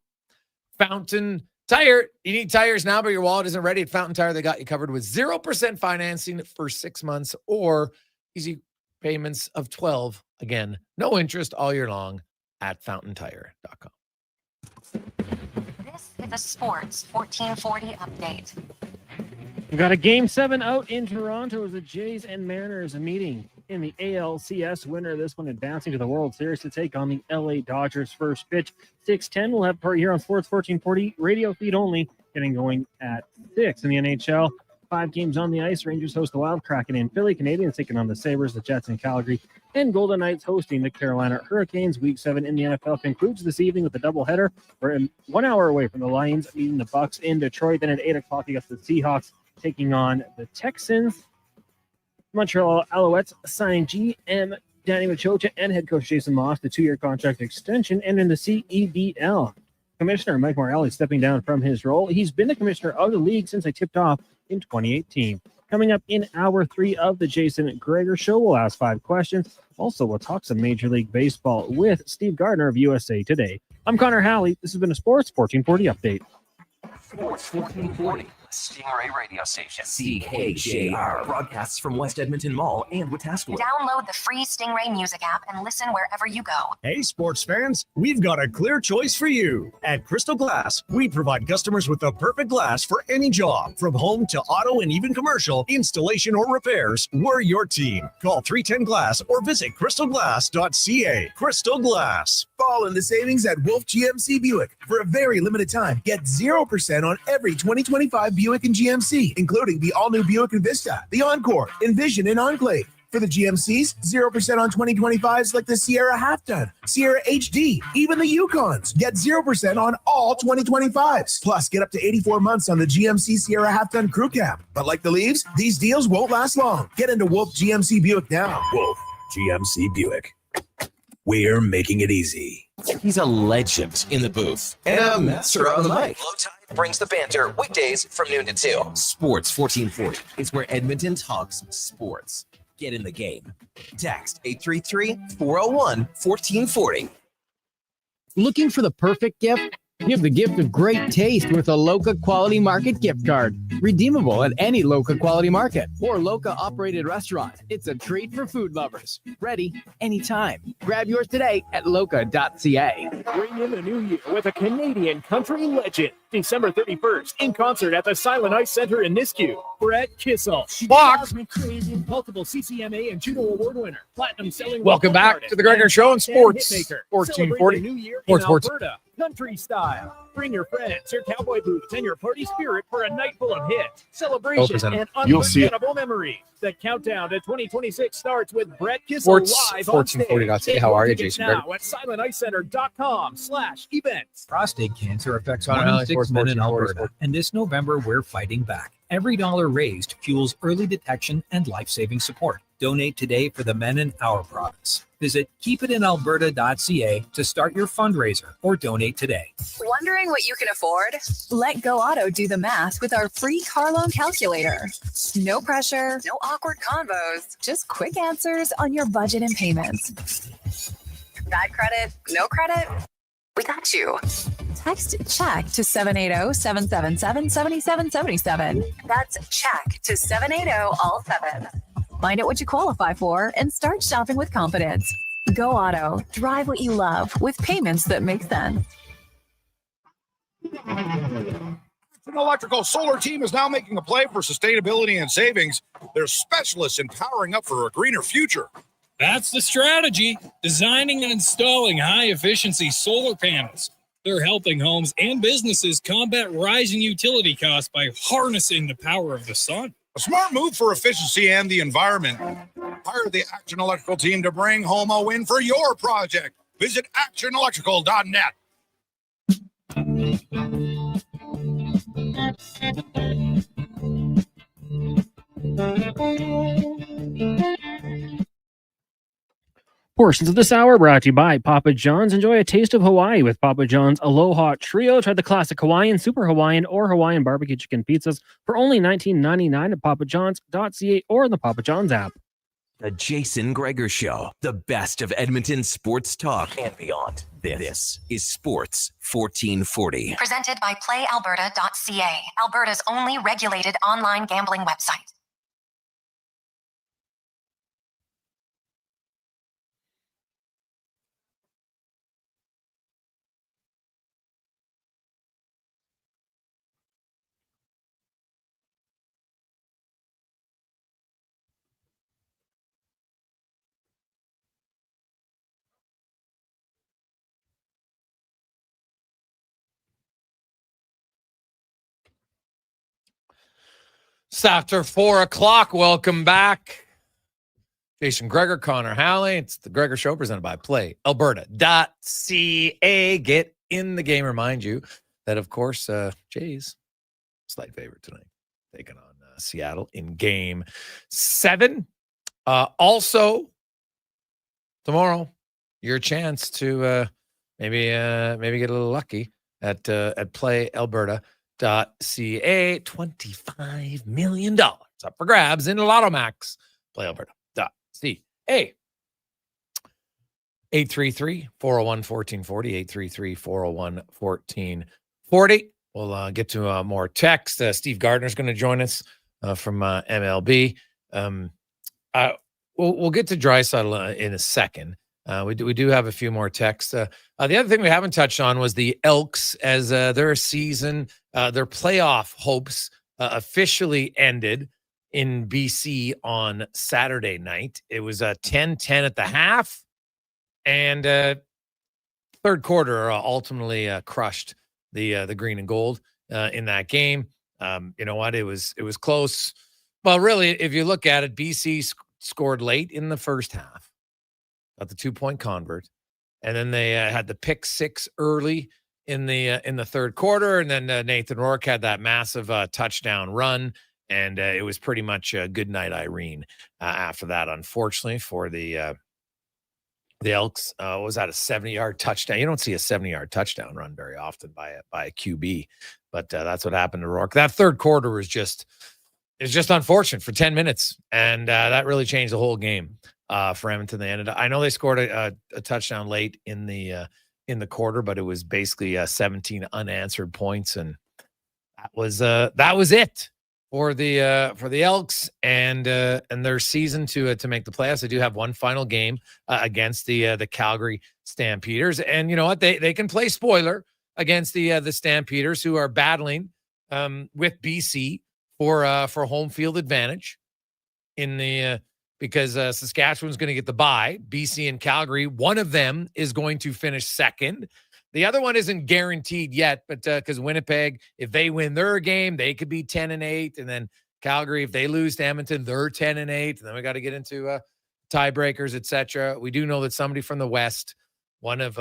Fountain Tire. You need tires now, but your wallet isn't ready. At Fountain Tire, they got you covered with 0% financing for 6 months or easy payments of 12. Again, no interest all year long at fountaintire.com. This is a Sports 1440 update. We've got a Game 7 out in Toronto as the Jays and Mariners are meeting in the ALCS. Winner of this one advancing to the World Series to take on the LA Dodgers. First pitch, 6:10. We'll have part here on Sports 1440, radio feed only, getting going at 6. In the NHL, 5 games on the ice. Rangers host the Wild, Kraken in Philly. Canadians taking on the Sabres, the Jets in Calgary, and Golden Knights hosting the Carolina Hurricanes. Week 7 in the NFL concludes this evening with a doubleheader. We're 1 hour away from the Lions meeting the Bucks in Detroit. Then at 8 o'clock, you got the Seahawks taking on the Texans. Montreal Alouettes signing GM Danny Machocha and head coach Jason Moss the 2-year contract extension. And in the CEBL, Commissioner Mike Morelli stepping down from his role. He's been the commissioner of the league since they tipped off in 2018. Coming up in hour 3 of the Jason Gregor Show, we'll ask 5 questions. Also, we'll talk some Major League Baseball with Steve Gardner of USA Today. I'm Connor Halley. This has been a Sports 1440 update. Sports 1440, Stingray radio station. CKJR broadcasts from West Edmonton Mall and Wetaskiwin. Download the free Stingray music app and listen wherever you go. Hey, sports fans, we've got a clear choice for you. At Crystal Glass, we provide customers with the perfect glass for any job. From home to auto and even commercial, installation or repairs, we're your team. Call 310 Glass or visit crystalglass.ca. Crystal Glass. Fall in the savings at Wolf GMC Buick. For a very limited time, get 0% on every 2025 Buick and GMC, including the all-new Buick Envista, the Encore, Envision, and Enclave. For the GMCs, 0% on 2025s like the Sierra Half-Ton, Sierra HD, even the Yukons. Get 0% on all 2025s. Plus, get up to 84 months on the GMC Sierra Half-Ton Crew Cab. But like the leaves, these deals won't last long. Get into Wolf GMC Buick now. Wolf GMC Buick. We're making it easy. He's a legend in the booth and a master on the mic. Low Tide brings the banter weekdays from noon to 2. Sports 1440 is where Edmonton talks sports. Get in the game. Text 833-401-1440. Looking for the perfect gift? Give the gift of great taste with a Loca Quality Market gift card. Redeemable at any Loca Quality Market or Loca operated restaurant. It's a treat for food lovers. Ready anytime. Grab yours today at loca.ca. Bring in the new year with a Canadian country legend. December 31st, in concert at the Silent Ice Center in Nisku. Brett Kissel. Fox. Multiple CCMA and Juno Award winner. Platinum selling. Welcome back to the Gregor Show on Sports 1440. New year Sports in Alberta, country style. Bring your friends, your cowboy boots, and your party spirit for a night full of hits, celebration, and unforgettable memories. The countdown to 2026 starts with Brett Kissel live on stage. 1440.ca. How are you, Jason Gregor? Now at silenticecenter.com/events. Prostate cancer affects Connor 1 Halley, in 6 Sports men in 1440. Alberta, and this November we're fighting back. Every dollar raised fuels early detection and life-saving support. Donate today for the Men in Our province. Visit keepitinalberta.ca to start your fundraiser or donate today. Wondering what you can afford? Let Go Auto do the math with our free car loan calculator. No pressure, no awkward convos, just quick answers on your budget and payments. Bad credit? No credit? We got you. Text check to 780-777-7777. That's check to 780-all-7. Find out what you qualify for and start shopping with confidence. Go Auto. Drive what you love with payments that make sense. An electrical solar team is now making a play for sustainability and savings. They're specialists in powering up for a greener future. That's the strategy. Designing and installing high-efficiency solar panels. They're helping homes and businesses combat rising utility costs by harnessing the power of the sun. A smart move for efficiency and the environment. Hire the Action Electrical team to bring home a win for your project. Visit actionelectrical.net. Portions of this hour brought to you by Papa John's. Enjoy a taste of Hawaii with Papa John's Aloha Trio. Try the classic Hawaiian, Super Hawaiian, or Hawaiian barbecue chicken pizzas for only $19.99 at papajohns.ca or in the Papa John's app. The Jason Gregor Show, the best of Edmonton sports talk and beyond. This is Sports 1440. Presented by PlayAlberta.ca, Alberta's only regulated online gambling website. It's after 4 o'clock. Welcome back. Jason Gregor, Connor Halley. It's the Gregor Show presented by PlayAlberta.ca. Get in the game. Remind you that, of course, Jays, slight favorite tonight, taking on Seattle in Game 7. Also, tomorrow, your chance to maybe get a little lucky at PlayAlberta.ca. $25 million up for grabs in Lotto Max. PlayAlberta.ca. 833-401-1440. 833-401-1440. We'll get to more text. Steve Gardner's going to join us from MLB. We'll get to Draisaitl in a second. We do have a few more texts. The other thing we haven't touched on was the Elks, as their season, their playoff hopes officially ended in BC on Saturday night. It was 10-10 at the half, and third quarter ultimately crushed the green and gold in that game. You know what? It was close. Well, really, if you look at it, BC scored late in the first half. Got the 2-point convert, and then they had the pick six early in the third quarter, and then Nathan Rourke had that massive touchdown run, and it was pretty much good night, Irene. After that, unfortunately for the Elks, was that a 70-yard touchdown? You don't see a 70-yard touchdown run very often by a QB, but that's what happened to Rourke. That third quarter was just unfortunate for 10 minutes, and that really changed the whole game. For Edmonton, I know they scored a touchdown late in the quarter, but it was basically 17 unanswered points, and that was it for the Elks and their season to make the playoffs. They do have one final game against the Calgary Stampeders, and you know what? They can play spoiler against the Stampeders, who are battling with BC for home field advantage in the. Because Saskatchewan's going to get the bye. BC and Calgary, one of them is going to finish second. The other one isn't guaranteed yet, but because Winnipeg, if they win their game, they could be 10-8. And then Calgary, if they lose to Edmonton, they're 10-8. And then we got to get into tiebreakers, etc. We do know that somebody from the West, one of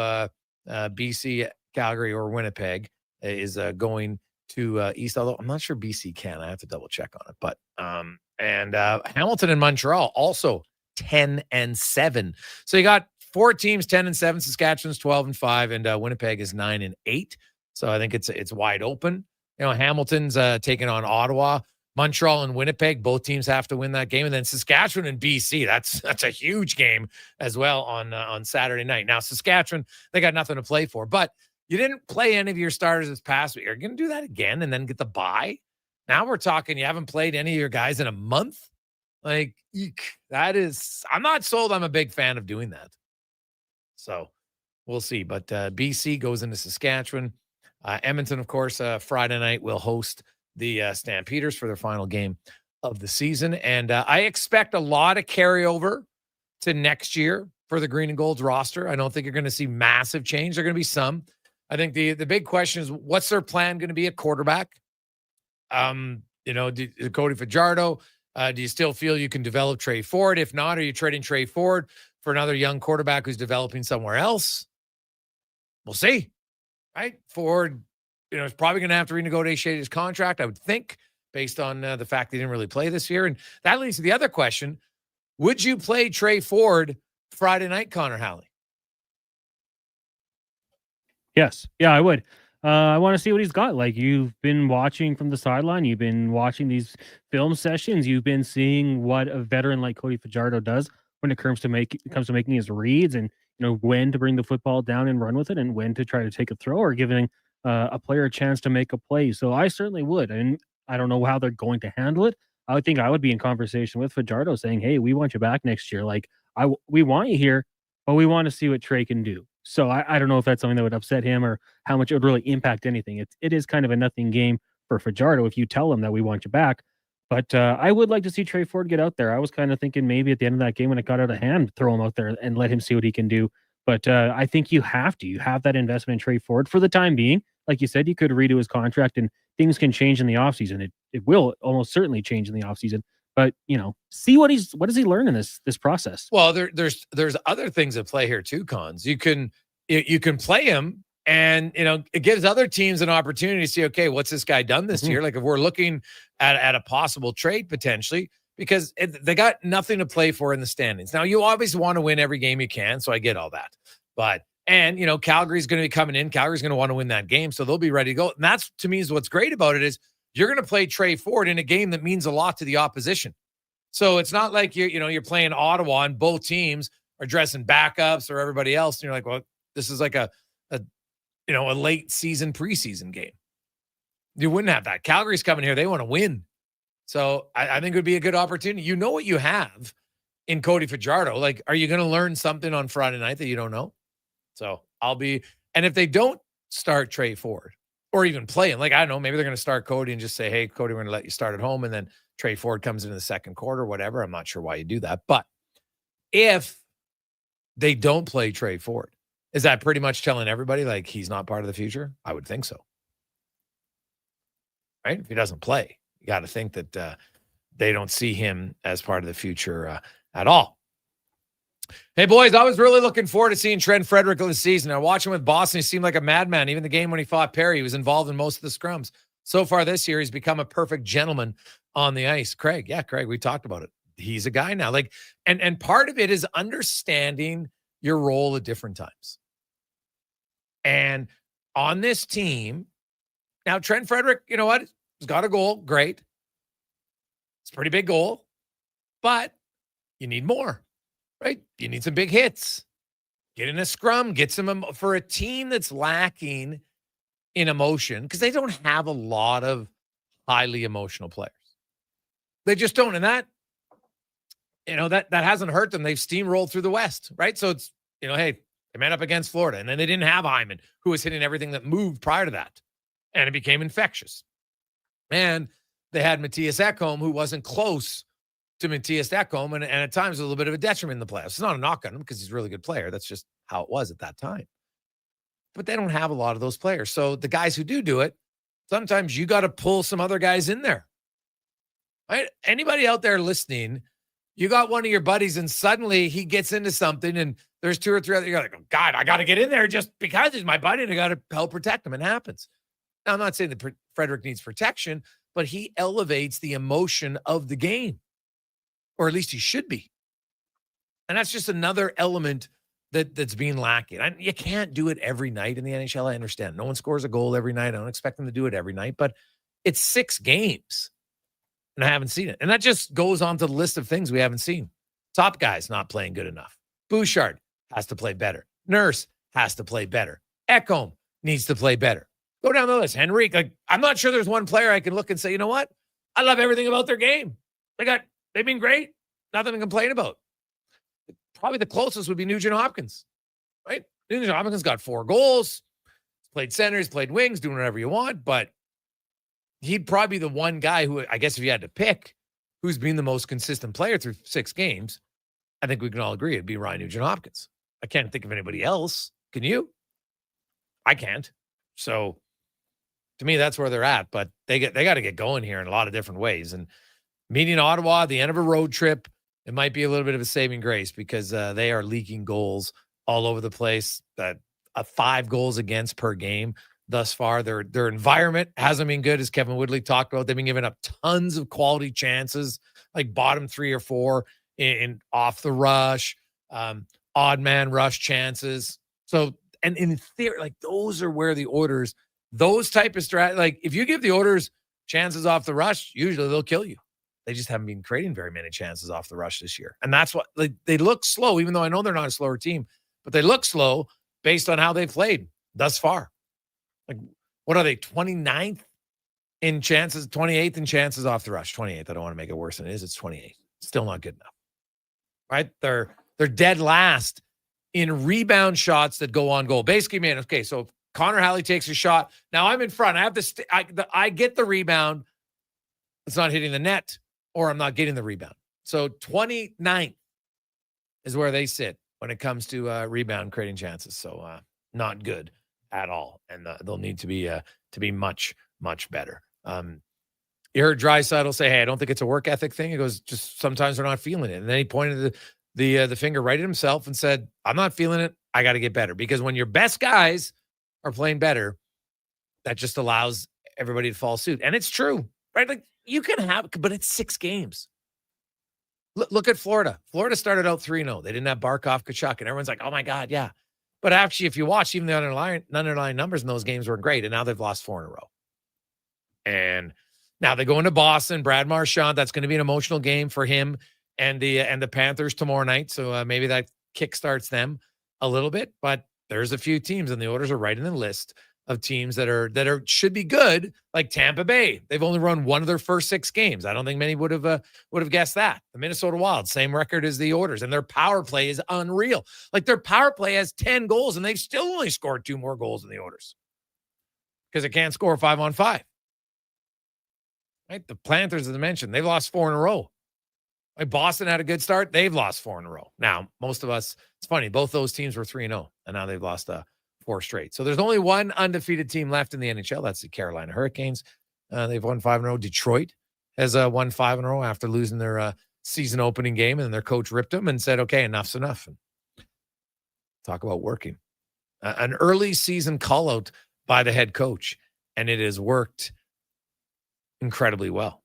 BC, Calgary, or Winnipeg, is going to East. Although I'm not sure BC can. I have to double check on it. But and Hamilton and Montreal also 10-7. So you got 4 teams 10-7. Saskatchewan's 12-5, and Winnipeg is 9-8. So I think it's wide open. Hamilton's taking on Ottawa. Montreal and Winnipeg, both teams have to win that game. And then Saskatchewan and BC, that's a huge game as well on Saturday night. Now, Saskatchewan, they got nothing to play for, but you didn't play any of your starters this past week. You're going to do that again and then get the bye? Now we're talking you haven't played any of your guys in a month? Like, that is, I'm not sold. I'm a big fan of doing that. So we'll see. But BC goes into Saskatchewan. Edmonton, of course, Friday night will host the Stampeders for their final game of the season. And I expect a lot of carryover to next year for the Green and Gold's roster. I don't think you're going to see massive change. There are going to be some. I think the big question is, what's their plan going to be at quarterback? Cody Fajardo, do you still feel you can develop Trey Ford? If not, are you trading Trey Ford for another young quarterback who's developing somewhere else? We'll see, right? Ford, is probably going to have to renegotiate his contract, I would think, based on the fact that he didn't really play this year. And that leads to the other question. Would you play Trey Ford Friday night, Connor Halley? Yes. Yeah, I would. I want to see what he's got. Like, you've been watching from the sideline. You've been watching these film sessions. You've been seeing what a veteran like Cody Fajardo does when it comes to making his reads and, when to bring the football down and run with it and when to try to take a throw or giving a player a chance to make a play. So I certainly would. And I don't know how they're going to handle it. I would think I would be in conversation with Fajardo saying, hey, we want you back next year. Like, we want you here, but we want to see what Trey can do. So I don't know if that's something that would upset him or how much it would really impact anything. It is kind of a nothing game for Fajardo if you tell him that we want you back. But I would like to see Trey Ford get out there. I was kind of thinking maybe at the end of that game when it got out of hand, throw him out there and let him see what he can do. But I think you have that investment in Trey Ford for the time being. Like you said, you could redo his contract and things can change in the offseason. It will almost certainly change in the offseason. But, see what does he learn in this process? Well, there's other things at play here too, Cons. You can play him and, it gives other teams an opportunity to see, okay, what's this guy done this year? Like if we're looking at a possible trade potentially, because they got nothing to play for in the standings. Now, you always want to win every game you can, so I get all that. But, Calgary's going to be coming in. Calgary's going to want to win that game, so they'll be ready to go. And that's, to me, is what's great about it is you're going to play Trey Ford in a game that means a lot to the opposition. So it's not like you're playing Ottawa and both teams are dressing backups or everybody else. And you're like, well, this is like a late season preseason game. You wouldn't have that. Calgary's coming here. They want to win. So I think it would be a good opportunity. You know what you have in Cody Fajardo. Like, are you going to learn something on Friday night that you don't know? So and if they don't start Trey Ford or even play him, like, I don't know, maybe they're going to start Cody and just say, hey, Cody, we're going to let you start at home. And then Trey Ford comes in the second quarter, whatever. I'm not sure why you do that. But if they don't play Trey Ford, is that pretty much telling everybody like he's not part of the future? I would think so. Right? If he doesn't play, you got to think that they don't see him as part of the future at all. Hey, boys, I was really looking forward to seeing Trent Frederick this season. I watched him with Boston. He seemed like a madman. Even the game when he fought Perry, he was involved in most of the scrums. So far this year, he's become a perfect gentleman on the ice. Craig, we talked about it. He's a guy now. Like, and part of it is understanding your role at different times. And on this team, now Trent Frederick, you know what? He's got a goal. Great. It's a pretty big goal, but you need more, right? You need some big hits. Get in a scrum, get some for a team that's lacking in emotion because they don't have a lot of highly emotional players. They just don't. And that hasn't hurt them. They've steamrolled through the West, right? So it's, hey, they met up against Florida, and then they didn't have Hyman, who was hitting everything that moved prior to that, and it became infectious. And they had Matthias Ekholm, who wasn't close to Matthias Ekholm, and at times a little bit of a detriment in the playoffs. It's not a knock on him because he's a really good player. That's just how it was at that time. But they don't have a lot of those players. So the guys who do it, sometimes you got to pull some other guys in there. Right? Anybody out there listening, you got one of your buddies and suddenly he gets into something and there's two or three other, you're like, oh, God, I got to get in there just because he's my buddy and I got to help protect him. It happens. Now, I'm not saying that Frederick needs protection, but he elevates the emotion of the game, or at least he should be. And that's just another element that's being lacking. You can't do it every night in the NHL. I understand. No one scores a goal every night. I don't expect them to do it every night, but it's 6 games and I haven't seen it. And that just goes on to the list of things we haven't seen. Top guy's not playing good enough. Bouchard has to play better. Nurse has to play better. Ekholm needs to play better. Go down the list. Henrique, I'm not sure there's one player I can look and say, you know what? I love everything about their game. They've been great. Nothing to complain about. Probably the closest would be Nugent Hopkins, right? Nugent Hopkins got 4 goals, played centers, played wings, doing whatever you want, but he'd probably be the one guy who, I guess if you had to pick, who's been the most consistent player through 6 games, I think we can all agree it'd be Ryan Nugent Hopkins. I can't think of anybody else. Can you? I can't. So to me, that's where they're at, but they got to get going here in a lot of different ways. And meeting Ottawa, the end of a road trip, it might be a little bit of a saving grace because they are leaking goals all over the place. 5 goals against per game thus far. Their environment hasn't been good, as Kevin Woodley talked about. They've been giving up tons of quality chances, like bottom 3 or 4 in off the rush, odd man rush chances. So, and in theory, like those are where the Oilers, those type of like if you give the Oilers chances off the rush, usually they'll kill you. They just haven't been creating very many chances off the rush this year. And that's what they look slow, even though I know they're not a slower team, but they look slow based on how they've played thus far. Like, what are they, 29th in chances, 28th in chances off the rush? 28th. I don't want to make it worse than it is. It's 28th. Still not good enough. Right? They're dead last in rebound shots that go on goal. Basically, man, okay, so if Connor Halley takes a shot. Now I'm in front. I have to I get the rebound. It's not hitting the net, or I'm not getting the rebound. So 29th is where they sit when it comes to rebound creating chances. So not good at all. And they'll need to be much, much better. You heard Draisaitl say, hey, I don't think it's a work ethic thing. He goes, just sometimes they're not feeling it. And then he pointed the finger right at himself and said, I'm not feeling it. I got to get better. Because when your best guys are playing better, that just allows everybody to follow suit. And it's true, right? Like you can have, but it's 6 games. Look at Florida. Florida started out 3-0. They didn't have Barkov, Kachuk, and everyone's like, oh my God, yeah. But actually, if you watch, even the underlying numbers in those games were great, and now they've lost 4 in a row. And now they go into Boston. Brad Marchand, that's going to be an emotional game for him and the Panthers tomorrow night. So maybe that kickstarts them a little bit. But there's a few teams, and the Oilers are right in the list of teams that should be good, like Tampa Bay. They've only run 1 of their first 6 games. I don't think many would have guessed that. The Minnesota Wild, same record as the Oilers, and their power play is unreal. Like their power play has 10 goals, and they've still only scored 2 more goals than the Oilers because it can't score 5-on-5. Right? The Panthers, as I mentioned, they've lost 4 in a row. Like Boston had a good start. They've lost 4 in a row. Now, most of us, it's funny, both those teams were 3-0, and now they've lost 4 straight. So there's only one undefeated team left in the NHL. That's the Carolina Hurricanes. They've won 5 in a row. Detroit has won 5 in a row after losing their season opening game, and their coach ripped them and said, okay, enough's enough. And talk about working. An early season call out by the head coach, and it has worked incredibly well.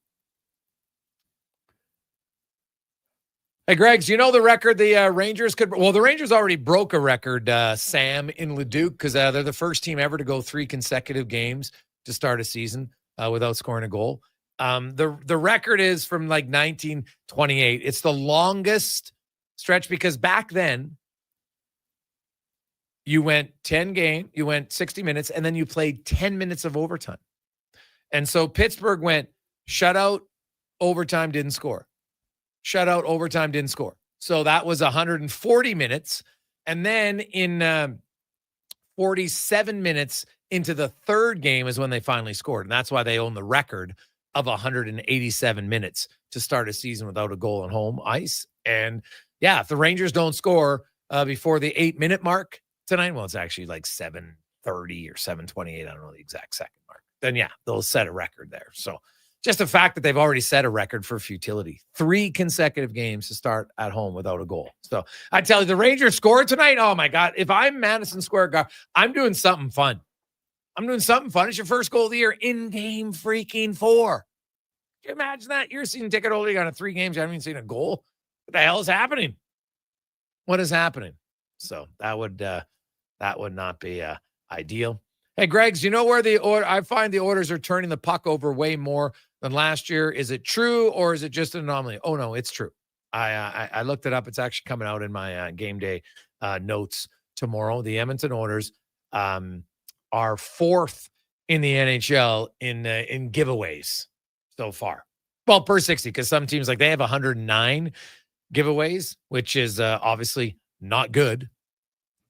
Hey, Greggs, you know the record the Rangers could... Well, the Rangers already broke a record, Sam, in Leduc, because they're the first team ever to go 3 consecutive games to start a season without scoring a goal. The record is from like 1928. It's the longest stretch because back then, you went 60 minutes, and then you played 10 minutes of overtime. And so Pittsburgh went shutout, overtime, didn't score. Shutout, overtime, didn't score. So that was 140 minutes. And then in 47 minutes into the third game is when they finally scored. And that's why they own the record of 187 minutes to start a season without a goal on home ice. And yeah, if the Rangers don't score before the 8-minute mark tonight, well, it's actually like 7:30 or 7:28. I don't know the exact second mark. Then yeah, they'll set a record there. So just the fact that they've already set a record for futility. 3 consecutive games to start at home without a goal. So I tell you, the Rangers scored tonight. Oh my God. If I'm Madison Square Garden, I'm doing something fun. It's your first goal of the year in game freaking 4. Can you imagine that? You're a season ticket holder. You got 3 games. You haven't even seen a goal. What the hell is happening? what is happening? So that would not be ideal. Hey, Greg's, you know where I find the orders are turning the puck over way more than last year. Is it true or is it just an anomaly? Oh no, it's true. I looked it up. It's actually coming out in my game day notes tomorrow. The Edmonton Oilers are fourth in the NHL in giveaways so far. Well, per 60, because some teams they have 109 giveaways, which is obviously not good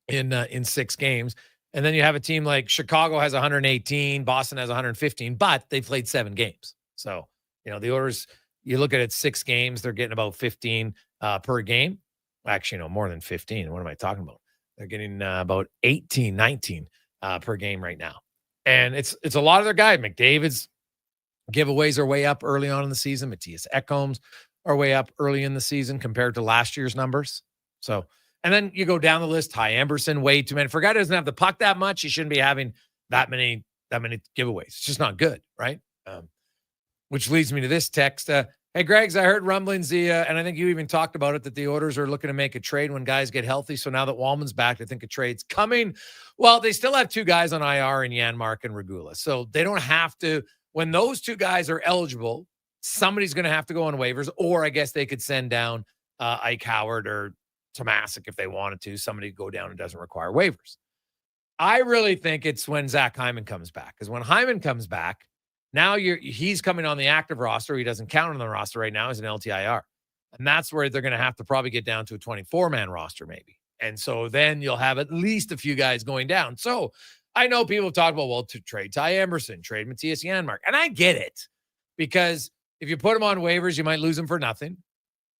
in 6 games. And then you have a team like Chicago has 118, Boston has 115, but they played 7 games. So, the Oilers, you look at it, 6 games, they're getting about 15 per game. Actually, no, more than 15. What am I talking about? They're getting about 18, 19 per game right now. And it's a lot of their guys. McDavid's giveaways are way up early on in the season. Matthias Ekholm's are way up early in the season compared to last year's numbers. So, and then you go down the list. Ty Emberson, way too many. For a guy who doesn't have the puck that much, he shouldn't be having that many giveaways. It's just not good, right? Which leads me to this text. Hey, Greg's, I heard rumblings, and I think you even talked about it, that the Oilers are looking to make a trade when guys get healthy. So now that Wallman's back, I think a trade's coming. Well, they still have 2 guys on IR in Janmark and Regula. So they don't have to. When those 2 guys are eligible, somebody's going to have to go on waivers, or I guess they could send down Ike Howard or Tomasic if they wanted to. Somebody go down and doesn't require waivers. I really think it's when Zach Hyman comes back, because when Hyman comes back, now he's coming on the active roster. He doesn't count on the roster right now as an LTIR. And that's where they're going to have to probably get down to a 24-man roster maybe. And so then you'll have at least a few guys going down. So I know people talk about, well, to trade Ty Emberson, trade Matthias Janmark. And I get it, because if you put him on waivers, you might lose him for nothing.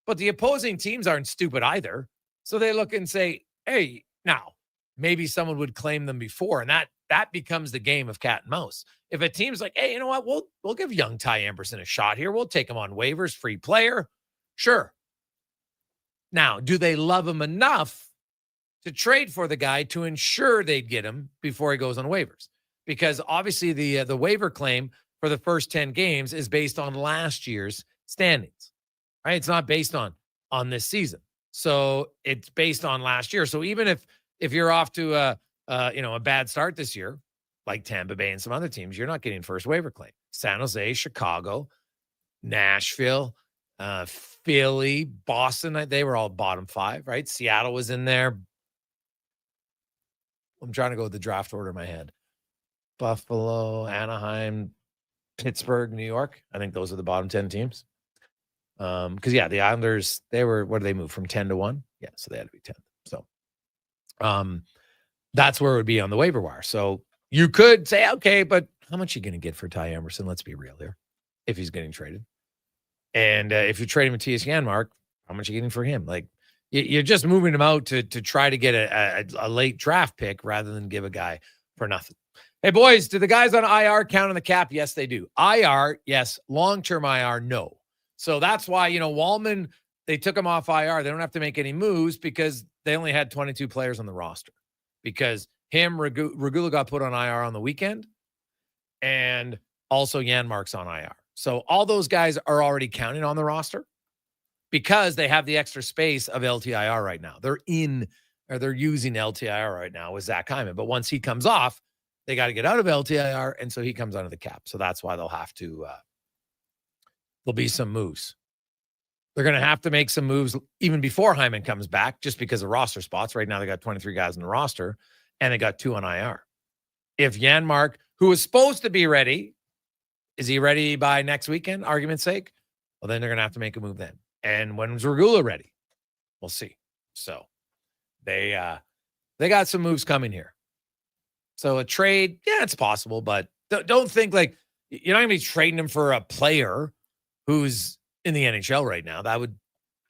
But the opposing teams aren't stupid either. So they look and say, hey, now, maybe someone would claim them before. And that becomes the game of cat and mouse. If a team's like, hey, you know what? We'll give young Ty Emberson a shot here. We'll take him on waivers, free player. Sure. Now, do they love him enough to trade for the guy to ensure they'd get him before he goes on waivers? Because obviously the waiver claim for the first 10 games is based on last year's standings, right? It's not based on this season. So it's based on last year. So even if you're off to a bad start this year, like Tampa Bay and some other teams, you're not getting first waiver claim. San Jose, Chicago, Nashville, Philly, Boston, they were all bottom 5, right? Seattle was in there. I'm trying to go with the draft order in my head. Buffalo, Anaheim, Pittsburgh, New York. I think those are the bottom 10 teams. Because the Islanders, what did they move from 10 to 1? Yeah, so they had to be 10. So that's where it would be on the waiver wire. So you could say, okay, but how much are you going to get for Ty Emberson? Let's be real here. If he's getting traded. And if you trade him Matthias Janmark, how much are you getting for him? Like, you're just moving him out to try to get a late draft pick rather than give a guy for nothing. Hey, boys, do the guys on IR count on the cap? Yes, they do. IR, yes. Long-term IR, no. So that's why, Wallman, they took him off IR. They don't have to make any moves because they only had 22 players on the roster. Because Regula got put on IR on the weekend, and also Janmark's on IR. So all those guys are already counting on the roster because they have the extra space of LTIR right now. They're using LTIR right now with Zach Hyman. But once he comes off, they got to get out of LTIR, and so he comes under the cap. So that's why they'll have to there'll be some moves. They're going to have to make some moves even before Hyman comes back just because of roster spots. Right now they got 23 guys in the roster, and they got 2 on IR. If Janmark, who is supposed to be ready, is he ready by next weekend, argument's sake? Well, then they're going to have to make a move then. And when's Regula ready? We'll see. So they got some moves coming here. So a trade, yeah, it's possible, but don't think like you're not going to be trading him for a player who's in the NHL right now. That would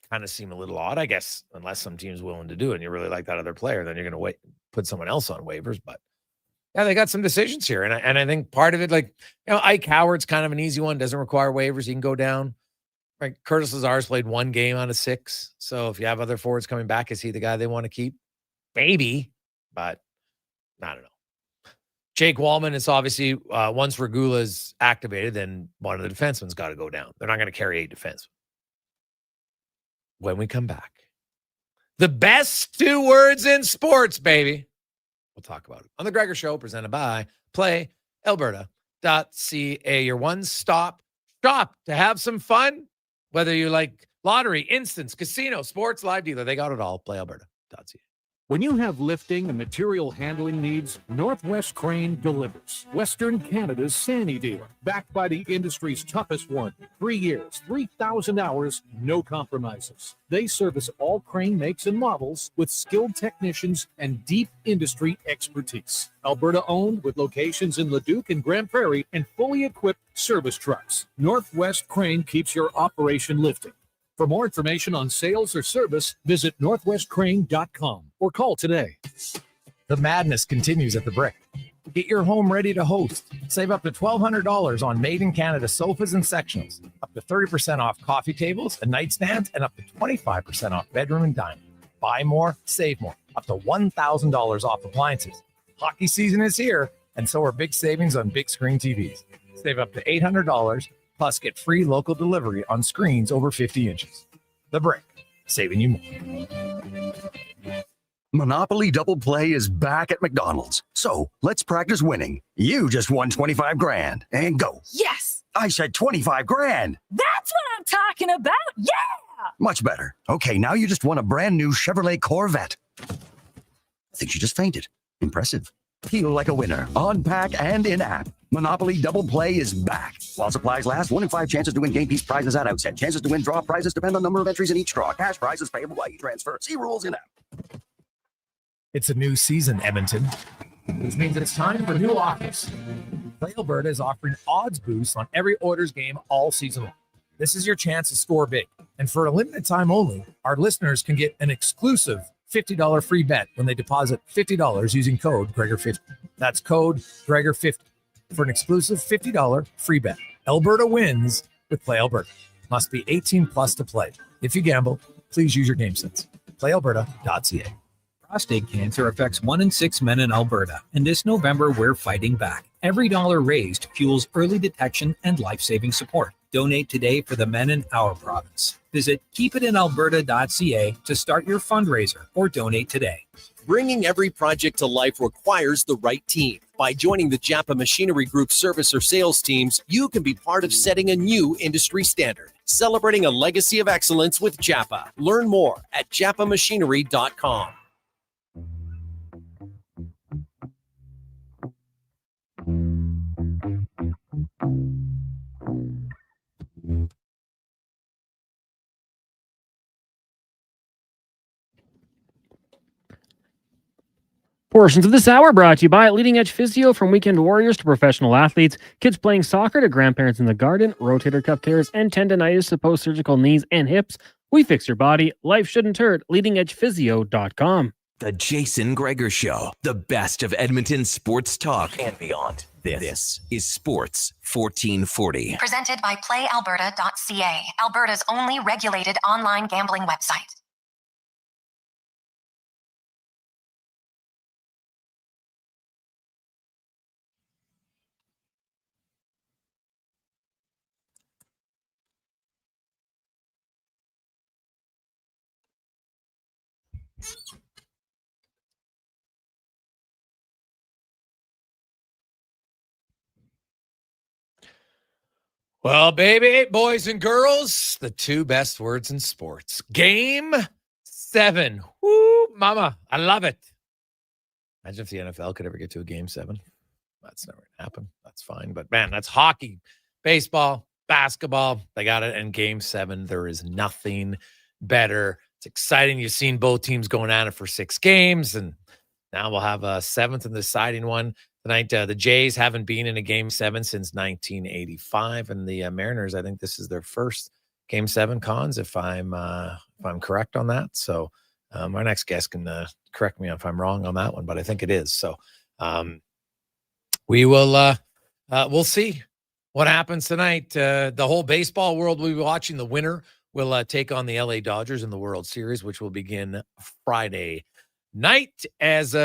kind of seem a little odd, I guess, unless some team's willing to do it and you really like that other player, then you're going to put someone else on waivers. But yeah, they got some decisions here. And I think part of it, like, Ike Howard's kind of an easy one, doesn't require waivers. He can go down. Right. Curtis Lazar's played 1 game out of 6. So if you have other forwards coming back, is he the guy they want to keep? Maybe, but I don't know. Jake Wallman is obviously, once Regula's activated, then one of the defensemen's got to go down. They're not going to carry 8 defensemen. When we come back, The best 2 words in sports, baby. We'll talk about it on the Gregor Show, presented by PlayAlberta.ca, your one-stop shop to have some fun. Whether you like lottery, instants, casino, sports, live dealer, they got it all. PlayAlberta.ca. When you have lifting and material handling needs, Northwest Crane delivers. Western Canada's Sandy dealer, backed by the industry's toughest one. 3 years, 3,000 hours, no compromises. They service all crane makes and models with skilled technicians and deep industry expertise. Alberta owned, with locations in Leduc and Grand Prairie, and fully equipped service trucks. Northwest Crane keeps your operation lifting. For more information on sales or service, visit northwestcrane.com or call today. The madness continues at the Brick. Get your home ready to host. Save up to $1,200 on made in Canada sofas and sectionals, up to 30% off coffee tables and nightstands, and up to 25% off bedroom and dining. Buy more, save more, up to $1,000 off appliances. Hockey season is here, and so are big savings on big screen TVs. Save up to $800, plus get free local delivery on screens over 50 inches. The Brick, saving you more. Monopoly Double Play is back at McDonald's. So let's practice winning. You just won 25 grand. And go. Yes! I said 25 grand. That's what I'm talking about! Yeah! Much better. Okay, now you just won a brand new Chevrolet Corvette. I think she just fainted. Impressive. Feel like a winner. On pack and in app. Monopoly Double Play is back. While supplies last, 1 in 5 chances to win game piece prizes at outset. Chances to win draw prizes depend on number of entries in each draw. Cash prizes payable by e-transfer. See rules in app. It's a new season, Edmonton, which means it's time for new offers. Play Alberta is offering odds boosts on every Oilers game all season long. This is your chance to score big. And for a limited time only, our listeners can get an exclusive $50 free bet when they deposit $50 using code Gregor50. That's code Gregor50 for an exclusive $50 free bet. Alberta wins with Play Alberta. Must be 18 plus to play. If you gamble, please use your game sense. PlayAlberta.ca. Prostate cancer affects 1 in 6 men in Alberta, and this November we're fighting back. Every dollar raised fuels early detection and life-saving support. Donate today for the men in our province. Visit keepitinalberta.ca to start your fundraiser or donate today. Bringing every project to life requires the right team. By joining the Japa Machinery Group service or sales teams, you can be part of setting a new industry standard. Celebrating a legacy of excellence with Japa. Learn more at japamachinery.com. Portions of this hour brought to you by Leading Edge Physio. From weekend warriors to professional athletes, kids playing soccer to grandparents in the garden, rotator cuff tears and tendonitis to post-surgical knees and hips. We fix your body. Life shouldn't hurt. LeadingEdgePhysio.com. The Jason Gregor Show, the best of Edmonton sports talk and beyond. This is Sports 1440. Presented by PlayAlberta.ca, Alberta's only regulated online gambling website. Well, baby, boys and girls, the 2 best words in sports. Game 7. Woo, mama. I love it. Imagine if the NFL could ever get to a Game 7. That's never going to happen. That's fine. But, man, that's hockey, baseball, basketball. They got it. And Game 7, there is nothing better. It's exciting. You've seen both teams going at it for 6 games. And now we'll have a 7th and deciding one. Tonight, the Jays haven't been in a Game 7 since 1985, and the Mariners, I think this is their first Game 7 cons, if I'm correct on that. So my next guest can correct me if I'm wrong on that one, but I think it is. So we will we'll see what happens tonight. The whole baseball world will be watching. The winner will take on the LA Dodgers in the World Series, which will begin Friday night as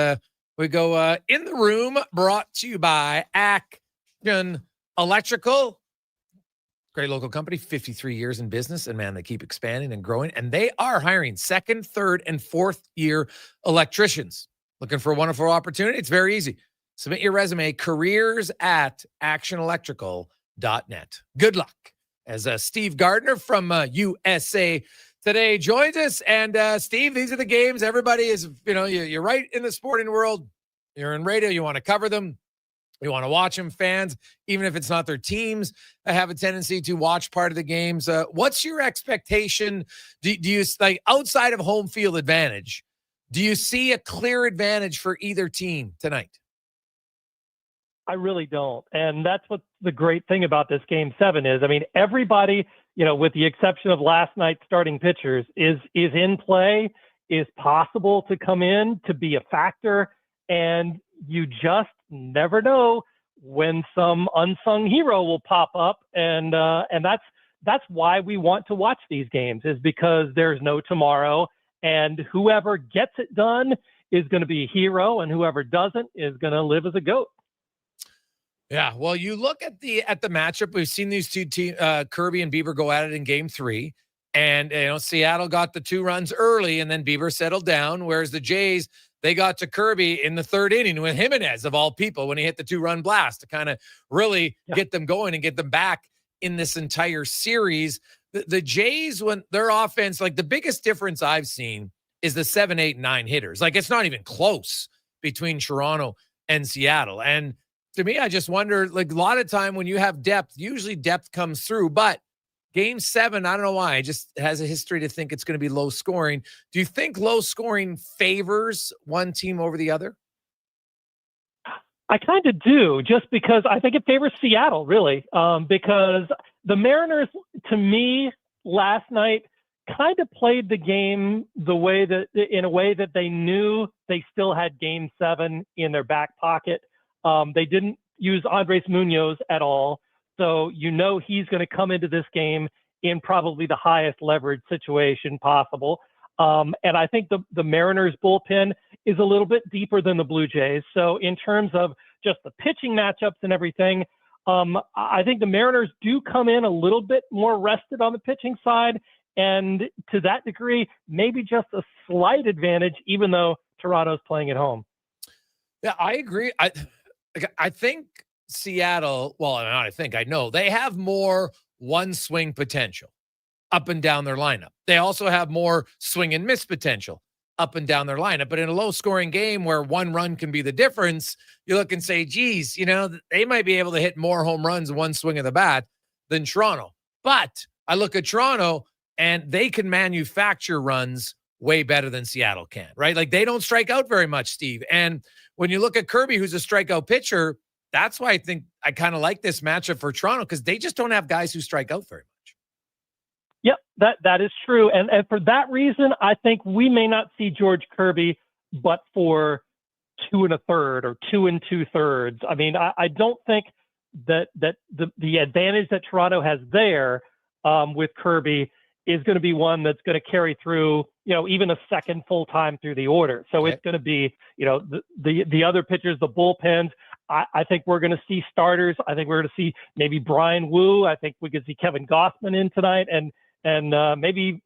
we go in the room, brought to you by Action Electrical. Great local company, 53 years in business, and man, they keep expanding and growing, and they are hiring second, third, and fourth year electricians. Looking for a wonderful opportunity? It's very easy. Submit your resume, careers@actionelectrical.net. Good luck. As Steve Gardner from USA Today joins us. And Steve, these are the games. Everybody is, you're right in the sporting world. You're in radio. You want to cover them. You want to watch them. Fans, even if it's not their teams, have a tendency to watch part of the games. What's your expectation? Do you, like, outside of home field advantage, do you see a clear advantage for either team tonight? I really don't. And that's what the great thing about this Game 7 is. I mean, everybody, with the exception of last night's starting pitchers, is in play, is possible to come in, to be a factor. And you just never know when some unsung hero will pop up. And that's why we want to watch these games, is because there's no tomorrow. And whoever gets it done is going to be a hero, and whoever doesn't is going to live as a goat. Yeah, well, you look at the matchup. We've seen these two teams, Kirby and Bieber, go at it in Game 3, and Seattle got the 2 runs early, and then Bieber settled down. Whereas the Jays, they got to Kirby in the 3rd inning with Jimenez, of all people, when he hit the 2-run blast to kind of really get them going and get them back in this entire series. The Jays, when their offense, like, the biggest difference I've seen is the 7, 8, 9 hitters. Like, it's not even close between Toronto and Seattle. And to me, I just wonder, like, a lot of time when you have depth, usually depth comes through, but Game 7, I don't know why, it just has a history to think it's going to be low scoring. Do you think low scoring favors one team over the other? I kind of do, just because I think it favors Seattle, really, because the Mariners, to me, last night kind of played the game in a way that they knew they still had Game 7 in their back pocket. They didn't use Andres Munoz at all. So he's going to come into this game in probably the highest leverage situation possible. And I think the Mariners bullpen is a little bit deeper than the Blue Jays. So in terms of just the pitching matchups and everything, I think the Mariners do come in a little bit more rested on the pitching side. And to that degree, maybe just a slight advantage, even though Toronto's playing at home. Yeah, I agree. I think Seattle, I know they have more one swing potential up and down their lineup. They also have more swing and miss potential up and down their lineup. But in a low scoring game where one run can be the difference, you look and say, geez, they might be able to hit more home runs in one swing of the bat than Toronto. But I look at Toronto and they can manufacture runs way better than Seattle can, right? Like, they don't strike out very much, Steve. And when you look at Kirby, who's a strikeout pitcher, that's why I think I kind of like this matchup for Toronto, because they just don't have guys who strike out very much. Yep, that is true. And for that reason, I think we may not see George Kirby, but for 2 1/3 or 2 2/3. I mean, I don't think that the advantage that Toronto has there with Kirby is going to be one that's going to carry through, even a second full time through the order. So It's going to be, the other pitchers, the bullpens. I think we're going to see starters. I think we're going to see maybe Brian Wu. I think we could see Kevin Gossman in tonight, and maybe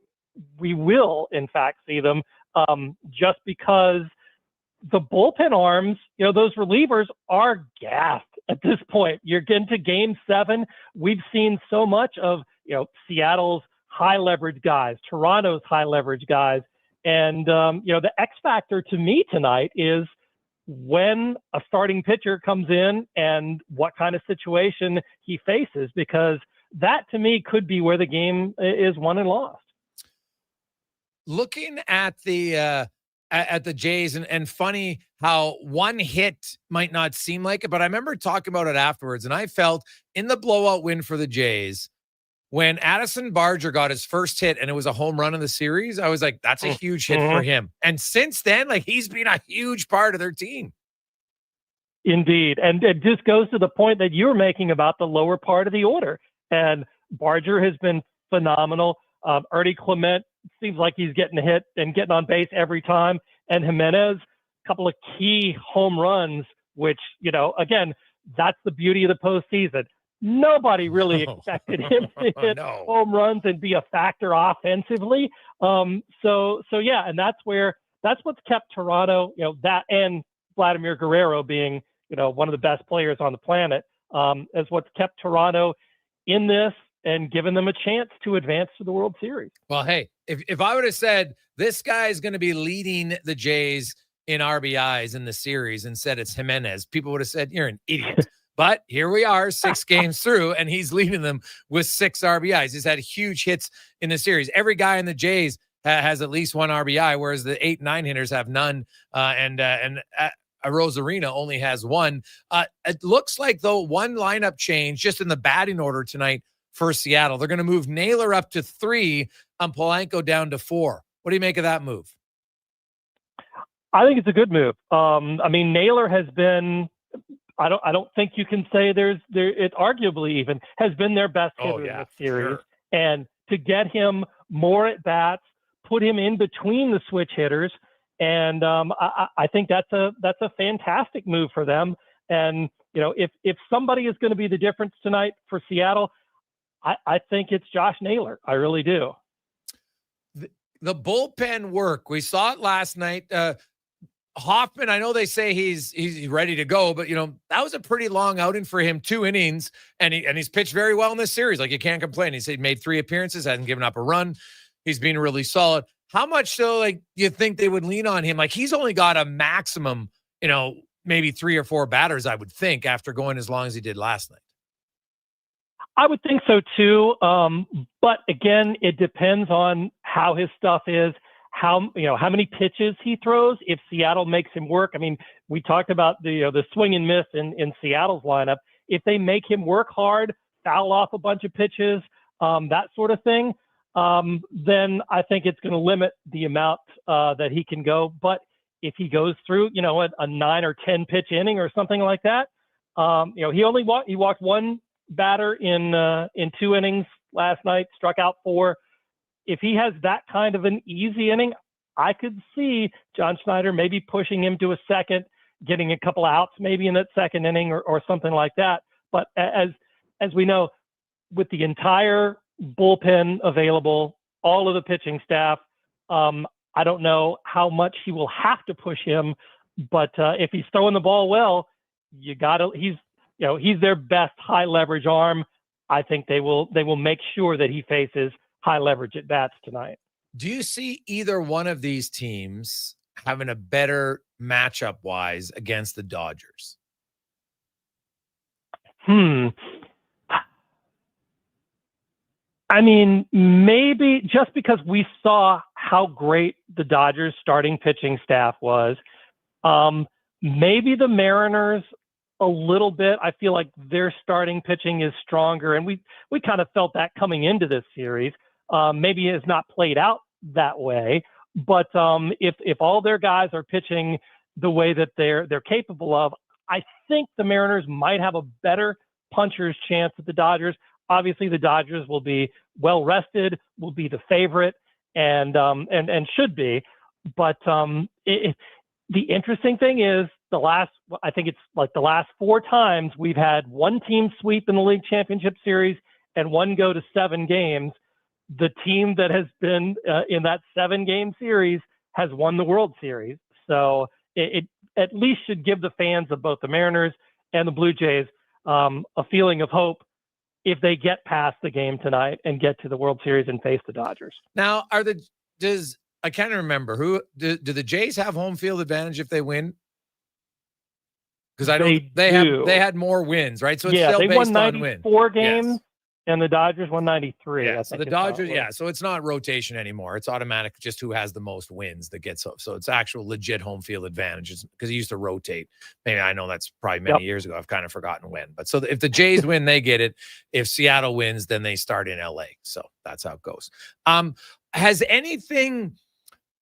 we will, in fact, see them just because the bullpen arms, those relievers are gassed at this point. You're getting to Game 7. We've seen so much of, Seattle's high leverage guys, Toronto's high leverage guys. And, the X factor to me tonight is when a starting pitcher comes in and what kind of situation he faces, because that to me could be where the game is won and lost. Looking at the Jays, and funny how one hit might not seem like it, but I remember talking about it afterwards, and I felt in the blowout win for the Jays, when Addison Barger got his first hit and it was a home run in the series, I was like, that's a huge hit for him. And since then, like, he's been a huge part of their team. Indeed. And it just goes to the point that you were making about the lower part of the order. And Barger has been phenomenal. Ernie Clement seems like he's getting a hit and getting on base every time. And Jimenez, a couple of key home runs, which, again, that's the beauty of the postseason. nobody really expected him to hit home runs and be a factor offensively. So yeah, and that's what's kept Toronto, that and Vladimir Guerrero being, one of the best players on the planet, is what's kept Toronto in this and given them a chance to advance to the World Series. Well, hey, if I would have said this guy is going to be leading the Jays in RBIs in the series and said it's Jimenez, people would have said you're an idiot. But here we are 6 games through, and he's leading them with 6 RBIs. He's had huge hits in the series. Every guy in the Jays has at least 1 RBI, whereas the 8-9 hitters have none, and Rosarina only has 1. It looks like, though, one lineup change just in the batting order tonight for Seattle. They're going to move Naylor up to 3 and Polanco down to 4. What do you make of that move? I think it's a good move. Naylor has been, I don't think you can say it arguably even has been their best hitter in the series. Sure. And to get him more at bats, put him in between the switch hitters. And I think that's a fantastic move for them. And, if somebody is going to be the difference tonight for Seattle, I think it's Josh Naylor. I really do. The bullpen work, we saw it last night. Hoffman, I know they say he's ready to go, but that was a pretty long outing for him, 2 innings, and he's pitched very well in this series. Like, you can't complain. He made 3 appearances, hasn't given up a run. He's been really solid. How much so you think they would lean on him? Like, he's only got a maximum, maybe 3 or 4 batters, I would think, after going as long as he did last night. I would think so too. But again, it depends on how his stuff is. How many pitches he throws. If Seattle makes him work, we talked about the swing and miss in Seattle's lineup. If they make him work hard, foul off a bunch of pitches, that sort of thing, then I think it's going to limit the amount that he can go. But if he goes through, a 9 or 10 pitch inning or something like that, he walked 1 batter in 2 innings last night, struck out 4. If he has that kind of an easy inning, I could see John Schneider maybe pushing him to a second, getting a couple outs maybe in that second inning or something like that. But as we know, with the entire bullpen available, all of the pitching staff, I don't know how much he will have to push him, but if he's throwing the ball well, he's their best high leverage arm. I think they will make sure that he faces high leverage at bats tonight. Do you see either one of these teams having a better matchup wise against the Dodgers? Maybe just because we saw how great the Dodgers starting pitching staff was, maybe the Mariners a little bit. I feel like their starting pitching is stronger, and we kind of felt that coming into this series. Maybe it has not played out that way, but if all their guys are pitching the way that they're capable of, I think the Mariners might have a better puncher's chance at the Dodgers. Obviously, the Dodgers will be well rested, will be the favorite, and should be. But the interesting thing is the last 4 times we've had one team sweep in the league championship series and one go to 7 games. The team that has been in that 7-game series has won the World Series. So it at least should give the fans of both the Mariners and the Blue Jays a feeling of hope if they get past the game tonight and get to the World Series and face the Dodgers. Now, I can't remember do the Jays have home field advantage if they win? Because I know they had more wins, right? So it's still they based won on win. 94 games. Yes. And the Dodgers won 93. Yeah, so the Dodgers, so it's not rotation anymore. It's automatic, just who has the most wins that gets up. So it's actual legit home field advantages because he used to rotate. Maybe I know that's probably many years ago. I've kind of forgotten when. But so if the Jays win, they get it. If Seattle wins, then they start in LA. So that's how it goes. Has anything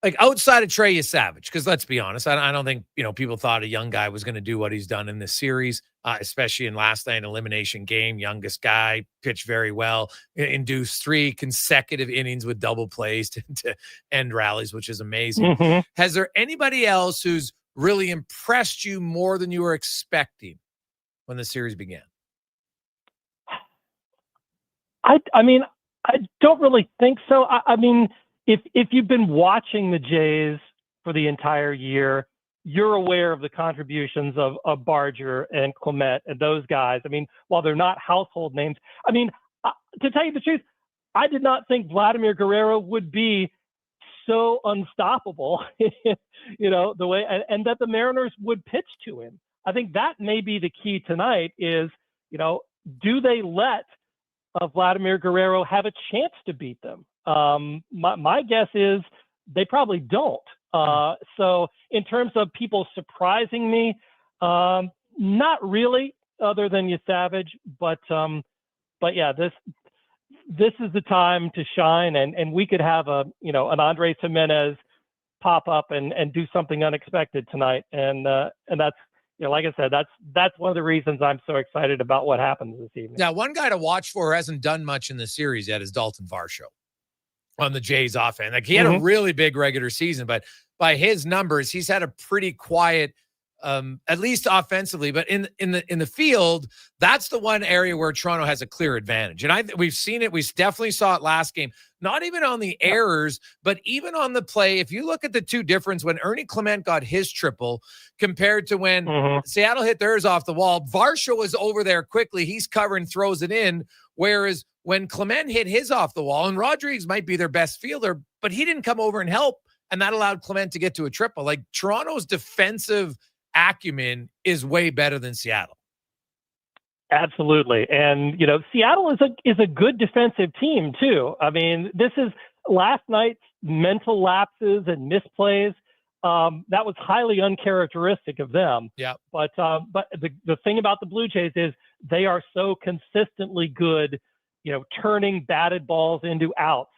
like outside of Trey Savage, because let's be honest, I don't think people thought a young guy was going to do what he's done in this series, especially in last night elimination game. Youngest guy, pitched very well, induced 3 consecutive innings with double plays to end rallies, which is amazing. Mm-hmm. Has there anybody else who's really impressed you more than you were expecting when the series began? I mean, I don't really think so. I mean, if you've been watching the Jays for the entire year, you're aware of the contributions of Barger and Clement and those guys. I mean, while they're not household names, I mean, to tell you the truth, I did not think Vladimir Guerrero would be so unstoppable, you know, the way, and that the Mariners would pitch to him. I think that may be the key tonight is, you know, do they let Vladimir Guerrero have a chance to beat them? My guess is they probably don't. So in terms of people surprising me, not really, other than Savage, but yeah, this is the time to shine, and we could have an Andres Jimenez pop up and do something unexpected tonight, and that's, you know, like I said, that's one of the reasons I'm so excited about what happens this evening. Yeah, one guy to watch for who hasn't done much in the series yet is Dalton Varsho on the Jays offense. Like, he had a really big regular season, but by his numbers, he's had a pretty quiet, at least offensively, but in the field, that's the one area where Toronto has a clear advantage. And we've seen it. We definitely saw it last game, not even on the errors, but even on the play. If you look at the two difference when Ernie Clement got his triple compared to when Seattle hit theirs off the wall, Varsho was over there quickly. He's covering, throws it in. Whereas when Clement hit his off the wall, and Rodriguez might be their best fielder, but he didn't come over and help. And that allowed Clement to get to a triple. Like, Toronto's defensive acumen is way better than Seattle. Absolutely. And, you know, Seattle is a good defensive team too. I mean, this is last night's mental lapses and misplays. That was highly uncharacteristic of them. Yeah. But the thing about the Blue Jays is they are so consistently good, you know, turning batted balls into outs,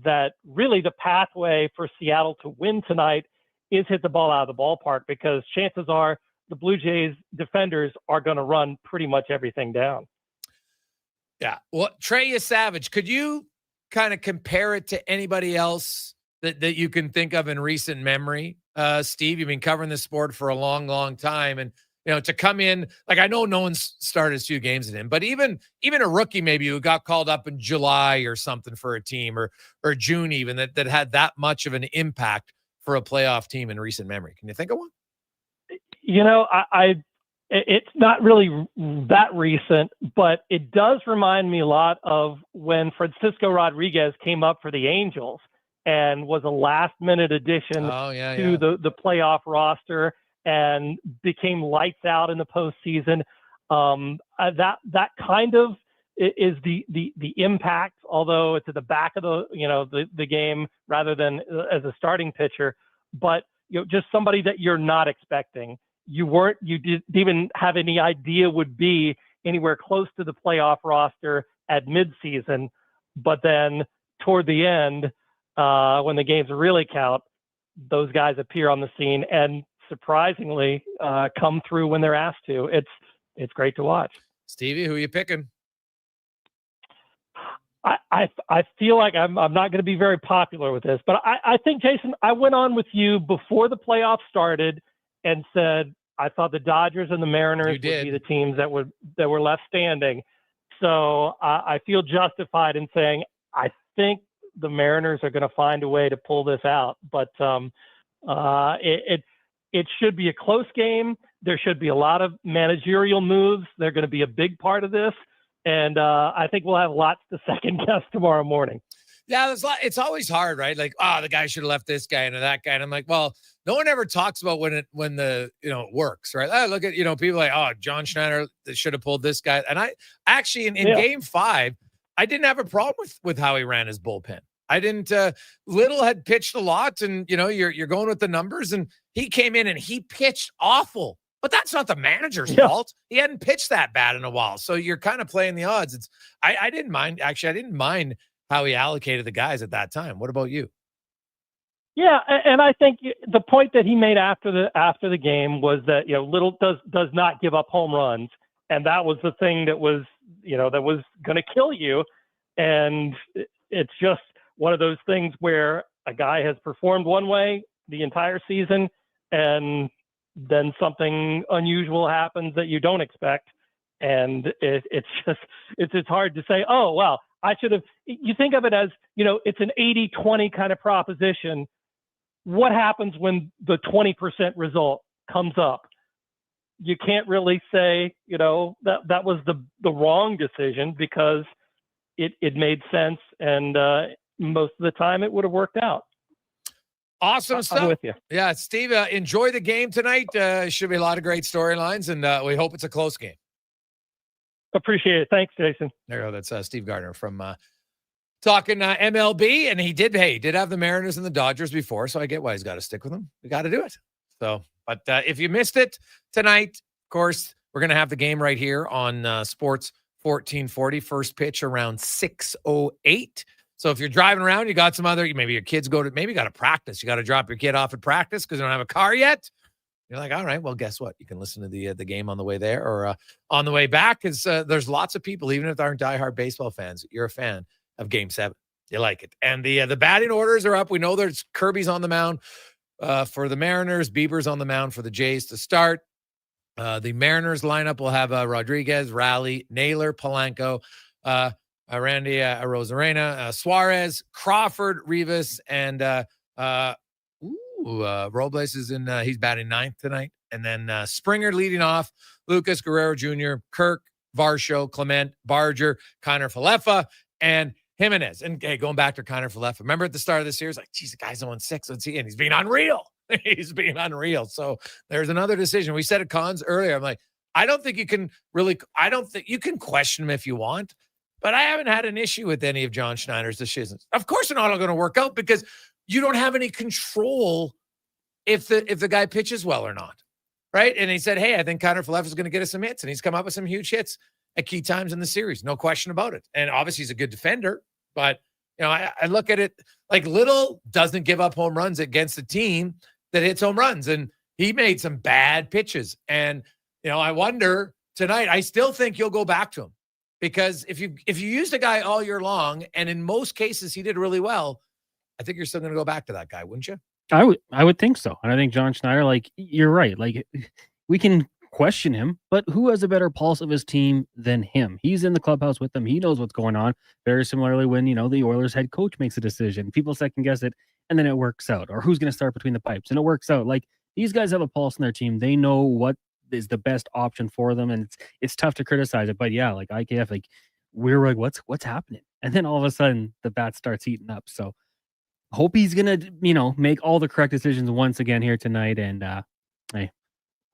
that really the pathway for Seattle to win tonight is hit the ball out of the ballpark, because chances are the Blue Jays defenders are going to run pretty much everything down. Yeah. Well, Trey Savage, could you kind of compare it to anybody else that you can think of in recent memory? Steve, you've been covering this sport for a long, long time. And, you know, to come in, like, I know no one's started as few games in him, but even a rookie maybe who got called up in July or something for a team, or June even, that had that much of an impact for a playoff team in recent memory. Can you think of one? You know, it's not really that recent, but it does remind me a lot of when Francisco Rodriguez came up for the Angels and was a last-minute addition to the playoff roster and became lights out in the postseason. That kind of is the impact, although it's at the back of the game rather than as a starting pitcher. But, you know, just somebody that you're not expecting. You didn't even have any idea would be anywhere close to the playoff roster at midseason. But then toward the end, when the games really count, those guys appear on the scene and surprisingly come through when they're asked to. It's great to watch. Stevie, who are you picking? I feel like I'm not going to be very popular with this, but I think, Jason, I went on with you before the playoffs started and said I thought the Dodgers and the Mariners would be the teams that were left standing. So I feel justified in saying I think the Mariners are going to find a way to pull this out. But it should be a close game. There should be a lot of managerial moves. They're going to be a big part of this. And I think we'll have lots to second guess tomorrow morning. Yeah, it's always hard, right? Like, the guy should have left this guy and that guy. And I'm like, well, no one ever talks about when the it works, right? Look at, people like, John Schneider should have pulled this guy. And I actually in game 5, I didn't have a problem with how he ran his bullpen. I didn't. Little had pitched a lot, and you're going with the numbers, and he came in and he pitched awful. But that's not the manager's fault. He hadn't pitched that bad in a while. So you're kind of playing the odds. I didn't mind. Actually, I didn't mind how he allocated the guys at that time. What about you? Yeah, and I think the point that he made after the game was that Little does not give up home runs, and that was the thing that was that was going to kill you. And it's just one of those things where a guy has performed one way the entire season, and then something unusual happens that you don't expect, And it's just hard to say, oh, well, I should have. You think of it as, it's an 80-20 kind of proposition. What happens when the 20% result comes up? You can't really say, that was the wrong decision, because it made sense, and most of the time it would have worked out. Awesome stuff. I'm with you. Yeah, Steve, enjoy the game tonight. Should be a lot of great storylines, and we hope it's a close game. Appreciate it. Thanks, Jason. There you go. That's Steve Gardner from talking MLB, and he did have the Mariners and the Dodgers before, so I get why he's got to stick with them. We got to do it. So, but if you missed it tonight, of course, we're going to have the game right here on Sports 1440. First pitch around 6:08. So if you're driving around, you got some maybe your kids got to practice. You got to drop your kid off at practice because you don't have a car yet. You're like, all right, well, guess what? You can listen to the game on the way there or on the way back, because there's lots of people, even if they aren't diehard baseball fans, you're a fan of Game 7. You like it. And the batting orders are up. We know there's Kirby's on the mound for the Mariners, Bieber's on the mound for the Jays to start. The Mariners lineup will have Rodriguez, Raleigh, Naylor, Polanco, Randy Arozarena, Suarez, Crawford, Rivas, and Robles is in. He's batting ninth tonight. And then Springer leading off, Lucas Guerrero Jr., Kirk, Varsho, Clement, Barger, Connor Falefa, and Jimenez. And hey, going back to Connor Falefa, remember at the start of this series, like, geez, the guy's on 6. Let's see. And he's being unreal. He's being unreal. So there's another decision. We said at Cons earlier, I'm like, I don't think you can question him if you want, but I haven't had an issue with any of John Schneider's decisions. Of course, they're not all going to work out, because you don't have any control if the guy pitches well or not, right? And he said, hey, I think Connor Falefa is going to get us some hits, and he's come up with some huge hits at key times in the series. No question about it. And obviously he's a good defender, but I look at it like Little doesn't give up home runs against a team that hits home runs, and he made some bad pitches. And I wonder tonight, I still think you'll go back to him, because if you used a guy all year long, and in most cases he did really well, I think you're still going to go back to that guy, wouldn't you? I would think so. And I think John Schneider, like, you're right. Like, we can question him, but who has a better pulse of his team than him? He's in the clubhouse with them. He knows what's going on. Very similarly, when, the Oilers head coach makes a decision, people second guess it, and then it works out. Or who's going to start between the pipes, and it works out. Like, these guys have a pulse in their team. They know what is the best option for them, and it's tough to criticize it. But yeah, like IKF, like, we're like, what's happening? And then all of a sudden the bat starts heating up. So hope he's gonna, make all the correct decisions once again here tonight. And I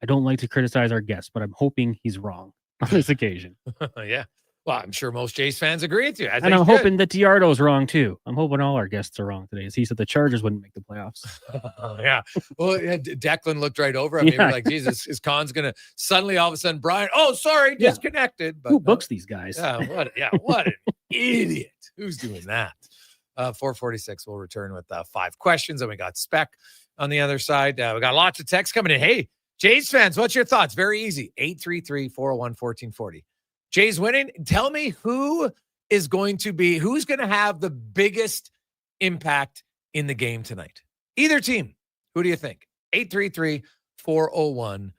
don't like to criticize our guests, but I'm hoping he's wrong on this occasion. Yeah. Well, I'm sure most Jays fans agree with you. And I'm hoping that Diardo's wrong too. I'm hoping all our guests are wrong today, as he said the Chargers wouldn't make the playoffs. Yeah. Well, Declan looked right over him. He was like, Jesus, is Con's going to suddenly all of a sudden, Brian, sorry, disconnected. But who books these guys? What an idiot. Who's doing that? 446, we'll return with 5 questions. And we got Spec on the other side. We got lots of texts coming in. Hey, Jays fans, what's your thoughts? Very easy. 833-401-1440. Jays winning. Tell me who's going to have the biggest impact in the game tonight. Either team. Who do you think? 833-401-1440.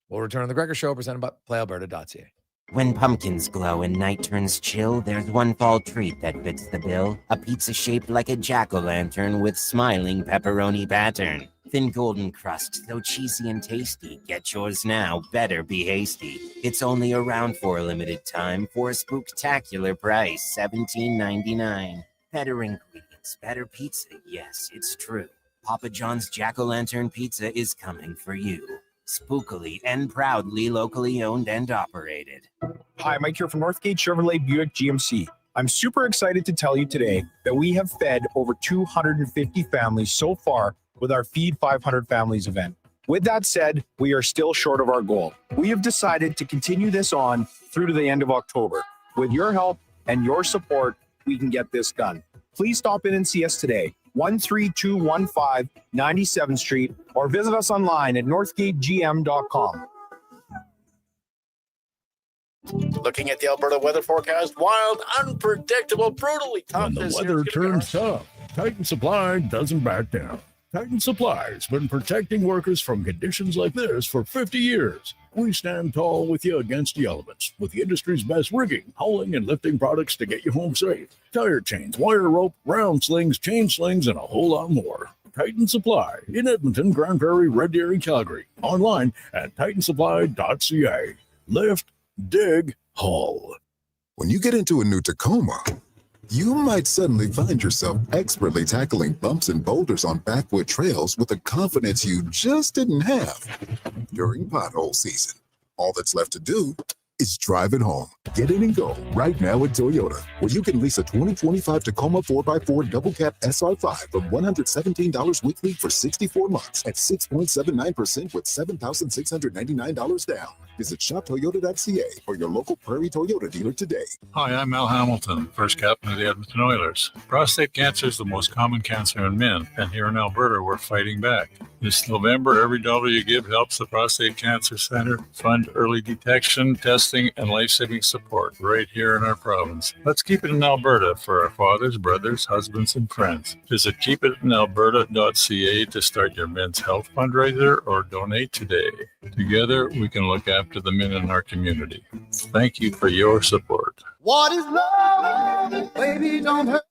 We'll return on the Gregor Show, presented by PlayAlberta.ca. When pumpkins glow and night turns chill, there's one fall treat that fits the bill. A pizza shaped like a jack-o'-lantern with smiling pepperoni pattern. Thin golden crust, so cheesy and tasty. Get yours now, better be hasty. It's only around for a limited time for a spooktacular price, $17.99. Better ingredients, better pizza, yes, it's true. Papa John's Jack-o'-lantern Pizza is coming for you. Spookily and proudly locally owned and operated. Hi, Mike here from Northgate Chevrolet Buick GMC. I'm super excited to tell you today that we have fed over 250 families so far with our Feed 500 Families event. With that said, we are still short of our goal. We have decided to continue this on through to the end of October. With your help and your support, we can get this done. Please stop in and see us today, 13215 97th Street, or visit us online at northgategm.com. Looking at the Alberta weather forecast, wild, unpredictable, brutally tough. When the weather turns tough, Titan Supply doesn't back down. Titan Supply has been protecting workers from conditions like this for 50 years. We stand tall with you against the elements, with the industry's best rigging, hauling, and lifting products to get you home safe. Tire chains, wire rope, round slings, chain slings, and a whole lot more. Titan Supply in Edmonton, Grand Prairie, Red Deer, and Calgary. Online at titansupply.ca. Lift, dig, haul. When you get into a new Tacoma, you might suddenly find yourself expertly tackling bumps and boulders on backwood trails with a confidence you just didn't have during pothole season. All that's left to do is drive it home. Get in and go right now at Toyota, where you can lease a 2025 Tacoma 4x4 double cab SR5 for $117 weekly for 64 months at 6.79% with $7,699 down. Visit shoptoyota.ca or your local Prairie Toyota dealer today. Hi, I'm Al Hamilton, first captain of the Edmonton Oilers. Prostate cancer is the most common cancer in men, and here in Alberta, we're fighting back. This November, every dollar you give helps the Prostate Cancer Center fund early detection, testing, and life-saving support right here in our province. Let's keep it in Alberta for our fathers, brothers, husbands, and friends. Visit keepitinalberta.ca to start your men's health fundraiser or donate today. Together, we can look after the men in our community. Thank you for your support. What is love? Baby, don't hurt.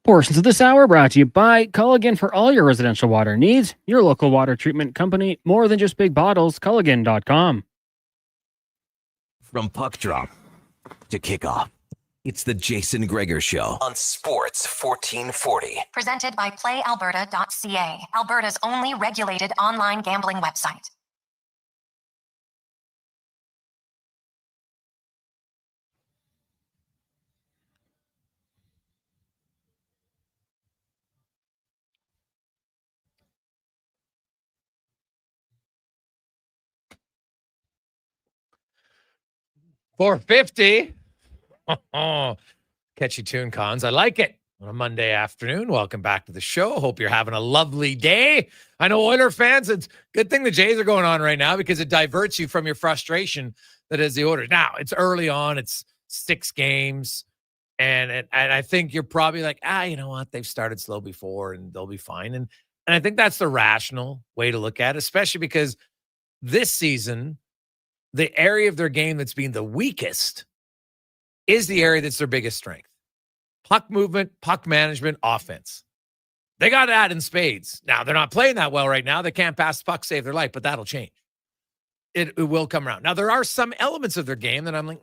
Portions of this hour brought to you by Culligan for all your residential water needs. Your local water treatment company, more than just big bottles, Culligan.com. From puck drop to kickoff, it's the Jason Gregor Show on Sports 1440. Presented by PlayAlberta.ca, Alberta's only regulated online gambling website. $4.50. Catchy tune, Cons. I like it. On a Monday afternoon, welcome back to the show. Hope you're having a lovely day. I know Oiler fans, it's a good thing the Jays are going on right now because it diverts you from your frustration that is the Oilers. Now, it's early on. It's 6 games. And I think you're probably like, you know what? They've started slow before and they'll be fine. And I think that's the rational way to look at it, especially because this season, the area of their game that's been the weakest is the area that's their biggest strength. Puck movement, puck management, offense. They got that in spades. Now, they're not playing that well right now. They can't pass the puck, save their life, but that'll change. It will come around. Now, there are some elements of their game that I'm like,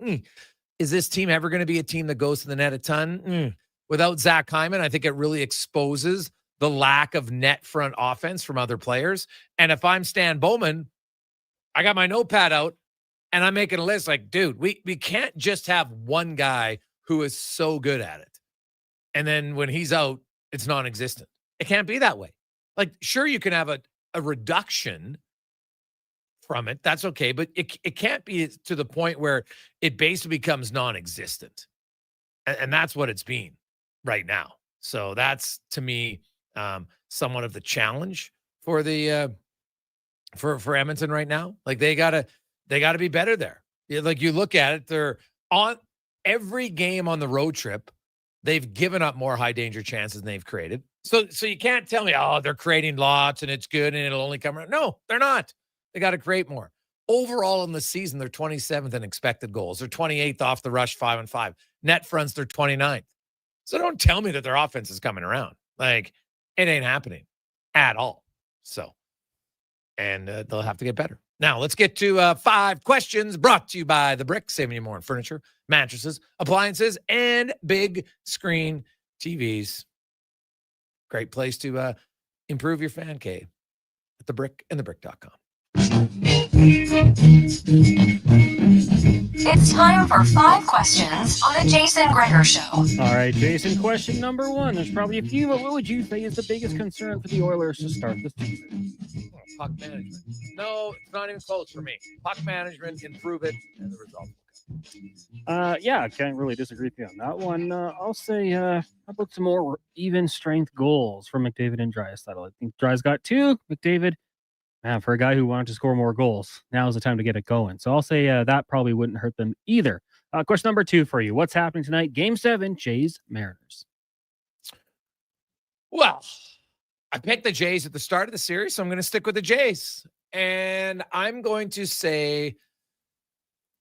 is this team ever going to be a team that goes to the net a ton? Without Zach Hyman, I think it really exposes the lack of net front offense from other players. And if I'm Stan Bowman, I got my notepad out and I'm making a list like, dude, we can't just have one guy who is so good at it. And then when he's out, it's non-existent. It can't be that way. Like, sure, you can have a reduction from it. That's okay. But it can't be to the point where it basically becomes non-existent. And that's what it's been right now. So that's, to me, somewhat of the challenge for the for Edmonton right now. Like, they gotta be better there. Like, you look at it, they're on every game on the road trip. They've given up more high danger chances than they've created. So you can't tell me, they're creating lots and it's good and it'll only come around. No, they're not. They got to create more. Overall in the season, they're 27th in expected goals. They're 28th off the rush, 5-5. Net fronts, they're 29th. So don't tell me that their offense is coming around. Like, it ain't happening at all. So, and they'll have to get better. Now, let's get to 5 questions brought to you by The Brick, saving you more on furniture, mattresses, appliances, and big screen TVs. Great place to improve your fan cave at The Brick and thebrick.com. It's time for 5 questions on the Jason Gregor Show. All right, Jason, question number 1. There's probably a few, but what would you say is the biggest concern for the Oilers to start this season? Puck management. No, it's not even close for me. Puck management, improve it, and the results. Yeah, I can't really disagree with you on that one. I'll say, how about some more even strength goals from McDavid and Draisaitl? I think Dry's got 2. McDavid, man, for a guy who wanted to score more goals, now's the time to get it going. So I'll say that probably wouldn't hurt them either. Question number 2 for you. What's happening tonight? Game 7, Jays Mariners. Well, I picked the Jays at the start of the series, so I'm going to stick with the Jays. And I'm going to say,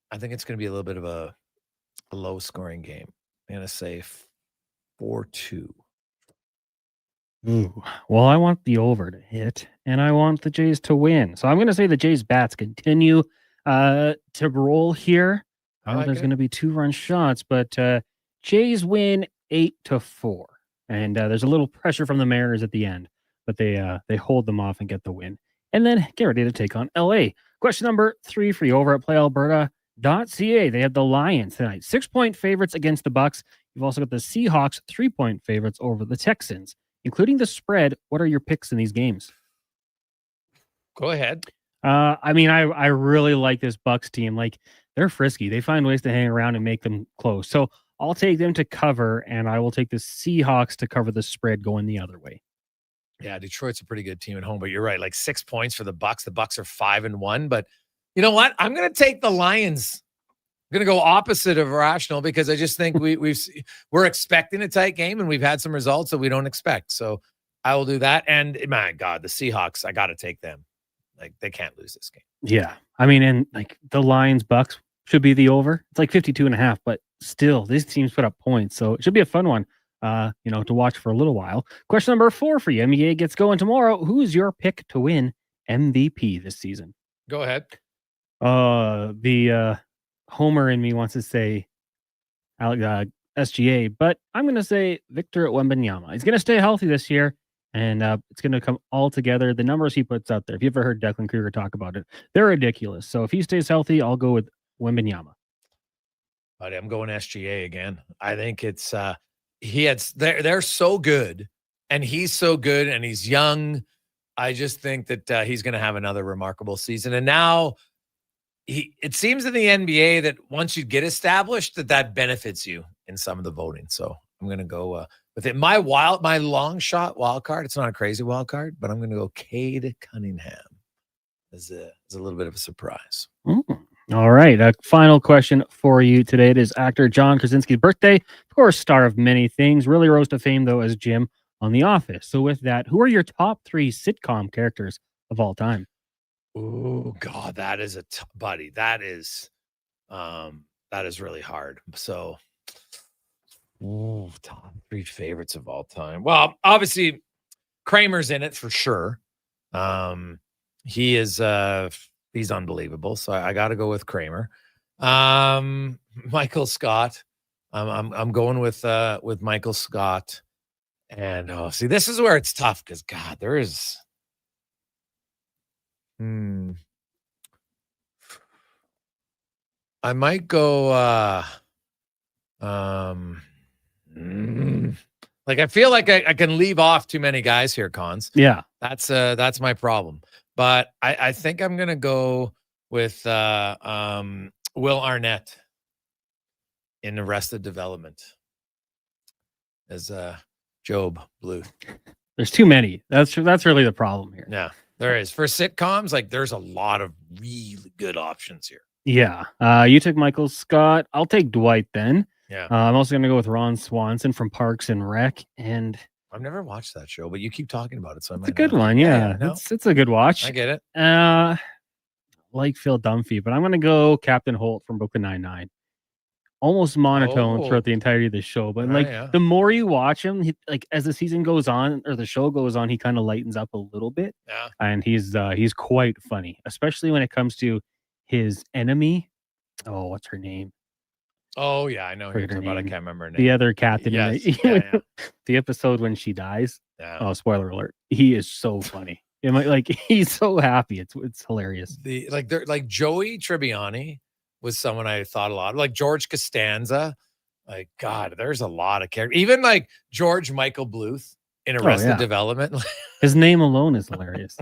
I think it's going to be a little bit of a low-scoring game. I'm going to say 4-2. Ooh, well, I want the over to hit, and I want the Jays to win. So I'm going to say the Jays bats continue to roll here. There's going to be 2-run shots, but Jays win 8-4. And there's a little pressure from the Mariners at the end, but they hold them off and get the win. And then get ready to take on LA. Question number 3 for you over at PlayAlberta.ca. They have the Lions tonight, 6-point favorites against the Bucks. You've also got the Seahawks, 3-point favorites over the Texans, including the spread. What are your picks in these games? Go ahead. I mean, I really like this Bucks team. Like, they're frisky. They find ways to hang around and make them close. So I'll take them to cover, and I will take the Seahawks to cover the spread going the other way. Yeah, Detroit's a pretty good team at home, but you're right. Like 6 points for the Bucks. The Bucks are 5-1, but you know what? I'm going to take the Lions. I'm going to go opposite of rational because I just think we're expecting a tight game, and we've had some results that we don't expect. So I will do that. And my God, the Seahawks, I got to take them. Like, they can't lose this game. Yeah, I mean, and like the Lions Bucks should be the over. It's like 52.5, but still, these teams put up points, so it should be a fun one. To watch for a little while. Question number 4 for you. NBA gets going tomorrow. Who's your pick to win MVP this season? Go ahead. The Homer in me wants to say SGA, but I'm going to say Victor Wembanyama. He's going to stay healthy this year, and it's going to come all together. The numbers he puts out there, if you've ever heard Declan Kruger talk about it, they're ridiculous. So if he stays healthy, I'll go with Wembanyama. But I'm going SGA again. I think it's they're so good, and he's so good, and he's young. I just think that he's going to have another remarkable season. And now it seems in the NBA that once you get established, that benefits you in some of the voting. So I'm going to go with it. My long shot wild card. It's not a crazy wild card, but I'm going to go Cade Cunningham as a little bit of a surprise. All right. A final question for you today. It is actor John Krasinski's birthday. Of course, star of many things. Really rose to fame, though, as Jim on The Office. So with that, who are your top 3 sitcom characters of all time? Oh, God, that is buddy. That is really hard. So, top 3 favorites of all time. Well, obviously, Kramer's in it for sure. He is he's unbelievable. So I got to go with Kramer. Michael Scott. I'm going with Michael Scott. And see, this is where it's tough because God, there is. I might go. Like I feel like I can leave off too many guys here, Cons. Yeah, that's my problem. But I think I'm gonna go with Will Arnett in Arrested Development as Job Blue. There's too many. That's really the problem here. Yeah, there is. For sitcoms, like there's a lot of really good options here. Yeah. You took Michael Scott. I'll take Dwight then. Yeah. I'm also going to go with Ron Swanson from Parks and Rec. And I've never watched that show, but you keep talking about it. So it's a good one. Yeah. It's a good watch. I get it. Like Phil Dunphy, but I'm going to go Captain Holt from Brooklyn Nine-Nine. Almost monotone throughout the entirety of the show. But the more you watch him, as the season goes on or the show goes on, he kind of lightens up a little bit. Yeah. And he's quite funny, especially when it comes to his enemy. Oh, what's her name? Oh, yeah, I know who you're talking about. I can't remember her name. The other captain. Yes. The episode when she dies. Yeah. Oh, spoiler alert. He is so funny. He's so happy. It's hilarious. Joey Tribbiani was someone I thought a lot of. Like George Costanza. Like, God, there's a lot of characters. Even like George Michael Bluth in Arrested Development. His name alone is hilarious.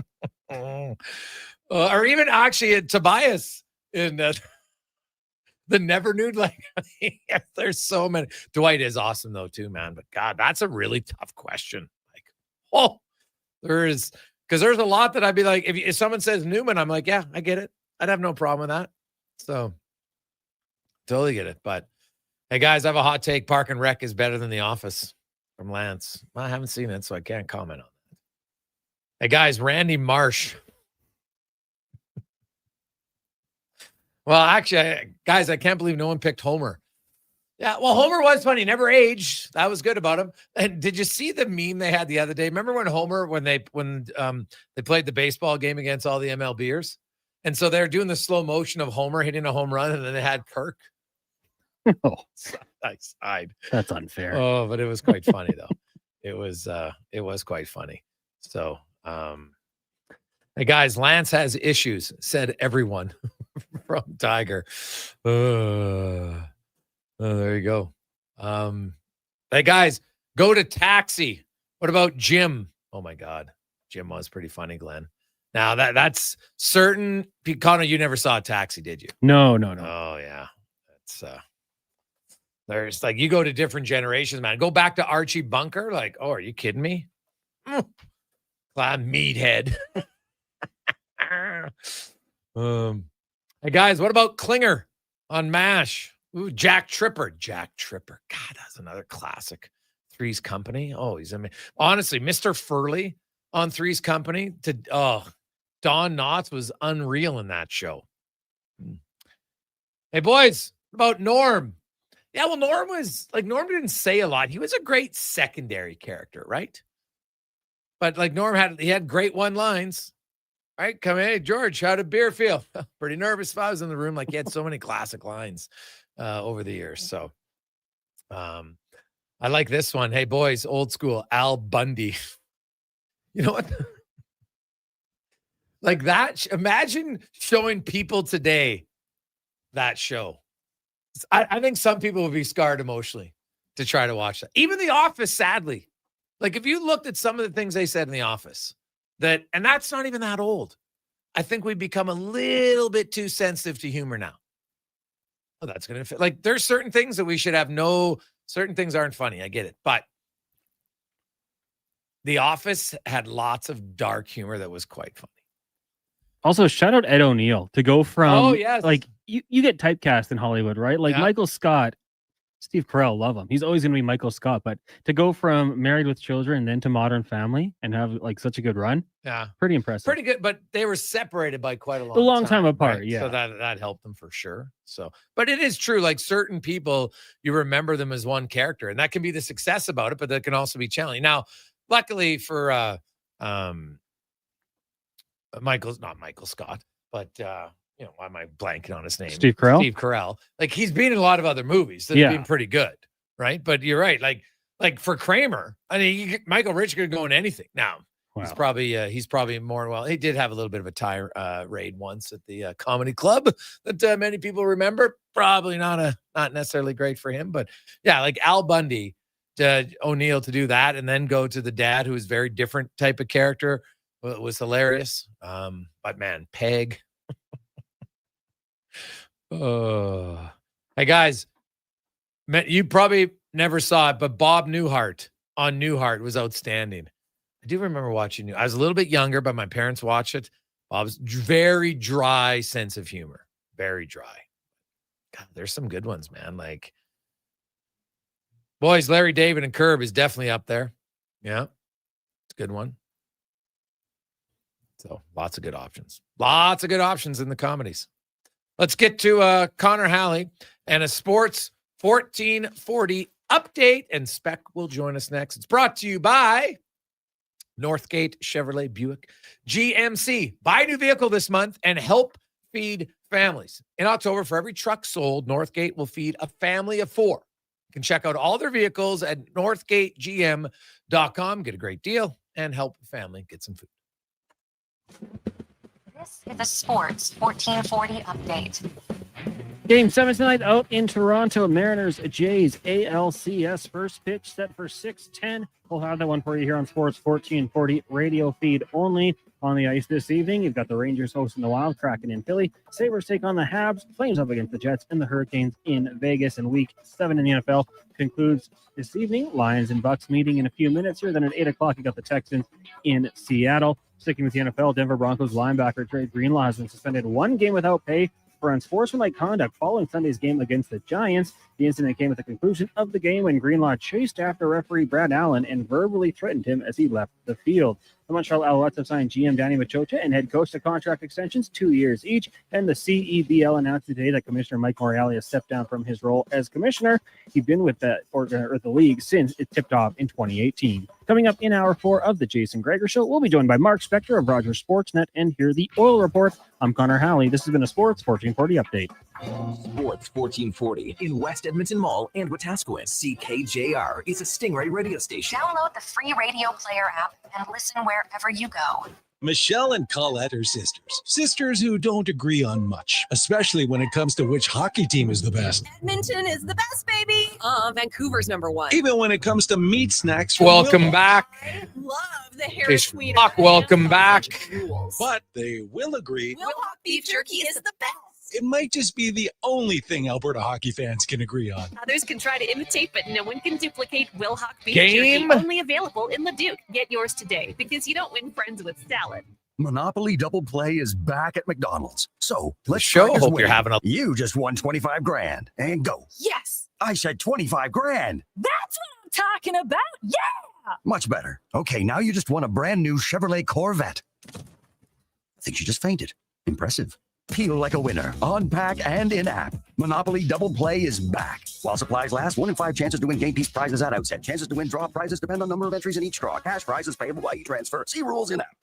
Or even actually Tobias in that. the never nude. Like, there's so many. Dwight is awesome though too, man. But God, that's a really tough question. Like, because there's a lot that I'd be like, if someone says Newman, I'm like, yeah, I get it. I'd have no problem with that. So totally get it. But hey, guys, I have a hot take. Park and Rec is better than The Office from Lance. Well, I haven't seen it, so I can't comment on that. Hey, guys, Randy Marsh. Well, actually, guys, I can't believe no one picked Homer. Yeah, well, Homer was funny. Never aged. That was good about him. And did you see the meme they had the other day? Remember when Homer, when they played the baseball game against all the MLBers? And so they're doing the slow motion of Homer hitting a home run, and then they had Kirk. Oh, nice side. That's unfair. Oh, but it was quite funny though. It was quite funny. So, hey guys, Lance has issues, said everyone from Tiger. Oh, there you go. Hey guys, go to Taxi. What about Jim? Oh my God. Jim was pretty funny, Glenn. Now that's certain. Connor, you never saw Taxi, did you? No. Oh yeah. That's there's like, you go to different generations, man. Go back to Archie Bunker. Like, oh, are you kidding me? Meathead. Hey guys, what about Klinger on MASH? Ooh, Jack Tripper. God, that's another classic. Three's Company. Oh, he's amazing. Honestly, Mr. Furley on Three's Company. Don Knotts was unreal in that show. Hey boys, what about Norm? Yeah, well, Norm didn't say a lot. He was a great secondary character, right? But like Norm had great one-lines. Right? Come in, hey, George, how did beer feel? Pretty nervous if I was in the room. Like, he had so many classic lines over the years. So I like this one. Hey, boys, old school, Al Bundy. You know what? Like that. Imagine showing people today that show. I think some people would be scarred emotionally to try to watch that. Even The Office, sadly. Like, if you looked at some of the things they said in The Office, and that's not even that old. I think we've become a little bit too sensitive to humor now. Oh, that's going to fit. Like, there's certain things that we should have certain things aren't funny. I get it. But The Office had lots of dark humor that was quite funny. Also, shout out Ed O'Neill to go from, yes. like, you get typecast in Hollywood, right? Like, Michael Scott, Steve Carell, love him. He's always going to be Michael Scott. But to go from Married with Children and then to Modern Family and have like such a good run, pretty impressive. Pretty good, but they were separated by quite a long time apart, right? yeah. So that helped them for sure. So, but it is true, like certain people, you remember them as one character, and that can be the success about it, but that can also be challenging. Now, luckily for not Michael Scott, but why am I blanking on his name? Steve Carell. Steve Carell. Like, he's been in a lot of other movies that have been pretty good, right? But you're right. Like for Kramer, I mean, Michael Rich could go in anything. Now, he's probably more, well, he did have a little bit of a tirade once at the comedy club that many people remember. Probably not necessarily great for him, but yeah, like Al Bundy, O'Neill to do that and then go to the dad, who is very different type of character, was hilarious. But man, Peg. Oh, hey guys, you probably never saw it, but Bob Newhart on Newhart was outstanding. I do remember watching it. I was a little bit younger, but my parents watched it. Bob's very dry sense of humor, very dry. God, there's some good ones, man. Like, boys, Larry David and Curb is definitely up there. Yeah, it's a good one. So lots of good options. Lots of good options in the comedies. Let's get to Connor Halley and a Sports 1440 update, and Spec will join us next. It's brought to you by Northgate Chevrolet Buick GMC. Buy a new vehicle this month and help feed families. In October, for every truck sold, Northgate will feed a family of 4. You can check out all their vehicles at northgategm.com. Get a great deal and help a family get some food. This is a Sports 1440 update. Game 7 tonight out in Toronto. Mariners, Jays, ALCS. First pitch set for 6:10. We'll have that one for you here on Sports 1440 radio feed only. On the ice this evening, you've got the Rangers hosting the Wild, Kraken in Philly. Sabres take on the Habs, Flames up against the Jets, and the Hurricanes in Vegas. And Week 7 in the NFL concludes this evening. Lions and Bucks meeting in a few minutes here. Then at 8 o'clock, you got the Texans in Seattle. Sticking with the NFL, Denver Broncos linebacker Trey Greenlaw has been suspended 1 game without pay for unsportsmanlike conduct following Sunday's game against the Giants. The incident came at the conclusion of the game when Greenlaw chased after referee Brad Allen and verbally threatened him as he left the field. The Montreal Alouettes have signed GM Danny Machocha and head coach to contract extensions 2 years each, and the CEBL announced today that Commissioner Mike Morreale has stepped down from his role as commissioner. He'd been with the league since it tipped off in 2018. Coming up in hour 4 of the Jason Gregor Show, we'll be joined by Mark Spector of Rogers Sportsnet and hear the Oil Report. I'm Connor Halley. This has been a Sports 1440 update. Sports 1440 in West Edmonton Mall and Wetaskiwin. CKJR is a Stingray radio station. Download the free radio player app and listen wherever you go. Michelle and Colette are sisters. Sisters who don't agree on much, especially when it comes to which hockey team is the best. Edmonton is the best, baby. Vancouver's #1. Even when it comes to meat snacks. From Welcome Willow. back. I love the Harris Tweeter. Welcome back. But they will agree. Wilhock beef jerky is the best. It might just be the only thing Alberta hockey fans can agree on. Others can try to imitate, but no one can duplicate Wilhock beef Game. jerky. Only available in Leduc. Get yours today because you don't win friends with salad. Monopoly Double Play is back at McDonald's. So let's Show. practice Hope winning. you're having a. You just won 25 grand. And go. Yes, I said 25 grand. That's what I'm talking about. Yeah. Much better. Okay, now you just won a brand new Chevrolet Corvette. I think she just fainted. Impressive. Feel like a winner. On pack and in-app. Monopoly Double Play is back. While supplies last, 1 in 5 chances to win game piece prizes at outset. Chances to win draw prizes depend on number of entries in each draw. Cash prizes payable by e-transfer. See rules in-app.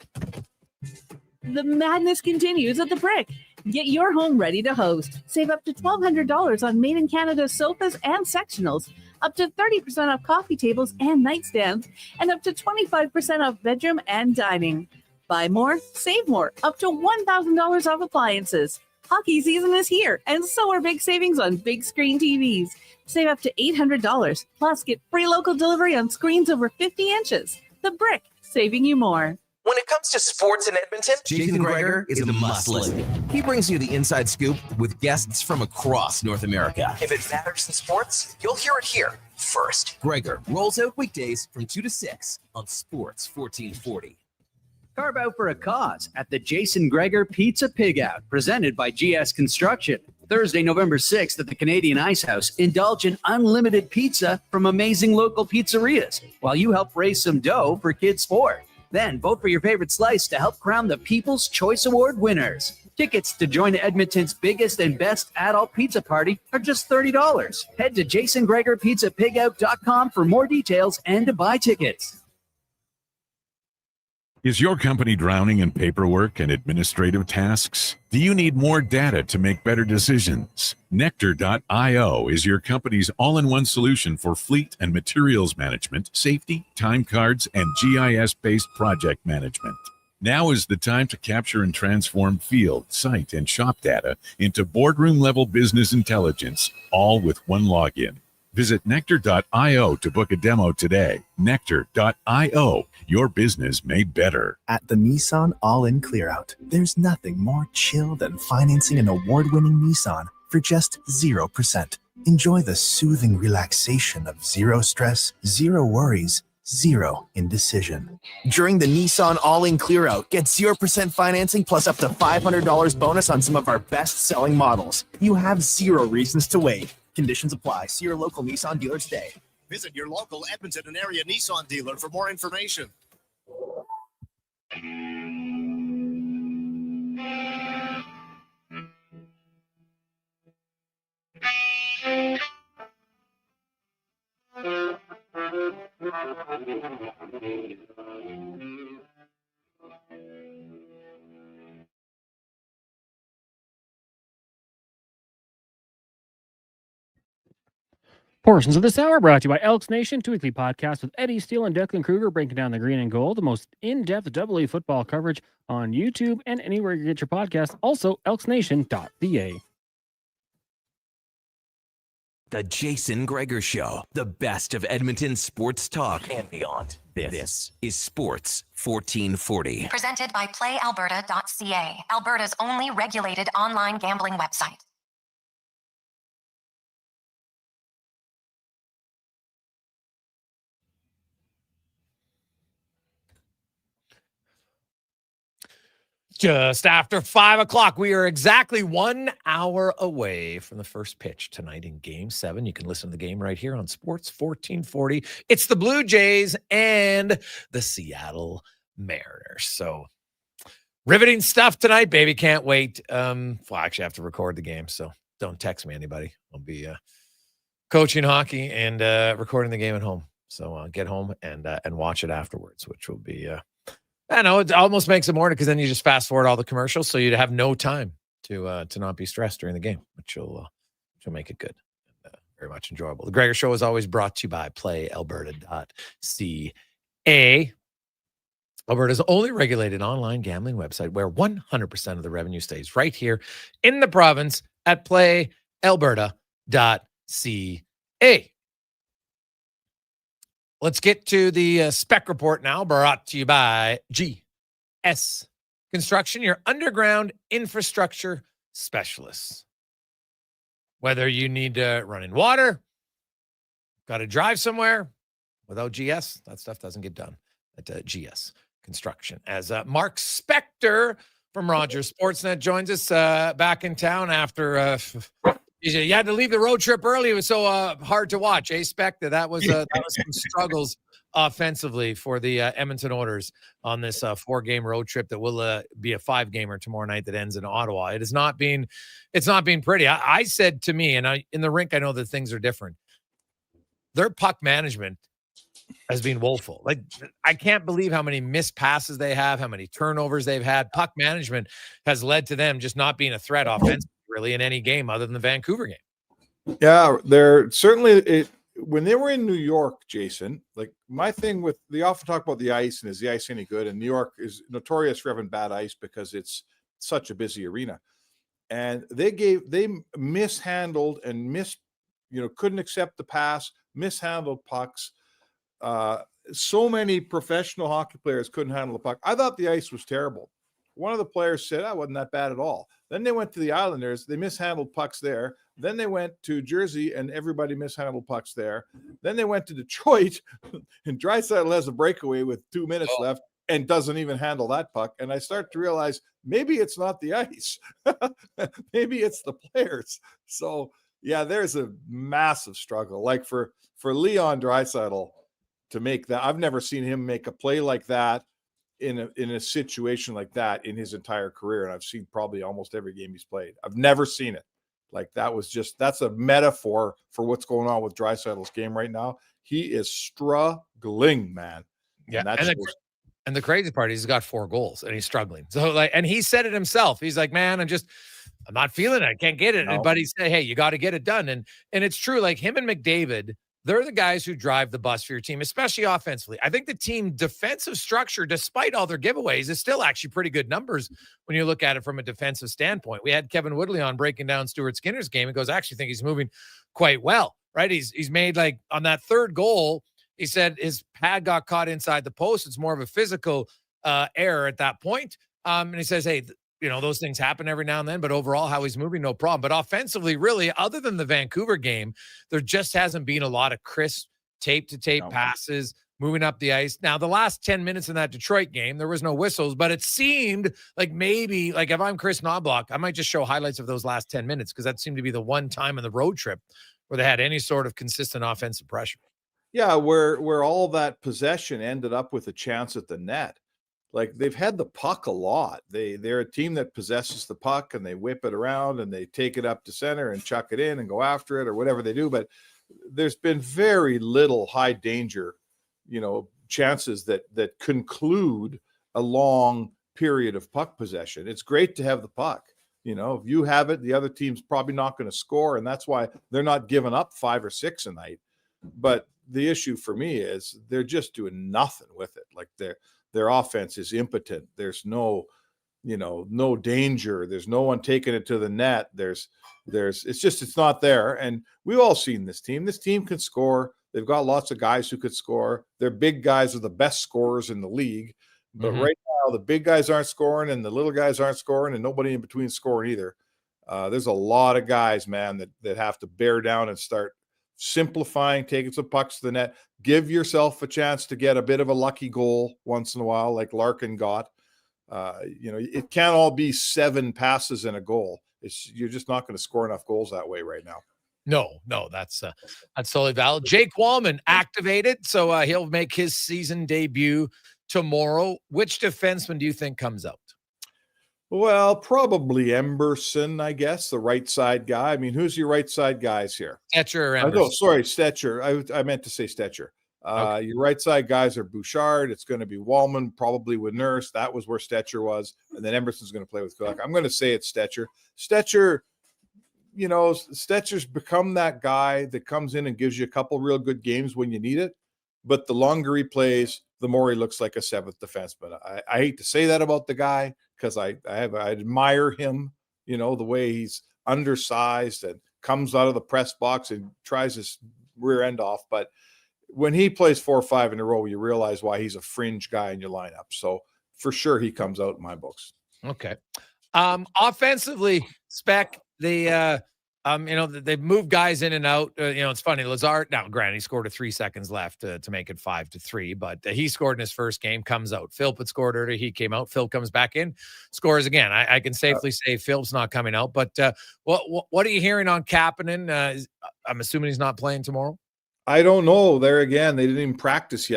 The madness continues at the Brick. Get your home ready to host. Save up to $1,200 on Made in Canada sofas and sectionals, up to 30% off coffee tables and nightstands, and up to 25% off bedroom and dining. Buy more, save more, up to $1,000 off appliances. Hockey season is here, and so are big savings on big screen TVs. Save up to $800, plus get free local delivery on screens over 50 inches. The Brick, saving you more. When it comes to sports in Edmonton, Jason Gregor is a must listen. He brings you the inside scoop with guests from across North America. If it matters in sports, you'll hear it here first. Gregor rolls out weekdays from 2 to 6 on Sports 1440. Carve out for a cause at the Jason Gregor Pizza Pig Out, presented by GS Construction. Thursday, November 6th at the Canadian Ice House, indulge in unlimited pizza from amazing local pizzerias while you help raise some dough for Kids Sport. Then vote for your favorite slice to help crown the People's Choice Award winners. Tickets to join Edmonton's biggest and best adult pizza party are just $30. Head to jasongregorpizzapigout.com for more details and to buy tickets. Is your company drowning in paperwork and administrative tasks? Do you need more data to make better decisions? Nectar.io is your company's all-in-one solution for fleet and materials management, safety, time cards, and GIS-based project management. Now is the time to capture and transform field, site, and shop data into boardroom-level business intelligence, all with one login. Visit Nectar.io to book a demo today. Nectar.io, your business made better. At the Nissan All-In Clearout, there's nothing more chill than financing an award-winning Nissan for just 0%. Enjoy the soothing relaxation of zero stress, zero worries, zero indecision. During the Nissan All-In Clearout, get 0% financing plus up to $500 bonus on some of our best-selling models. You have zero reasons to wait. Conditions apply. See your local Nissan dealer today. Visit your local Edmonton and area Nissan dealer for more information. Portions of this hour brought to you by Elks Nation, 2 weekly podcast with Eddie Steele and Declan Kruger breaking down the green and gold, the most in-depth AA football coverage on YouTube and anywhere you get your podcast. Also, elksnation.ca. The Jason Gregor Show, the best of Edmonton sports talk and beyond. This is Sports 1440. Presented by PlayAlberta.ca, Alberta's only regulated online gambling website. Just after 5 o'clock, we are exactly 1 hour away from the first pitch tonight in Game 7. You can listen to the game right here on Sports 1440. It's the Blue Jays and the Seattle Mariners. So riveting stuff tonight, baby. Can't wait. Well, I actually have to record the game, so don't text me, anybody. I'll be coaching hockey and recording the game at home. So get home and watch it afterwards, which will be I know it almost makes it more because then you just fast forward all the commercials, so you'd have no time to not be stressed during the game, which will make it good and very much enjoyable. The Gregor Show is always brought to you by PlayAlberta.ca, Alberta's only regulated online gambling website where 100% of the revenue stays right here in the province at PlayAlberta.ca. Let's get to the spec report now, brought to you by GS Construction, your underground infrastructure specialists. Whether you need to run in water, got to drive somewhere, without GS, that stuff doesn't get done at GS Construction. As Mark Spector from Rogers Sportsnet joins us back in town after you had to leave the road trip early. It was so hard to watch. Spector, that was some struggles offensively for the Edmonton Oilers on this 4-game road trip that will be a 5-gamer tomorrow night that ends in Ottawa. It's not been pretty. I said to me, and in the rink, I know that things are different. Their puck management has been woeful. Like, I can't believe how many missed passes they have, how many turnovers they've had. Puck management has led to them just not being a threat offensively really in any game other than the Vancouver game. Yeah, they're certainly when they were in New York, Jason, like my thing with, they often talk about the ice and is the ice any good? And New York is notorious for having bad ice because it's such a busy arena. And they mishandled and couldn't accept the pass, mishandled pucks. So many professional hockey players couldn't handle the puck. I thought the ice was terrible. One of the players said, "I wasn't that bad at all." Then they went to the Islanders. They mishandled pucks there. Then they went to Jersey, and everybody mishandled pucks there. Then they went to Detroit, and Draisaitl has a breakaway with 2 minutes left and doesn't even handle that puck. And I start to realize maybe it's not the ice. Maybe it's the players. So, yeah, there's a massive struggle. Like for Leon Draisaitl to make that, I've never seen him make a play like that in a situation like that in his entire career. And I've seen probably almost every game he's played. I've never seen it. Like that's a metaphor for what's going on with Draisaitl's game right now. He is struggling, man. Yeah. And the crazy part is he's got 4 goals and he's struggling. So and he said it himself. He's like, man, I'm not feeling it. I can't get it. No. But he said, hey, you got to get it done. And it's true. Like him and McDavid, they're the guys who drive the bus for your team, especially offensively. I think the team defensive structure, despite all their giveaways, is still actually pretty good numbers when you look at it from a defensive standpoint. We had Kevin Woodley on breaking down Stuart Skinner's game and goes, I actually think he's moving quite well, right? He's made, like, on that 3rd goal, he said his pad got caught inside the post. It's more of a physical error at that point. And he says, hey, those things happen every now and then, but overall how he's moving, no problem. But offensively, really, other than the Vancouver game, there just hasn't been a lot of crisp tape-to-tape passes moving up the ice. Now, the last 10 minutes in that Detroit game, there was no whistles, but it seemed like maybe, like if I'm Chris Knobloch, I might just show highlights of those last 10 minutes because that seemed to be the one time in the road trip where they had any sort of consistent offensive pressure. Yeah, where all that possession ended up with a chance at the net. Like, they've had the puck a lot. They're a team that possesses the puck and they whip it around and they take it up to center and chuck it in and go after it or whatever they do. But there's been very little high danger, chances that conclude a long period of puck possession. It's great to have the puck. If you have it, the other team's probably not going to score. And that's why they're not giving up 5 or 6 a night. But the issue for me is they're just doing nothing with it. Like their offense is impotent. There's no danger. There's no one taking it to the net. It's not there. And we've all seen this team. This team can score. They've got lots of guys who could score. Their big guys are the best scorers in the league. But right now, the big guys aren't scoring and the little guys aren't scoring and nobody in between scoring either. There's a lot of guys, man, that have to bear down and start simplifying, taking some pucks to the net. Give yourself a chance to get a bit of a lucky goal once in a while, like Larkin got. It can't all be 7 passes and a goal. You're just not going to score enough goals that way right now. No, that's totally valid. Jake Wallman activated, so he'll make his season debut tomorrow. Which defenseman do you think comes out? Well, probably Emberson, I guess, the right side guy. I mean, who's your right side guys here? Stetcher or Emberson? No, sorry, Stetcher. I meant to say Stetcher. Okay. Your right side guys are Bouchard. It's going to be Wallman, probably with Nurse. That was where Stetcher was. And then Emberson's going to play with Kulak. I'm going to say it's Stetcher. Stetcher's become that guy that comes in and gives you a couple real good games when you need it. But the longer he plays, the more he looks like a 7th defenseman. I hate to say that about the guy because I admire him, the way he's undersized and comes out of the press box and tries his rear end off. But when he plays 4 or 5 in a row, you realize why he's a fringe guy in your lineup. So for sure, he comes out in my books. Okay. Offensively, Spec, they've moved guys in and out. It's funny. Lazard, now granted, he scored 3 seconds left to make it 5-3, but he scored in his first game, comes out. Philp had scored earlier. He came out. Phil comes back in, scores again. I can safely say Philp's not coming out, but what are you hearing on Kapanen? I'm assuming he's not playing tomorrow. I don't know. There again, they didn't even practice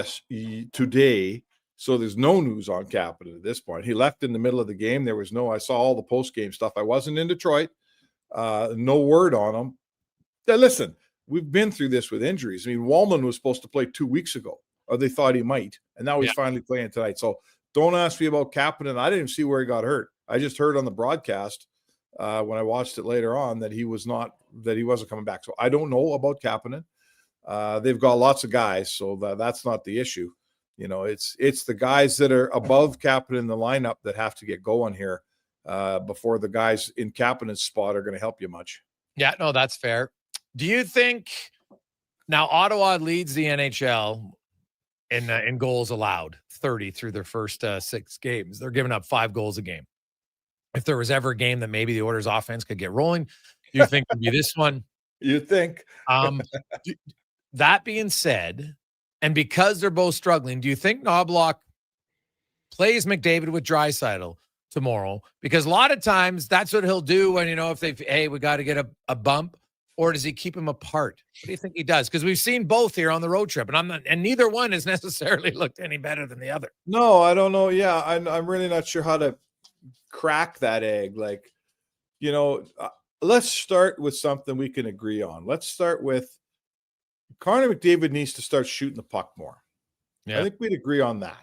today, so there's no news on Kapanen at this point. He left in the middle of the game. I saw all the post-game stuff. I wasn't in Detroit. No word on him. Now, listen, we've been through this with injuries. I mean, Wallman was supposed to play 2 weeks ago, or they thought he might, and now he's finally playing tonight. So don't ask me about Kapanen. I didn't even see where he got hurt. I just heard on the broadcast when I watched it later on that he wasn't coming back. So I don't know about Kapanen. They've got lots of guys, so that's not the issue. It's the guys that are above Kapanen in the lineup that have to get going here before the guys in Kapanen's spot are going to help you much. Yeah, no, that's fair. Do you think now Ottawa leads the NHL in goals allowed, 30 through their first 6 games? They're giving up 5 goals a game. If there was ever a game that maybe the Oilers offense could get rolling, do you think it would be this one? You think? That being said, and because they're both struggling, do you think Knobloch plays McDavid with Draisaitl tomorrow? Because a lot of times that's what he'll do when, if we got to get a bump, or does he keep him apart? What do you think he does? Because we've seen both here on the road trip, and neither one has necessarily looked any better than the other. No, I don't know. Yeah, I'm really not sure how to crack that egg. Let's start with something we can agree on. Let's start with Connor McDavid needs to start shooting the puck more. Yeah. I think we'd agree on that.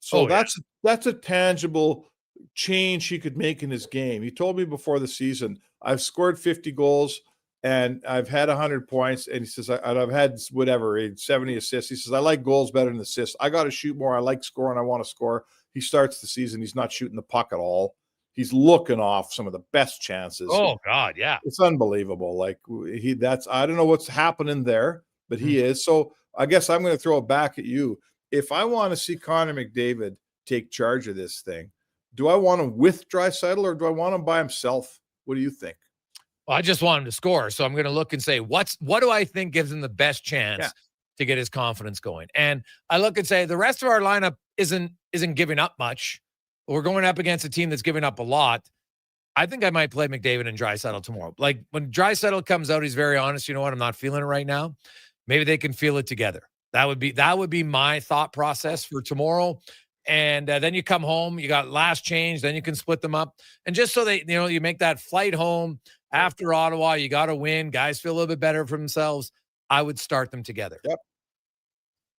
So that's a tangible change he could make in his game. He told me before the season, I've scored 50 goals and I've had 100 points. And he says, I've had 70 assists. He says, I like goals better than assists. I got to shoot more. I like scoring. I want to score. He starts the season. He's not shooting the puck at all. He's looking off some of the best chances. Oh God. Yeah. It's unbelievable. I don't know what's happening there, but he is. So I guess I'm going to throw it back at you. If I want to see Connor McDavid take charge of this thing, do I want him with Draisaitl or do I want him by himself? What do you think? Well, I just want him to score. So I'm going to look and say, what do I think gives him the best chance to get his confidence going? And I look and say, the rest of our lineup isn't giving up much. We're going up against a team that's giving up a lot. I think I might play McDavid and Draisaitl tomorrow. Like when Draisaitl comes out, he's very honest. You know what? I'm not feeling it right now. Maybe they can feel it together. That would be my thought process for tomorrow. And then you come home, you got last change, then you can split them up. And just so you make that flight home after Ottawa, you got to win. Guys feel a little bit better for themselves. I would start them together. Yep.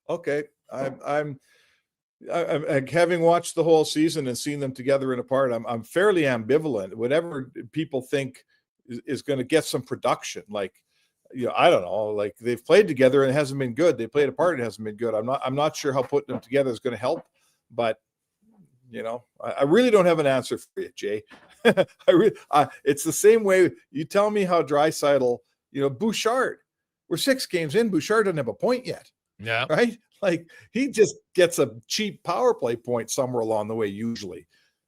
Okay. I'm having watched the whole season and seen them together and apart. I'm fairly ambivalent. Whatever people think is going to get some production, I don't know. Like they've played together and it hasn't been good. They played apart and it hasn't been good. I'm not sure how putting them together is going to help, but I really don't have an answer for you, Jay. It's the same way you tell me how Draisaitl, Bouchard. We're 6 games in. Bouchard doesn't have a point yet. Yeah. Right? Like he just gets a cheap power play point somewhere along the way usually.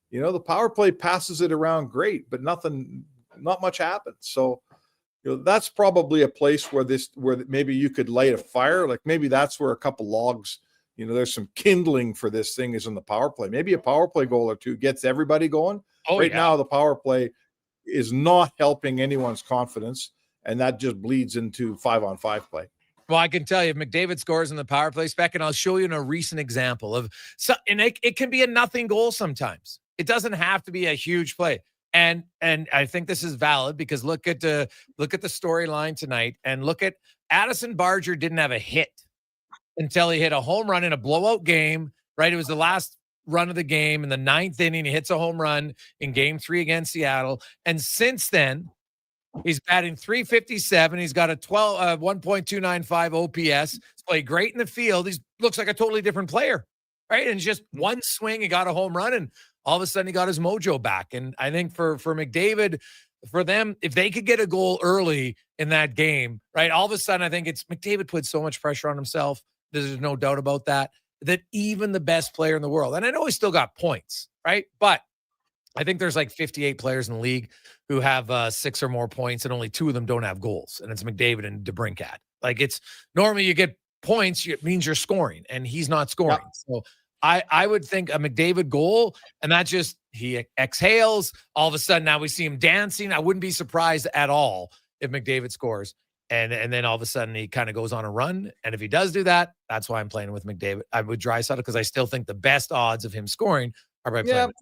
You know, the power play passes it around great, but not much happens. So, you know, that's probably a place where maybe you could light a fire. Like maybe that's where a couple logs, you know, there's some kindling for this thing is in the power play. Maybe a power play goal or two gets everybody going. Right now, the power play is not helping anyone's confidence, and that just bleeds into 5-on-5 play. Well, I can tell you, if McDavid scores in the power play spec, and I'll show you in a recent example of, and it can be a nothing goal sometimes. It doesn't have to be a huge play. And I think this is valid because look at the storyline tonight and look at Addison Barger didn't have a hit until he hit a home run in a blowout game, right? It was the last run of the game in the 9th inning. He hits a home run in game 3 against Seattle. And since then, he's batting .357. He's got a 1.295 OPS. He's played great in the field. He looks like a totally different player, right? And just one swing, he got a home run, and all of a sudden he got his mojo back. And I think for McDavid, for them, if they could get a goal early in that game, right, all of a sudden I think it's McDavid put so much pressure on himself. There's no doubt about that even the best player in the world, and I know he's still got points, right? But I think there's like 58 players in the league who have 6 or more points, and only 2 of them don't have goals, and it's McDavid and DeBrincat. Like it's normally you get points, it means you're scoring, and he's not scoring. Yeah. So I would think a McDavid goal, and that just he exhales. All of a sudden now we see him dancing. I wouldn't be surprised at all if McDavid scores. And then all of a sudden he kind of goes on a run. And if he does do that, that's why I'm playing with McDavid. I would Draisaitl because I still think the best odds of him scoring are by playing with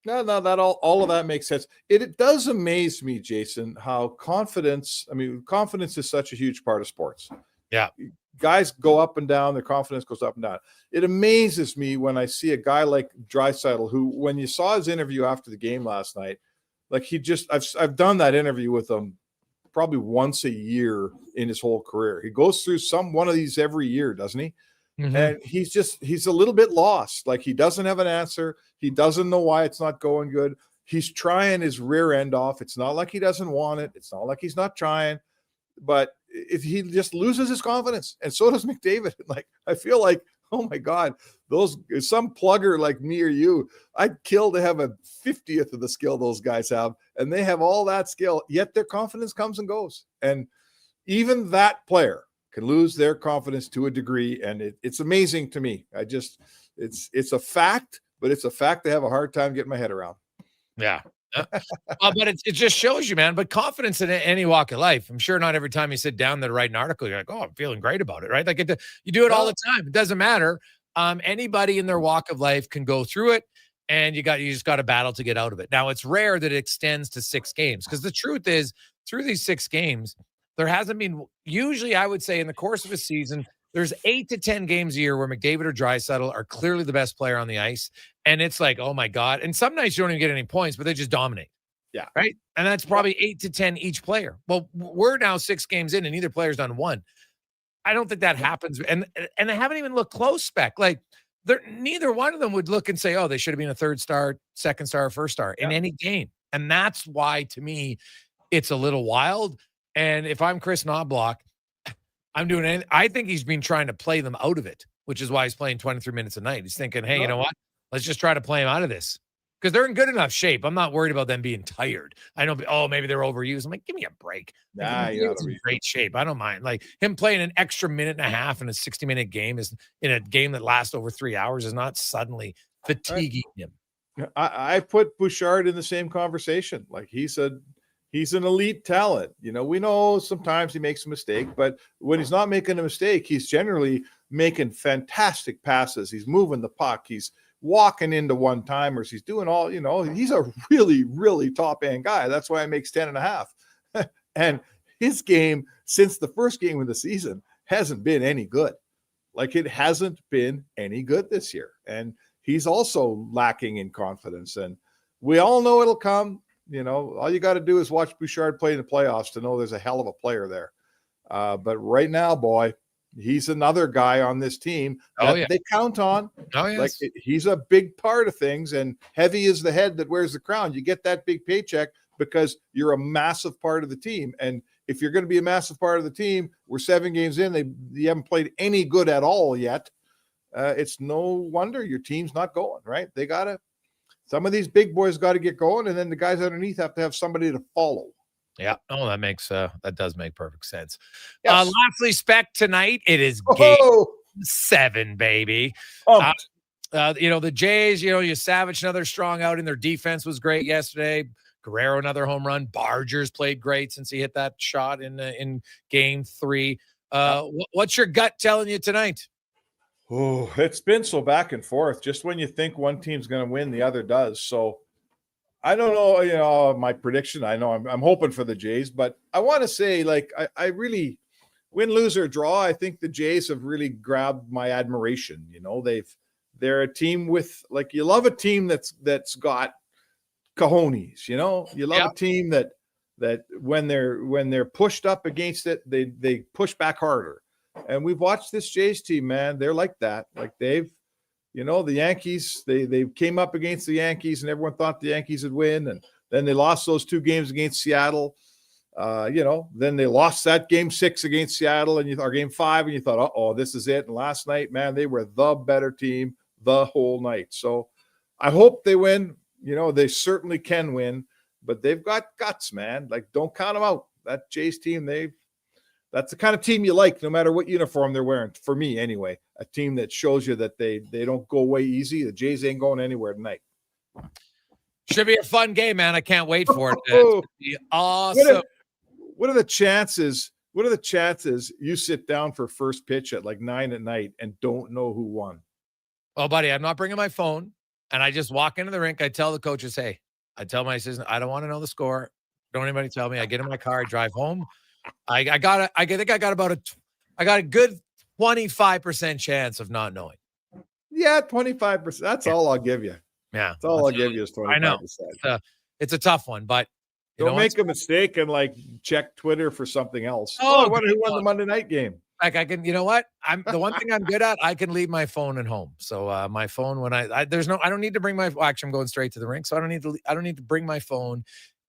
No, that all of that makes sense. It does amaze me, Jason, how confidence is such a huge part of sports. Yeah. Guys go up and down, their confidence goes up and down. It amazes me when I see a guy like Draisaitl, who, when you saw his interview after the game last night, like I've done that interview with him probably once a year in his whole career. He goes through one of these every year, doesn't he? Mm-hmm. And he's a little bit lost. Like he doesn't have an answer. He doesn't know why it's not going good. He's trying his rear end off. It's not like he doesn't want it. It's not like he's not trying, but if he just loses his confidence, and so does McDavid. Like, I feel like, oh my God, some plugger like me or you, I'd kill to have a 50th of the skill those guys have, and they have all that skill, yet their confidence comes and goes. And even that player can lose their confidence to a degree, and it's amazing to me. It's a fact, but it's a fact I have a hard time getting my head around. Yeah. But it just shows you, man. But confidence in any walk of life. I'm sure not every time you sit down to write an article, you're like, oh, I'm feeling great about it, right? Like you do it all the time. It doesn't matter. Anybody in their walk of life can go through it, and you just got to battle to get out of it. Now, it's rare that it extends to 6 games, because the truth is, through these 6 games, there hasn't been, usually I would say in the course of a season, there's 8 to 10 games a year where McDavid or Draisaitl are clearly the best player on the ice. And it's like, oh my God. And some nights you don't even get any points, but they just dominate. Yeah. Right. And that's probably 8 to 10 each player. Well, we're now 6 games in and neither player's done 1. I don't think that happens. And they haven't even looked close spec. Like neither one of them would look and say, oh, they should have been a 3rd star, 2nd star, 1st star in any game. And that's why, to me, it's a little wild. And if I'm Chris Knobloch, I'm doing anything. I think he's been trying to play them out of it, which is why he's playing 23 minutes a night. He's thinking, hey, you know what? Let's just try to play him out of this, because they're in good enough shape. I'm not worried about them being tired. I know, maybe they're overused. I'm like, give me a break. He's in great shape. I don't mind. Like him playing an extra minute and a half in a 60-minute game is in a game that lasts over 3 hours is not suddenly fatiguing him. I put Bouchard in the same conversation. Like he's an elite talent. You know, we know sometimes he makes a mistake, but when he's not making a mistake, he's generally making fantastic passes. He's moving the puck. He's walking into one-timers. He's doing all, he's a really, really top-end guy. That's why he makes 10.5. And his game since the first game of the season hasn't been any good. Like it hasn't been any good this year. And he's also lacking in confidence. And we all know it'll come. All you got to do is watch Bouchard play in the playoffs to know there's a hell of a player there. But right now, boy, he's another guy on this team that they count on. Oh, yes. Like he's a big part of things, and heavy is the head that wears the crown. You get that big paycheck, because you're a massive part of the team. And if you're going to be a massive part of the team, we're 7 games in, you haven't played any good at all yet. It's no wonder your team's not going, right? Some of these big boys got to get going, and then the guys underneath have to have somebody to follow. Yeah. Oh, that does make perfect sense. Yes. Lastly, spec tonight. It is game 7, baby. The Jays, you Savage, another strong outing. Their defense was great yesterday. Guerrero, another home run. Bargers played great since he hit that shot in game 3. What's your gut telling you tonight? Oh, it's been so back and forth. Just when you think one team's going to win, the other does. So I don't know, my prediction. I know I'm hoping for the Jays, but I want to say, I really, win, lose, or draw, I think the Jays have really grabbed my admiration. They're a team with, you love a team that's got cojones. You love a team that when they're pushed up against it, they push back harder. And we've watched this Jays team, man. They're like that. The Yankees, they came up against the Yankees and everyone thought the Yankees would win. And then they lost those 2 games against Seattle. Then they lost that game 6 against Seattle or game 5. And you thought, oh, this is it. And last night, man, they were the better team the whole night. So I hope they win. They certainly can win, but they've got guts, man. Don't count them out. That Jays team, that's the kind of team you like, no matter what uniform they're wearing. For me, anyway, a team that shows you that they don't go away easy. The Jays ain't going anywhere tonight. Should be a fun game, man. I can't wait for it. It's be awesome. What are the chances? What are the chances you sit down for first pitch at 9 at night and don't know who won? Oh, buddy, I'm not bringing my phone, and I just walk into the rink. I tell the coaches, hey, I tell my assistant, I don't want to know the score. Don't anybody tell me. I get in my car, I drive home. I got a good 25% chance of not knowing. Yeah, 25%. That's all I'll give you. Yeah, that's all I'll give you is 25%. I know. It's a tough one, but don't make a mistake and check Twitter for something else. Oh, I wonder who won the Monday night game. I can, you know what? I'm the one thing I'm good at. I can leave my phone at home. So my phone, when I don't need to bring my. Actually, I'm going straight to the rink, so I don't need to bring my phone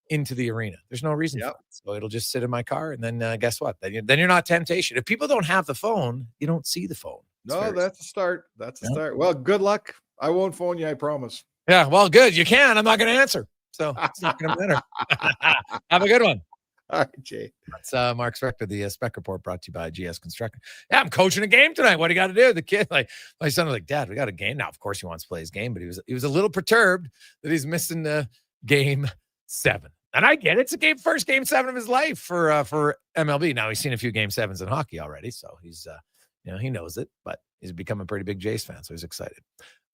into the arena. There's no reason for it. So it'll just sit in my car, and then guess what? Then you're not temptation. If people don't have the phone, you don't see the phone. That's a start. That's a start. Well, good luck. I won't phone you. I promise. Yeah. Well, good. You can. I'm not going to answer. So it's not going to matter. Have a good one. All right, Jay. That's Mark Spector, the Spec Report brought to you by GS Construction. Yeah, I'm coaching a game tonight. What do you got to do? The kid, my son was like, Dad, we got a game. Now, of course, he wants to play his game, but he was a little perturbed that he's missing game 7. And I get it. It's a first game 7 of his life for MLB. Now, he's seen a few game 7s in hockey already, so he's he knows it, but he's become a pretty big Jays fan, so he's excited.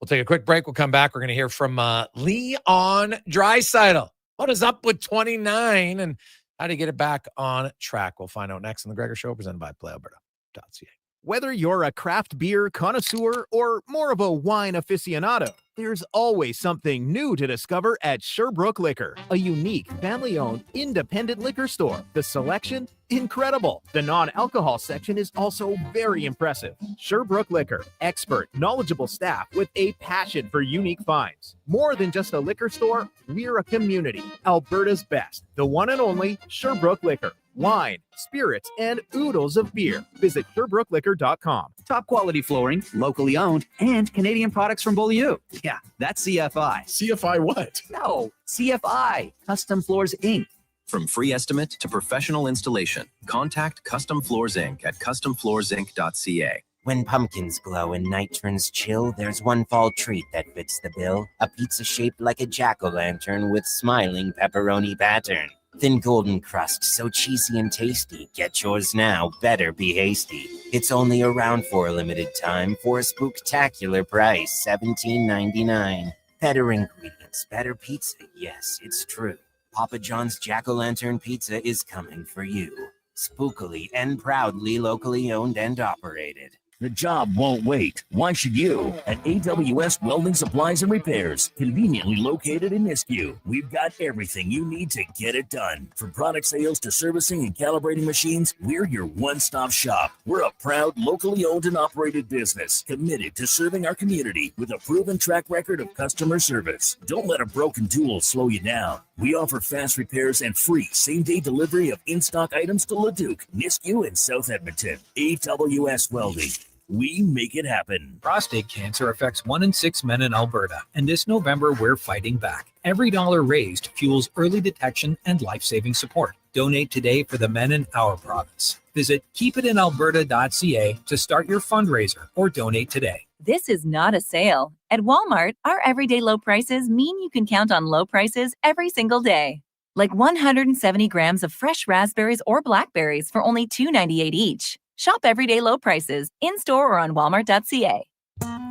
We'll take a quick break. We'll come back. We're going to hear from Leon Draisaitl. What is up with 29 and how to get it back on track? We'll find out next on the Gregor Show, presented by PlayAlberta.ca. Whether you're a craft beer connoisseur or more of a wine aficionado, there's always something new to discover at Sherbrooke Liquor, a unique, family-owned, independent liquor store. The selection? Incredible. The non-alcohol section is also very impressive. Sherbrooke Liquor, expert, knowledgeable staff with a passion for unique finds. More than just a liquor store, we're a community. Alberta's best, the one and only Sherbrooke Liquor. Wine, spirits, and oodles of beer. Visit SherbrookeLiquor.com. Top quality flooring, locally owned, and Canadian products from Beaulieu. Yeah, that's CFI. CFI what? No, CFI. Custom Floors, Inc. From free estimate to professional installation, contact Custom Floors Inc. at customfloorsinc.ca. When pumpkins glow and night turns chill, there's one fall treat that fits the bill. A pizza shaped like a jack-o'-lantern with smiling pepperoni pattern. Thin golden crust, so cheesy and tasty. Get yours now, better be hasty. It's only around for a limited time for a spooktacular price, $17.99. Better ingredients, better pizza, yes, it's true. Papa John's Jack-O'-Lantern Pizza is coming for you. Spookily and proudly locally owned and operated. The job won't wait. Why should you? At AWS Welding Supplies and Repairs, conveniently located in Nisku, we've got everything you need to get it done. From product sales to servicing and calibrating machines, we're your one-stop shop. We're a proud, locally owned and operated business, committed to serving our community with a proven track record of customer service. Don't let a broken tool slow you down. We offer fast repairs and free same-day delivery of in-stock items to Leduc, Nisku, and South Edmonton. AWS Welding. We make it happen. Prostate cancer affects 1 in 6 men in Alberta, and this November we're fighting back. Every dollar raised fuels early detection and life-saving support. Donate today for the men in our province. Visit keepitinalberta.ca to start your fundraiser or donate today. This is not a sale. At Walmart, our everyday low prices mean you can count on low prices every single day. Like 170 grams of fresh raspberries or blackberries for only $2.98 each. Shop everyday low prices in-store or on walmart.ca.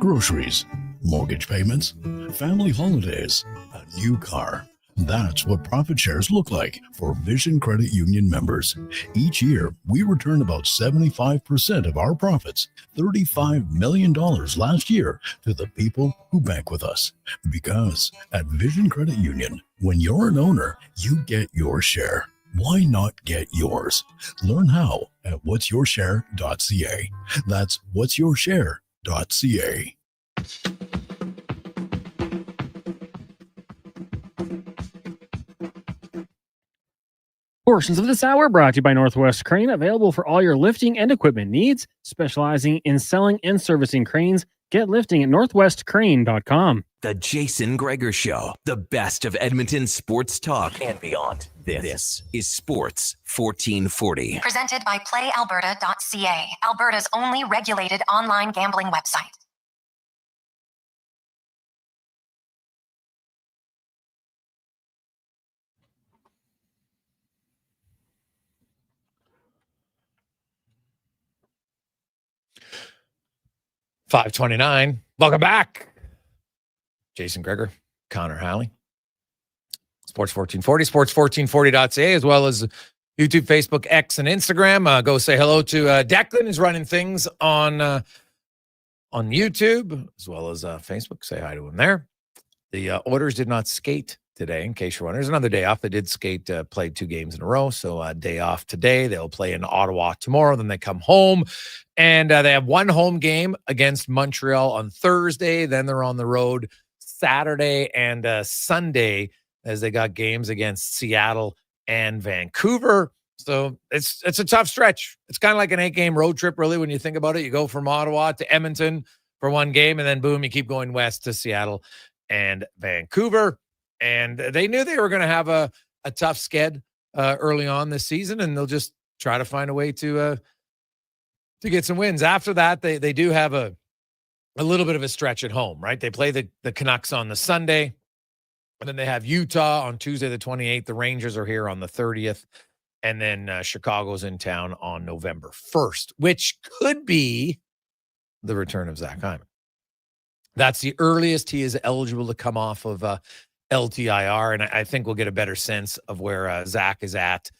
Groceries, mortgage payments, family holidays, a new car. That's what profit shares look like for Vision Credit Union members. Each year, we return about 75% of our profits, $35 million last year, to the people who bank with us. Because at Vision Credit Union, when you're an owner, you get your share. Why not get yours? Learn how at whatsyourshare.ca. That's whatsyourshare.ca. Portions of this hour brought to you by Northwest Crane, available for all your lifting and equipment needs, specializing in selling and servicing cranes. Get lifting at northwestcrane.com. The Jason Gregor Show, the best of Edmonton sports talk and beyond. This is Sports 1440. Presented by PlayAlberta.ca, Alberta's only regulated online gambling website. $5:29. Welcome back. Jason Gregor, Connor Halley. Sports 1440, sports1440.ca, as well as YouTube, Facebook, X, and Instagram. Go say hello to Declan, who's running things on YouTube, as well as Facebook. Say hi to him there. The Oilers did not skate today, in case you're wondering. There's another day off. They did skate, played 2 games in a row, so day off today. They'll play in Ottawa tomorrow, then they come home, and they have one home game against Montreal on Thursday. Then they're on the road Saturday and Sunday, as they got games against Seattle and Vancouver. So it's a tough stretch. It's kind of like an 8-game road trip, really, when you think about it. You go from Ottawa to Edmonton for one game, and then boom, you keep going west to Seattle and Vancouver. And they knew they were going to have a tough sked early on this season, and they'll just try to find a way to get some wins. After that, they do have a little bit of a stretch at home, right? They play the Canucks on the Sunday, and then they have Utah on Tuesday the 28th. The Rangers are here on the 30th, and then Chicago's in town on November 1st, which could be the return of Zach Hyman. That's the earliest he is eligible to come off of LTIR, and I think we'll get a better sense of where Zach is at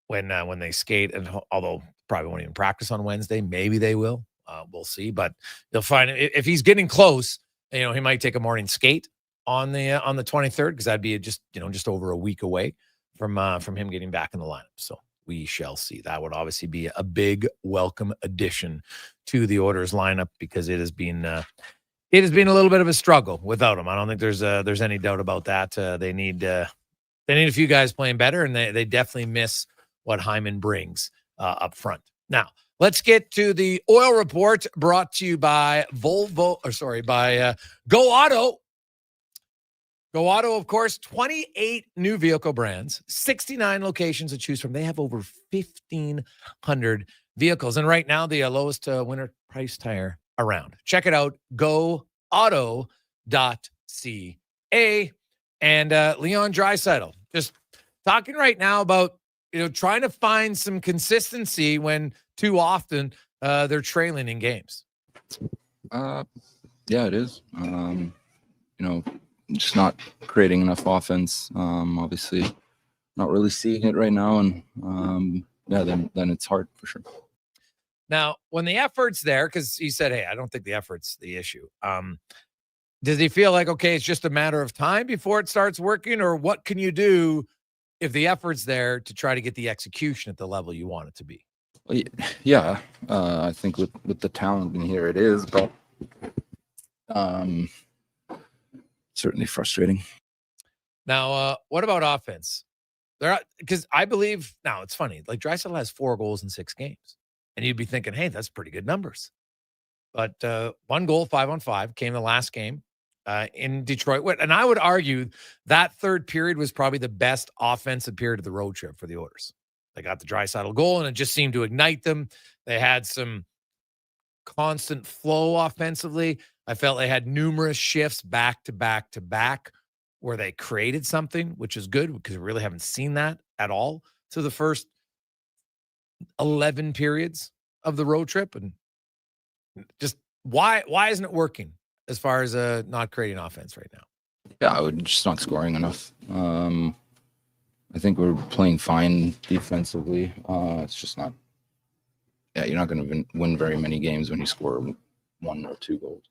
when they skate. And although probably won't even practice on Wednesday, maybe they will. We'll see. But you'll find if he's getting close, he might take a morning skate on the 23rd, because that'd be just over a week away from him getting back in the lineup. So we shall see. That would obviously be a big welcome addition to the Oilers lineup, because it has been a little bit of a struggle without him. I don't think there's any doubt about that. They need a few guys playing better, and they definitely miss what Hyman brings up front. Now, let's get to the oil report, brought to you by Go Auto. Go Auto, of course, 28 new vehicle brands, 69 locations to choose from. They have over 1,500 vehicles. And right now, the lowest winter price tire around. Check it out, goauto.ca. And Leon Draisaitl, just talking right now about, trying to find some consistency when too often they're trailing in games. Yeah, it is. Just not creating enough offense. Obviously, not really seeing it right now, and then it's hard for sure. Now, when the effort's there, because he said, "Hey, I don't think the effort's the issue." Does he feel like, okay, it's just a matter of time before it starts working, or what can you do if the effort's there to try to get the execution at the level you want it to be? Well, yeah, I think with the talent in here, it is, but certainly frustrating. Now, what about offense? Because I believe now it's funny. Like Draisaitl has 4 goals in 6 games, and you'd be thinking, "Hey, that's pretty good numbers." But 1 goal, 5-on-5 came the last game in Detroit, and I would argue that third period was probably the best offensive period of the road trip for the Oilers. They got the Draisaitl goal, and it just seemed to ignite them. They had some constant flow offensively. I felt they had numerous shifts back to back to back where they created something, which is good because we really haven't seen that at all through the first 11 periods of the road trip. And just why isn't it working as far as not creating offense right now? Yeah, we're just not scoring enough. I think we're playing fine defensively. It's just not. Yeah, you're not going to win very many games when you score 1 or 2 goals.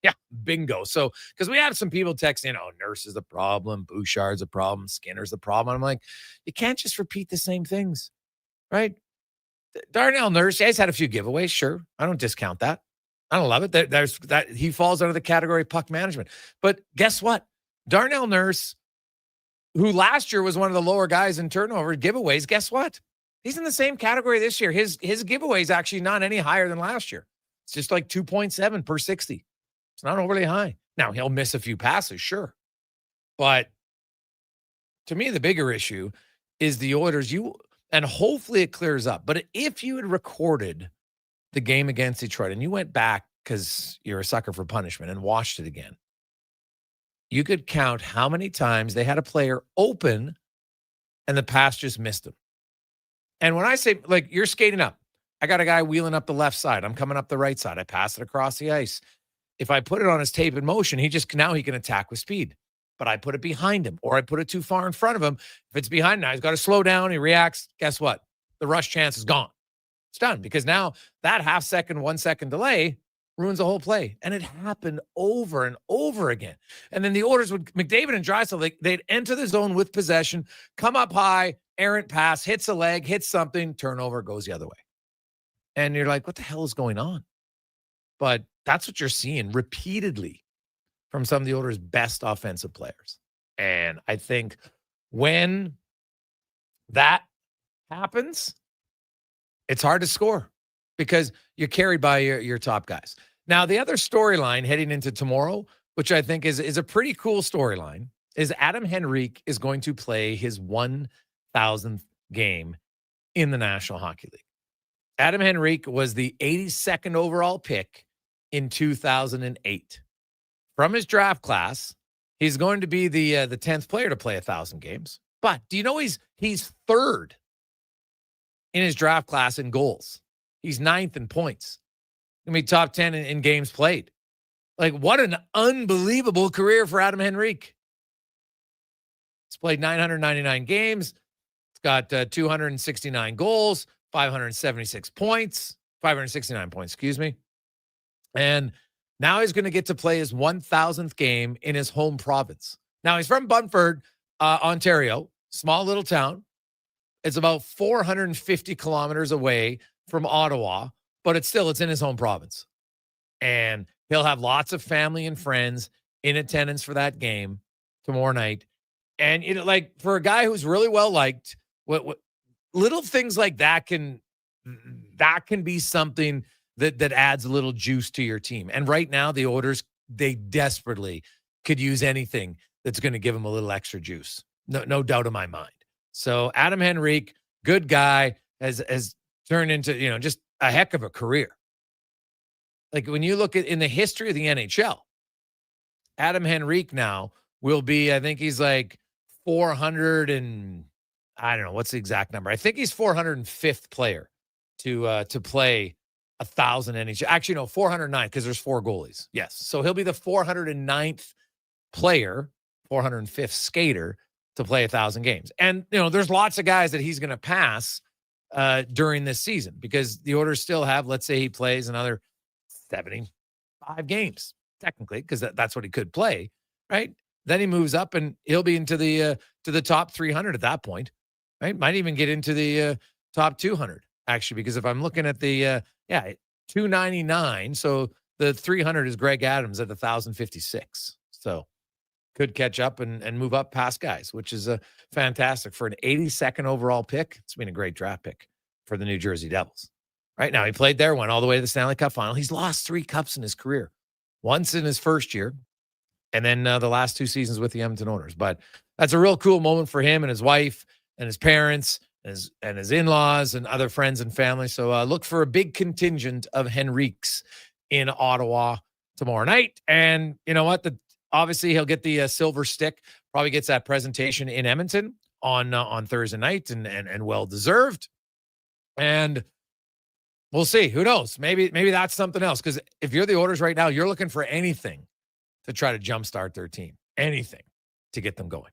Yeah, bingo. So, because we have some people texting, Nurse is the problem, Bouchard's the problem, Skinner's the problem. I'm like, you can't just repeat the same things, right? Darnell Nurse, he's had a few giveaways, sure. I don't discount that. I don't love it. There's that he falls under the category of puck management. But guess what? Darnell Nurse, who last year was one of the lower guys in turnover giveaways, guess what? He's in the same category this year. His giveaway is actually not any higher than last year. It's just like 2.7 per 60. It's not overly high. Now, he'll miss a few passes, sure. But to me, the bigger issue is the Oilers. And hopefully it clears up. But if you had recorded the game against Detroit and you went back because you're a sucker for punishment and watched it again, you could count how many times they had a player open and the pass just missed him. And when I say, like, you're skating up, I got a guy wheeling up the left side. I'm coming up the right side. I pass it across the ice. If I put it on his tape in motion, he can attack with speed. But I put it behind him or I put it too far in front of him. If it's behind now, he's got to slow down. He reacts. Guess what? The rush chance is gone. It's done because now that 1/2 second, 1 second delay ruins the whole play. And it happened over and over again. And then the Oilers would, McDavid and Draisaitl, they'd enter the zone with possession, come up high, errant pass, hits a leg, hits something, turnover, goes the other way. And you're like, what the hell is going on? But that's what you're seeing repeatedly from some of the Oilers' best offensive players. And I think when that happens, it's hard to score because you're carried by your top guys. Now, the other storyline heading into tomorrow, which I think is a pretty cool storyline, is Adam Henrique is going to play his 1,000th game in the National Hockey League. Adam Henrique was the 82nd overall pick in 2008. From his draft class, he's going to be the 10th player to play 1,000 games. But do you know he's 3rd in his draft class in goals? He's 9th in points. He's going to be top 10 in games played. Like, what an unbelievable career for Adam Henrique. He's played 999 games. He's got 269 goals, 576 points, 569 points, excuse me. And now he's going to get to play his 1,000th game in his home province. Now, he's from Bunford, Ontario, small little town. It's about 450 kilometers away from Ottawa, but it's in his home province. And he'll have lots of family and friends in attendance for that game tomorrow night. And, like, for a guy who's really well-liked, what little things like that can be something that adds a little juice to your team. And right now, the Oilers, they desperately could use anything that's going to give them a little extra juice. No doubt in my mind. So Adam Henrique, good guy, has turned into, just a heck of a career. Like, when you look at in the history of the NHL, Adam Henrique now will be, I think he's like 400 and I don't know what's the exact number. I think he's 405th player to play 1,000 NHL. Actually, no, 409 because there's 4 goalies. Yes. So he'll be the 409th player, 405th skater to play 1,000 games. And, there's lots of guys that he's going to pass during this season because the Oilers still have, let's say he plays another 75 games, technically, because that's what he could play, right? Then he moves up and he'll be into the to the top 300 at that point, right? Might even get into the top 200, actually, because if I'm looking at the 299, so the 300 is Greg Adams at 1,056. So could catch up and move up past guys, which is fantastic for an 82nd overall pick. It's been a great draft pick for the New Jersey Devils. Right now, he played there, went all the way to the Stanley Cup final. He's lost 3 cups in his career, once in his first year, and then the last 2 seasons with the Edmonton Oilers. But that's a real cool moment for him and his wife and his parents and his in-laws and other friends and family. So look for a big contingent of Henriques in Ottawa tomorrow night. And you know what? Obviously, he'll get the silver stick. Probably gets that presentation in Edmonton on Thursday night, and well-deserved. And we'll see. Who knows? Maybe that's something else. Because if you're the Oilers right now, you're looking for anything to try to jumpstart their team. Anything to get them going.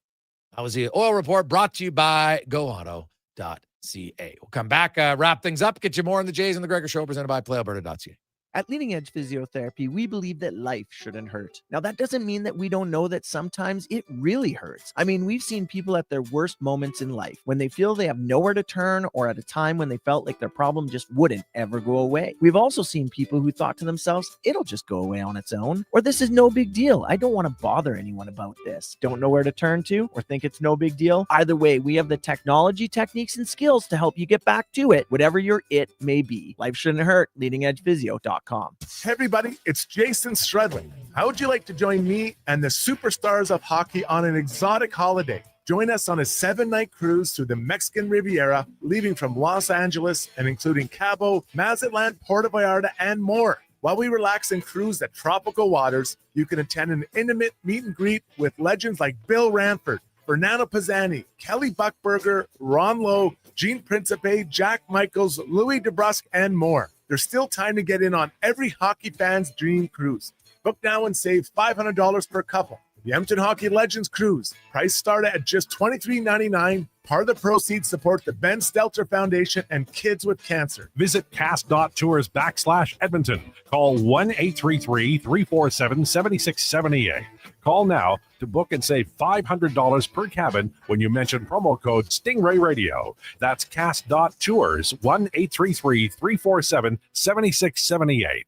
That was the Oil Report brought to you by GoAuto.ca. We'll come back, wrap things up, get you more on the Jason Gregor Show presented by PlayAlberta.ca. At Leading Edge Physiotherapy, we believe that life shouldn't hurt. Now, that doesn't mean that we don't know that sometimes it really hurts. I mean, we've seen people at their worst moments in life, when they feel they have nowhere to turn, or at a time when they felt like their problem just wouldn't ever go away. We've also seen people who thought to themselves, it'll just go away on its own, or this is no big deal. I don't want to bother anyone about this. Don't know where to turn to, or think it's no big deal. Either way, we have the technology, techniques, and skills to help you get back to it, whatever your it may be. Life shouldn't hurt. LeadingEdgePhysio.com. Hey everybody, it's Jason Stredley. How would you like to join me and the superstars of hockey on an exotic holiday? Join us on a 7-night cruise through the Mexican Riviera, leaving from Los Angeles and including Cabo, Mazatlan, Puerto Vallarta, and more. While we relax and cruise the tropical waters, you can attend an intimate meet and greet with legends like Bill Ranford, Fernando Pisani, Kelly Buckberger, Ron Lowe, Gene Principe, Jack Michaels, Louis DeBrusque, and more. There's still time to get in on every hockey fan's dream cruise. Book now and save $500 per couple. The Edmonton Hockey Legends Cruise. Price start at just $23.99. Part of the proceeds support the Ben Stelter Foundation and Kids with Cancer. Visit cast.tours/Edmonton. Call 1-833-347-7678. Call now to book and save $500 per cabin when you mention promo code Stingray Radio. That's cast.tours, 1-833-347-7678.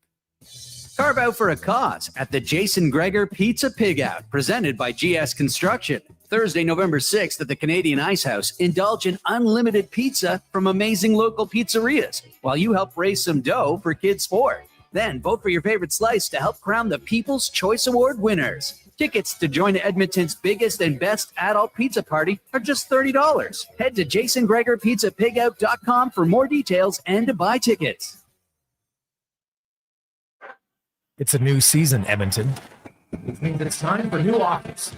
Carve out for a cause at the Jason Gregor Pizza Pig Out, presented by GS Construction. Thursday, November 6th at the Canadian Ice House, indulge in unlimited pizza from amazing local pizzerias while you help raise some dough for kids' sport. Then vote for your favorite slice to help crown the People's Choice Award winners. Tickets to join Edmonton's biggest and best adult pizza party are just $30. Head to jasongregorpizzapigout.com for more details and to buy tickets. It's a new season, Edmonton, which means it's time for new offers.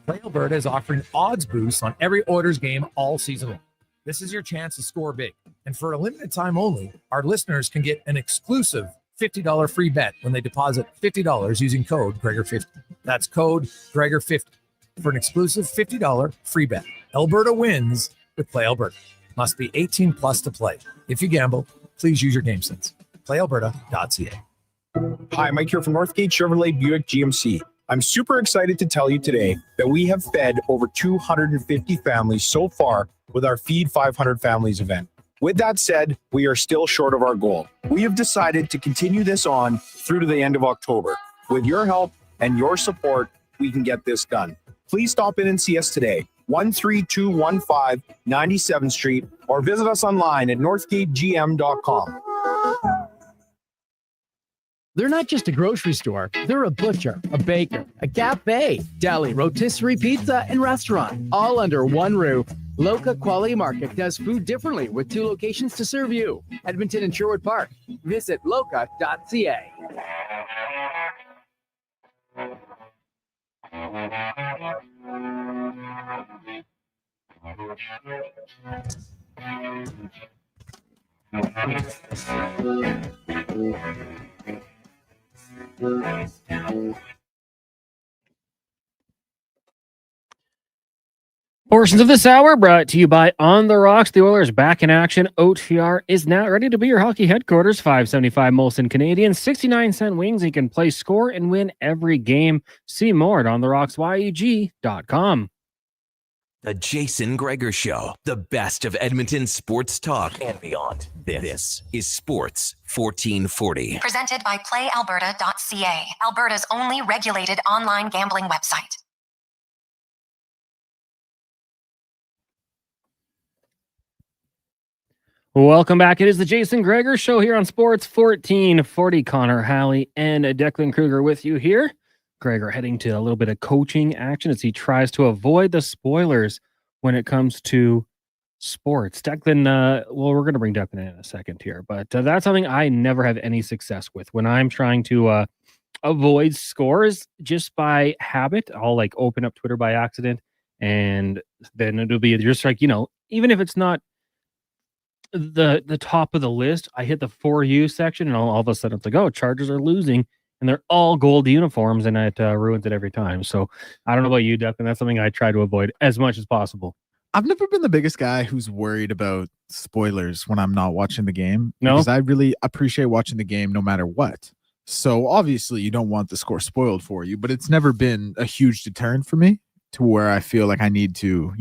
Play Alberta is offering odds boosts on every Oilers game all season long. This is your chance to score big. And for a limited time only, our listeners can get an exclusive $50 free bet when they deposit $50 using code Gregor50. That's code Gregor50 for an exclusive $50 free bet. Alberta wins with Play Alberta. Must be 18 plus to play. If you gamble, please use your game sense. PlayAlberta.ca. Hi, Mike here from Northgate Chevrolet Buick GMC. I'm super excited to tell you today that we have fed over 250 families so far with our Feed 500 Families event. With that said, we are still short of our goal. We have decided to continue this on through to the end of October. With your help and your support, we can get this done. Please stop in and see us today, 13215 97th Street, or visit us online at northgategm.com. They're not just a grocery store. They're a butcher, a baker, a cafe, deli, rotisserie pizza, and restaurant, all under one roof. Loca Quality Market does food differently with 2 locations to serve you. Edmonton and Sherwood Park. Visit loca.ca. Portions of this hour brought to you by On the Rocks. The Oilers back in action. OTR is now ready to be your hockey headquarters. $5.75 Molson Canadian, 69-cent wings. You can play, score, and win every game. See more at ontherocksyeg.com. The Jason Gregor Show, the best of Edmonton sports talk and beyond. This is Sports 1440. Presented by PlayAlberta.ca, Alberta's only regulated online gambling website. Welcome back. It is the Jason Gregor Show here on Sports 1440. Connor Halley and Declan Kruger with you here. Gregor heading to a little bit of coaching action as he tries to avoid the spoilers when it comes to sports. Declan, well, we're going to bring Declan in a second here, but that's something I never have any success with. When I'm trying to avoid scores just by habit, I'll like open up Twitter by accident, and then it'll be just like, even if it's not the top of the list, I hit the For You section, and all of a sudden it's like, oh, Chargers are losing, and they're all gold uniforms, and it ruins it every time. So I don't know about you, Duck, and that's something I try to avoid as much as possible. I've never been the biggest guy who's worried about spoilers when I'm not watching the game. No? Because I really appreciate watching the game no matter what. So obviously you don't want the score spoiled for you, but it's never been a huge deterrent for me to where I feel like I need to,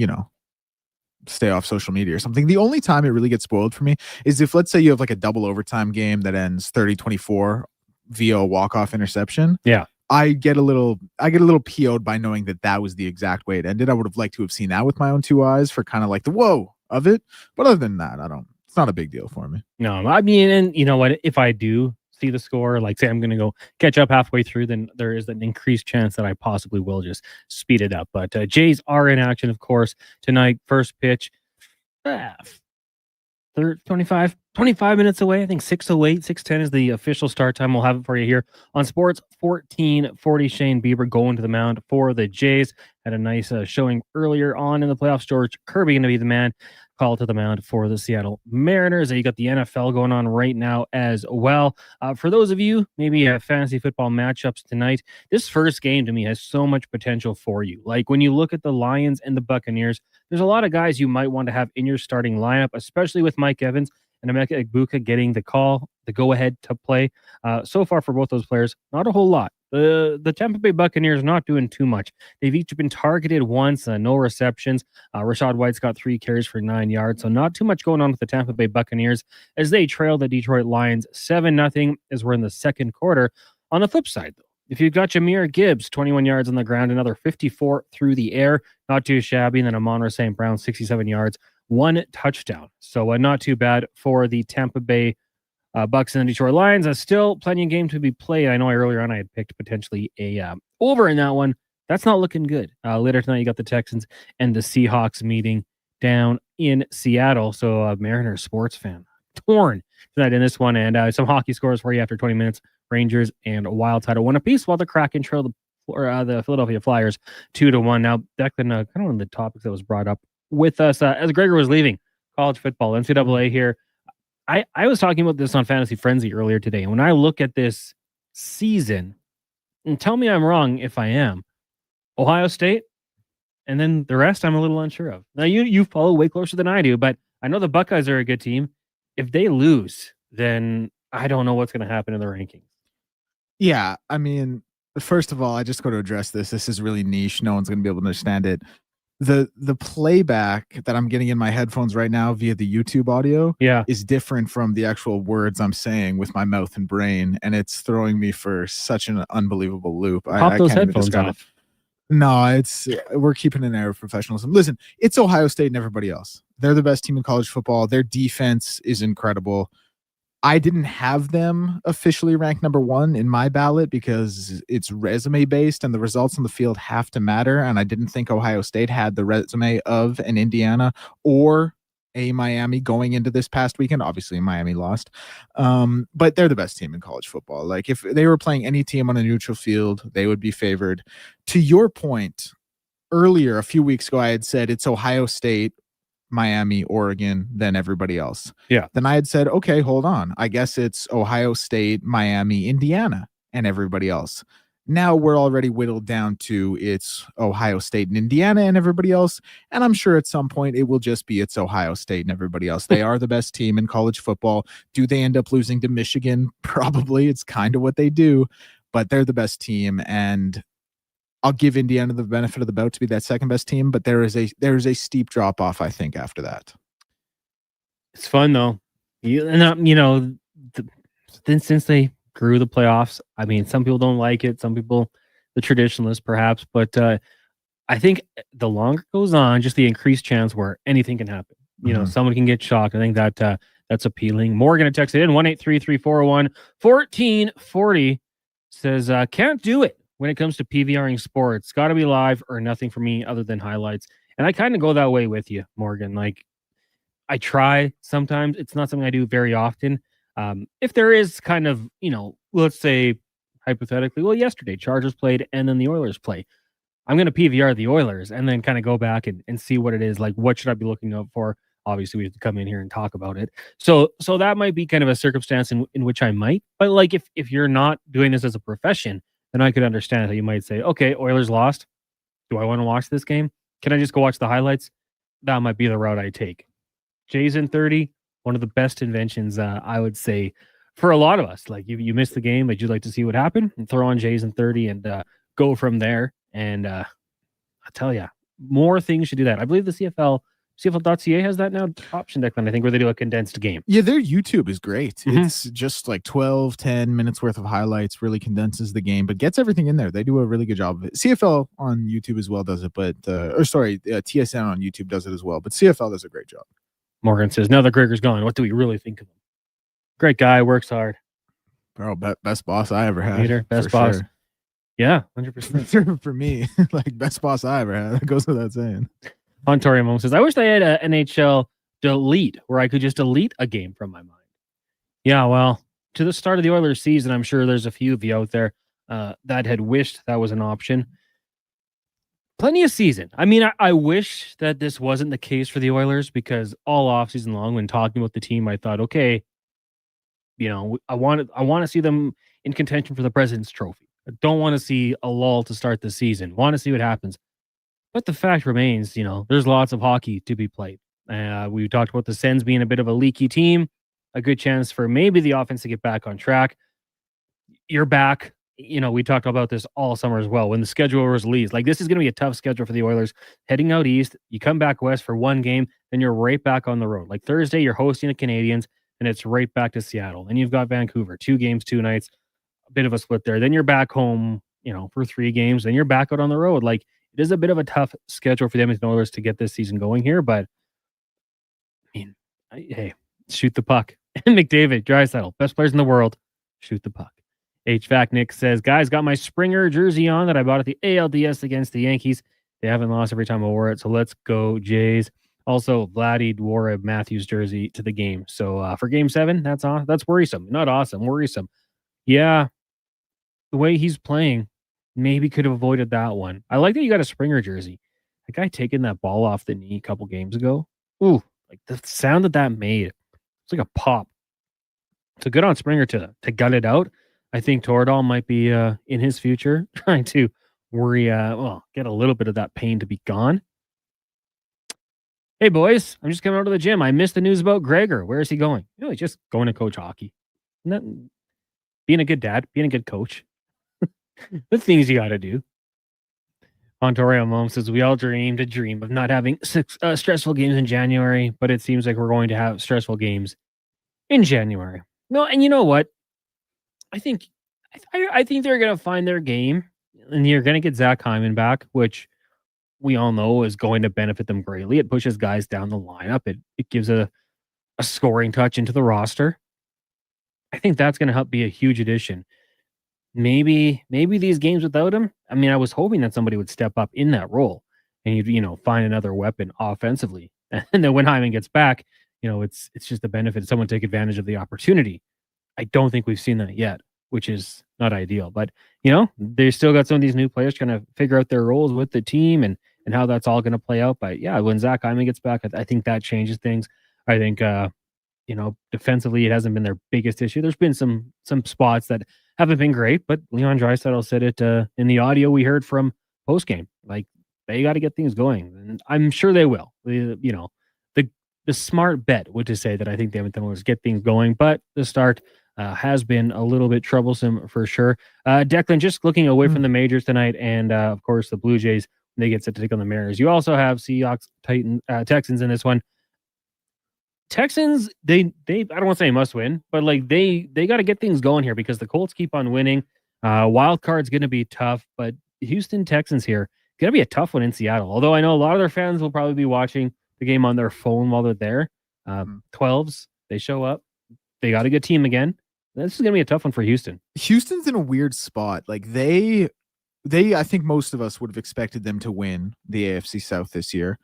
stay off social media or something. The only time it really gets spoiled for me is if, let's say, you have like a double overtime game that ends 30-24 via a walk-off interception. Yeah. I get a little PO'd by knowing that was the exact way it ended. I would have liked to have seen that with my own two eyes for kind of like the whoa of it. But other than that, it's not a big deal for me. No, I mean, and you know what? If I do see the score, like say I'm going to go catch up halfway through, then there is an increased chance that I possibly will just speed it up. But Jays are in action, of course, tonight. First pitch, 25 minutes away. I think 6:08, 6:10 is the official start time. We'll have it for you here on Sports 1440. Shane Bieber going to the mound for the Jays. Had a nice showing earlier on in the playoffs. George Kirby going to be the man called to the mound for the Seattle Mariners. You got the NFL going on right now as well. For those of you, maybe fantasy football matchups tonight, this first game to me has so much potential for you. Like when you look at the Lions and the Buccaneers, there's a lot of guys you might want to have in your starting lineup, especially with Mike Evans and Emeka Egbuka getting the call, the go-ahead to play. So far for both those players, not a whole lot. The Tampa Bay Buccaneers not doing too much. They've each been targeted once, no receptions. Rashad White's got 3 carries for 9 yards, so not too much going on with the Tampa Bay Buccaneers as they trail the Detroit Lions 7-0 as we're in the second quarter. On the flip side, though, if you've got Jahmyr Gibbs, 21 yards on the ground, another 54 through the air, not too shabby. And then Amon-Ra St. Brown, 67 yards, 1 touchdown. So not too bad for the Tampa Bay Bucks and the Detroit Lions. Still plenty of game to be played. I know earlier on I had picked potentially a over in that one. That's not looking good. Later tonight, you got the Texans and the Seahawks meeting down in Seattle. So Mariners sports fan torn tonight in this one. And some hockey scores for you after 20 minutes. Rangers and Wild tied 1 apiece, while the Kraken trail the Philadelphia Flyers 2-1. Now, Declan, kind of one of the topics that was brought up with us as Gregor was leaving college football, NCAA here. I was talking about this on Fantasy Frenzy earlier today. And when I look at this season, and tell me I'm wrong if I am, Ohio State, and then the rest I'm a little unsure of. Now, you follow way closer than I do, but I know the Buckeyes are a good team. If they lose, then I don't know what's going to happen in the rankings. Yeah, I mean, first of all, I just got to address this. This is really niche. No one's going to be able to understand it. The playback that I'm getting in my headphones right now via the YouTube audio is different from the actual words I'm saying with my mouth and brain, and it's throwing me for such an unbelievable loop. Pop those headphones off. No, we're keeping an air of professionalism. Listen, it's Ohio State and everybody else. They're the best team in college football. Their defense is incredible. I didn't have them officially ranked number 1 in my ballot because it's resume based and the results on the field have to matter. And I didn't think Ohio State had the resume of an Indiana or a Miami going into this past weekend. Obviously, Miami lost, but they're the best team in college football. Like if they were playing any team on a neutral field, they would be favored. To your point earlier, a few weeks ago, I had said it's Ohio State, Miami, Oregon, then everybody else. Yeah. Then I had said, okay, hold on. I guess it's Ohio State, Miami, Indiana, and everybody else. Now we're already whittled down to it's Ohio State and Indiana and everybody else. And I'm sure at some point it will just be it's Ohio State and everybody else. They are the best team in college football. Do they end up losing to Michigan? Probably. It's kind of what they do, but they're the best team. And I'll give Indiana the benefit of the doubt to be that second best team, but there is a steep drop off, I think, after that. It's fun though. Since they grew the playoffs, I mean, some people don't like it. Some people, the traditionalists perhaps, but I think the longer it goes on, just the increased chance where anything can happen. Someone can get shocked. I think that That's appealing. Morgan had texted in 1-833-401-1440 says, can't do it when it comes to PVRing sports. Got to be live or nothing for me other than highlights. And I kind of go that way with you, Morgan. Like, I try sometimes. It's not something I do very often. If there is kind of, let's say hypothetically, well, yesterday Chargers played and then the Oilers play. I'm going to PVR the Oilers and then kind of go back and see what it is. Like, what should I be looking out for? Obviously, we have to come in here and talk about it. So that might be kind of a circumstance in which I might. But like, if you're not doing this as a profession, then I could understand how you might say, okay, Oilers lost. Do I want to watch this game? Can I just go watch the highlights? That might be the route I take. Jays in 30, one of the best inventions, I would say, for a lot of us. Like, you missed the game, but you'd like to see what happened, and throw on Jays in 30 and go from there. And I tell you, more things should do that. I believe the CFL.ca has that now option, Declan, I think, where they do a condensed game. Yeah, their YouTube is great. Mm-hmm. It's just like 10 minutes worth of highlights, really condenses the game, but gets everything in there. They do a really good job of it. CFL on YouTube as well does it, but TSN on YouTube does it as well, but CFL does a great job. Morgan says, now that Gregor's gone, what do we really think of him? Great guy, works hard. Bro, best boss I ever had. Leader, best boss. Sure. Yeah, 100%. For me, like, best boss I ever had. That goes without saying. Ontario says, I wish they had an NHL delete where I could just delete a game from my mind. Yeah, well, to the start of the Oilers season, I'm sure there's a few of you out there that had wished that was an option. Plenty of season. I mean, I wish that this wasn't the case for the Oilers, because all offseason long, when talking about the team, I thought, okay, I want to see them in contention for the President's Trophy. I don't want to see a lull to start the season. Want to see what happens. But the fact remains, there's lots of hockey to be played. We talked about the Sens being a bit of a leaky team, a good chance for maybe the offense to get back on track. You're back. We talked about this all summer as well. When the schedule was released, like, this is going to be a tough schedule for the Oilers. Heading out east, you come back west for one game, then you're right back on the road. Like, Thursday, you're hosting the Canadiens, and it's right back to Seattle. And you've got Vancouver, 2 games, 2 nights, a bit of a split there. Then you're back home, for 3 games. Then you're back out on the road. Like, it is a bit of a tough schedule for the Edmonton Oilers to get this season going here, but I mean, hey, shoot the puck. McDavid, Draisaitl, best players in the world, shoot the puck. HVAC Nick says, guys, got my Springer jersey on that I bought at the ALDS against the Yankees. They haven't lost every time I wore it, so let's go Jays. Also, Vladdy wore a Matthews jersey to the game. So for Game 7, that's worrisome. Not awesome, worrisome. Yeah, the way he's playing, maybe could have avoided that one. I like that you got a Springer jersey. The guy taking that ball off the knee a couple games ago. Ooh, like the sound that made. It's like a pop. So good on Springer to gut it out. I think Tordahl might be in his future trying to get a little bit of that pain to be gone. Hey, boys, I'm just coming out of the gym. I missed the news about Gregor. Where is he going? He's just going to coach hockey. Isn't that being a good dad, being a good coach? The things you got to do. Ontario Mom says, we all dreamed a dream of not having 6 stressful games in January, but it seems like we're going to have stressful games in January. No, and you know what? I think they're going to find their game, and you're going to get Zach Hyman back, which we all know is going to benefit them greatly. It pushes guys down the lineup. It gives a scoring touch into the roster. I think that's going to help be a huge addition. Maybe these games without him, I mean, I was hoping that somebody would step up in that role and you'd, find another weapon offensively. And then when Hyman gets back, it's just the benefit of someone take advantage of the opportunity. I don't think we've seen that yet, which is not ideal. But, they still got some of these new players trying to figure out their roles with the team and how that's all going to play out. But yeah, when Zach Hyman gets back, I think that changes things. I think, defensively, it hasn't been their biggest issue. There's been some spots that haven't been great, but Leon Draisaitl said it in the audio we heard from postgame. Like, they got to get things going, and I'm sure they will. The smart bet would to say that I think the Edmonton Oilers get things going, but the start has been a little bit troublesome for sure. Declan, just looking away from the majors tonight, and of course the Blue Jays, they get set to take on the Mariners. You also have Seahawks, Texans in this one. Texans, they I don't want to say must win, but like they got to get things going here because the Colts keep on winning. Wild card's going to be tough, but Houston Texans here going to be a tough one in Seattle. Although I know a lot of their fans will probably be watching the game on their phone while they're there. 12s, They show up. They got a good team again. This is going to be a tough one for Houston. Houston's in a weird spot. Like they I think most of us would have expected them to win the AFC South this year.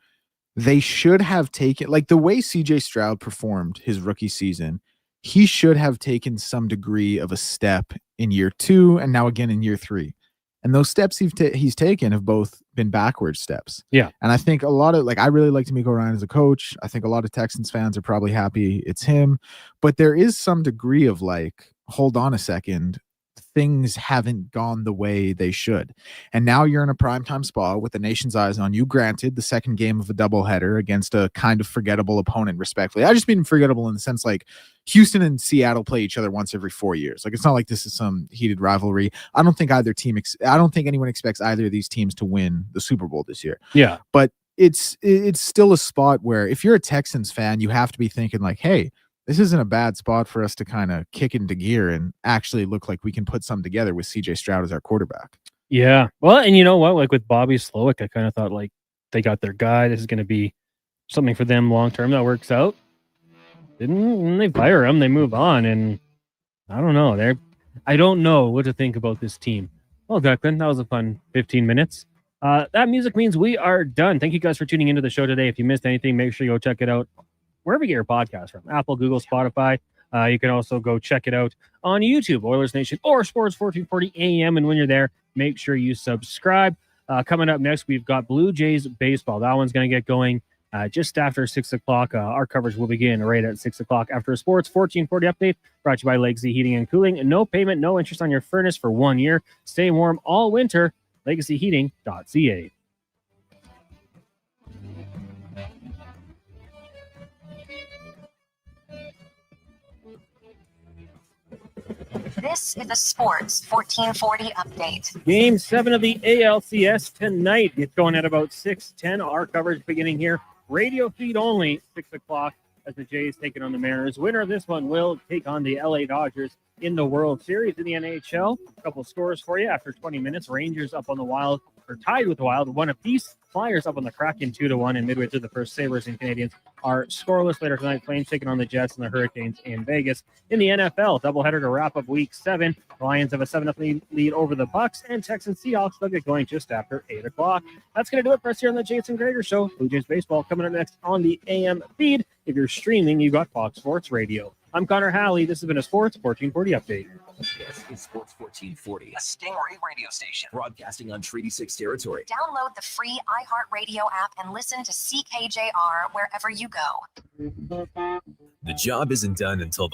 They should have taken, like, the way CJ Stroud performed his rookie season, he should have taken some degree of a step in year 2 and now again in year 3. And those steps he's taken have both been backward steps. Yeah. And I think a lot of, like, I really like D'Amico Ryan as a coach. I think a lot of Texans fans are probably happy it's him. But there is some degree of, like, hold on a second, things haven't gone the way they should. And now you're in a primetime spot with the nation's eyes on you. Granted, the second game of a doubleheader against a kind of forgettable opponent, respectfully. I just mean forgettable in the sense, like, Houston and Seattle play each other once every 4 years. Like, it's not like this is some heated rivalry. I don't think either team, I don't think anyone expects either of these teams to win the Super Bowl this year. Yeah. But it's still a spot where if you're a Texans fan, you have to be thinking, like, hey, this isn't a bad spot for us to kind of kick into gear and actually look like we can put something together with CJ Stroud as our quarterback. Yeah. Well, and you know what? Like with Bobby Slowick, I kind of thought, like, they got their guy. This is going to be something for them long term that works out. Didn't they fire him? They move on, and I don't know. I don't know what to think about this team. Well, Declan, that was a fun 15 minutes. That music means we are done. Thank you guys for tuning into the show today. If you missed anything, make sure you go check it out wherever you get your podcast from, Apple, Google, Spotify. You can also go check it out on YouTube, Oilers Nation or Sports 1440 AM. And when you're there, make sure you subscribe. Coming up next, we've got Blue Jays baseball. That one's going to get going just after 6 o'clock. Our coverage will begin right at 6 o'clock after a Sports 1440 update brought to you by Legacy Heating and Cooling. No payment, no interest on your furnace for 1 year. Stay warm all winter. LegacyHeating.ca. This is a Sports 1440 update. Game 7 of the ALCS tonight. It's going at about 6:10. Our coverage beginning here. Radio feed only, 6 o'clock, as the Jays taking on the Mariners. Winner of this one will take on the LA Dodgers in the World Series in the NHL. A couple scores for you after 20 minutes. Rangers up on the Wild, or tied with the Wild, 1 apiece. Flyers up on the Kraken 2-1, and midway through the first, Sabres and Canadians are scoreless. Later tonight, Flames taking on the Jets and the Hurricanes in Vegas. In the NFL, doubleheader to wrap up Week 7. Lions have a 7-0 lead over the Bucks, and Texans Seahawks will get going just after 8 o'clock. That's going to do it for us here on the Jason Gregor Show. Blue Jays baseball coming up next on the AM feed. If you're streaming, you've got Fox Sports Radio. I'm Connor Halley. This has been a Sports 1440 update. This is Sports 1440, a Stingray radio station broadcasting on Treaty 6 territory. Download the free iHeartRadio app and listen to CKJR wherever you go. The job isn't done until the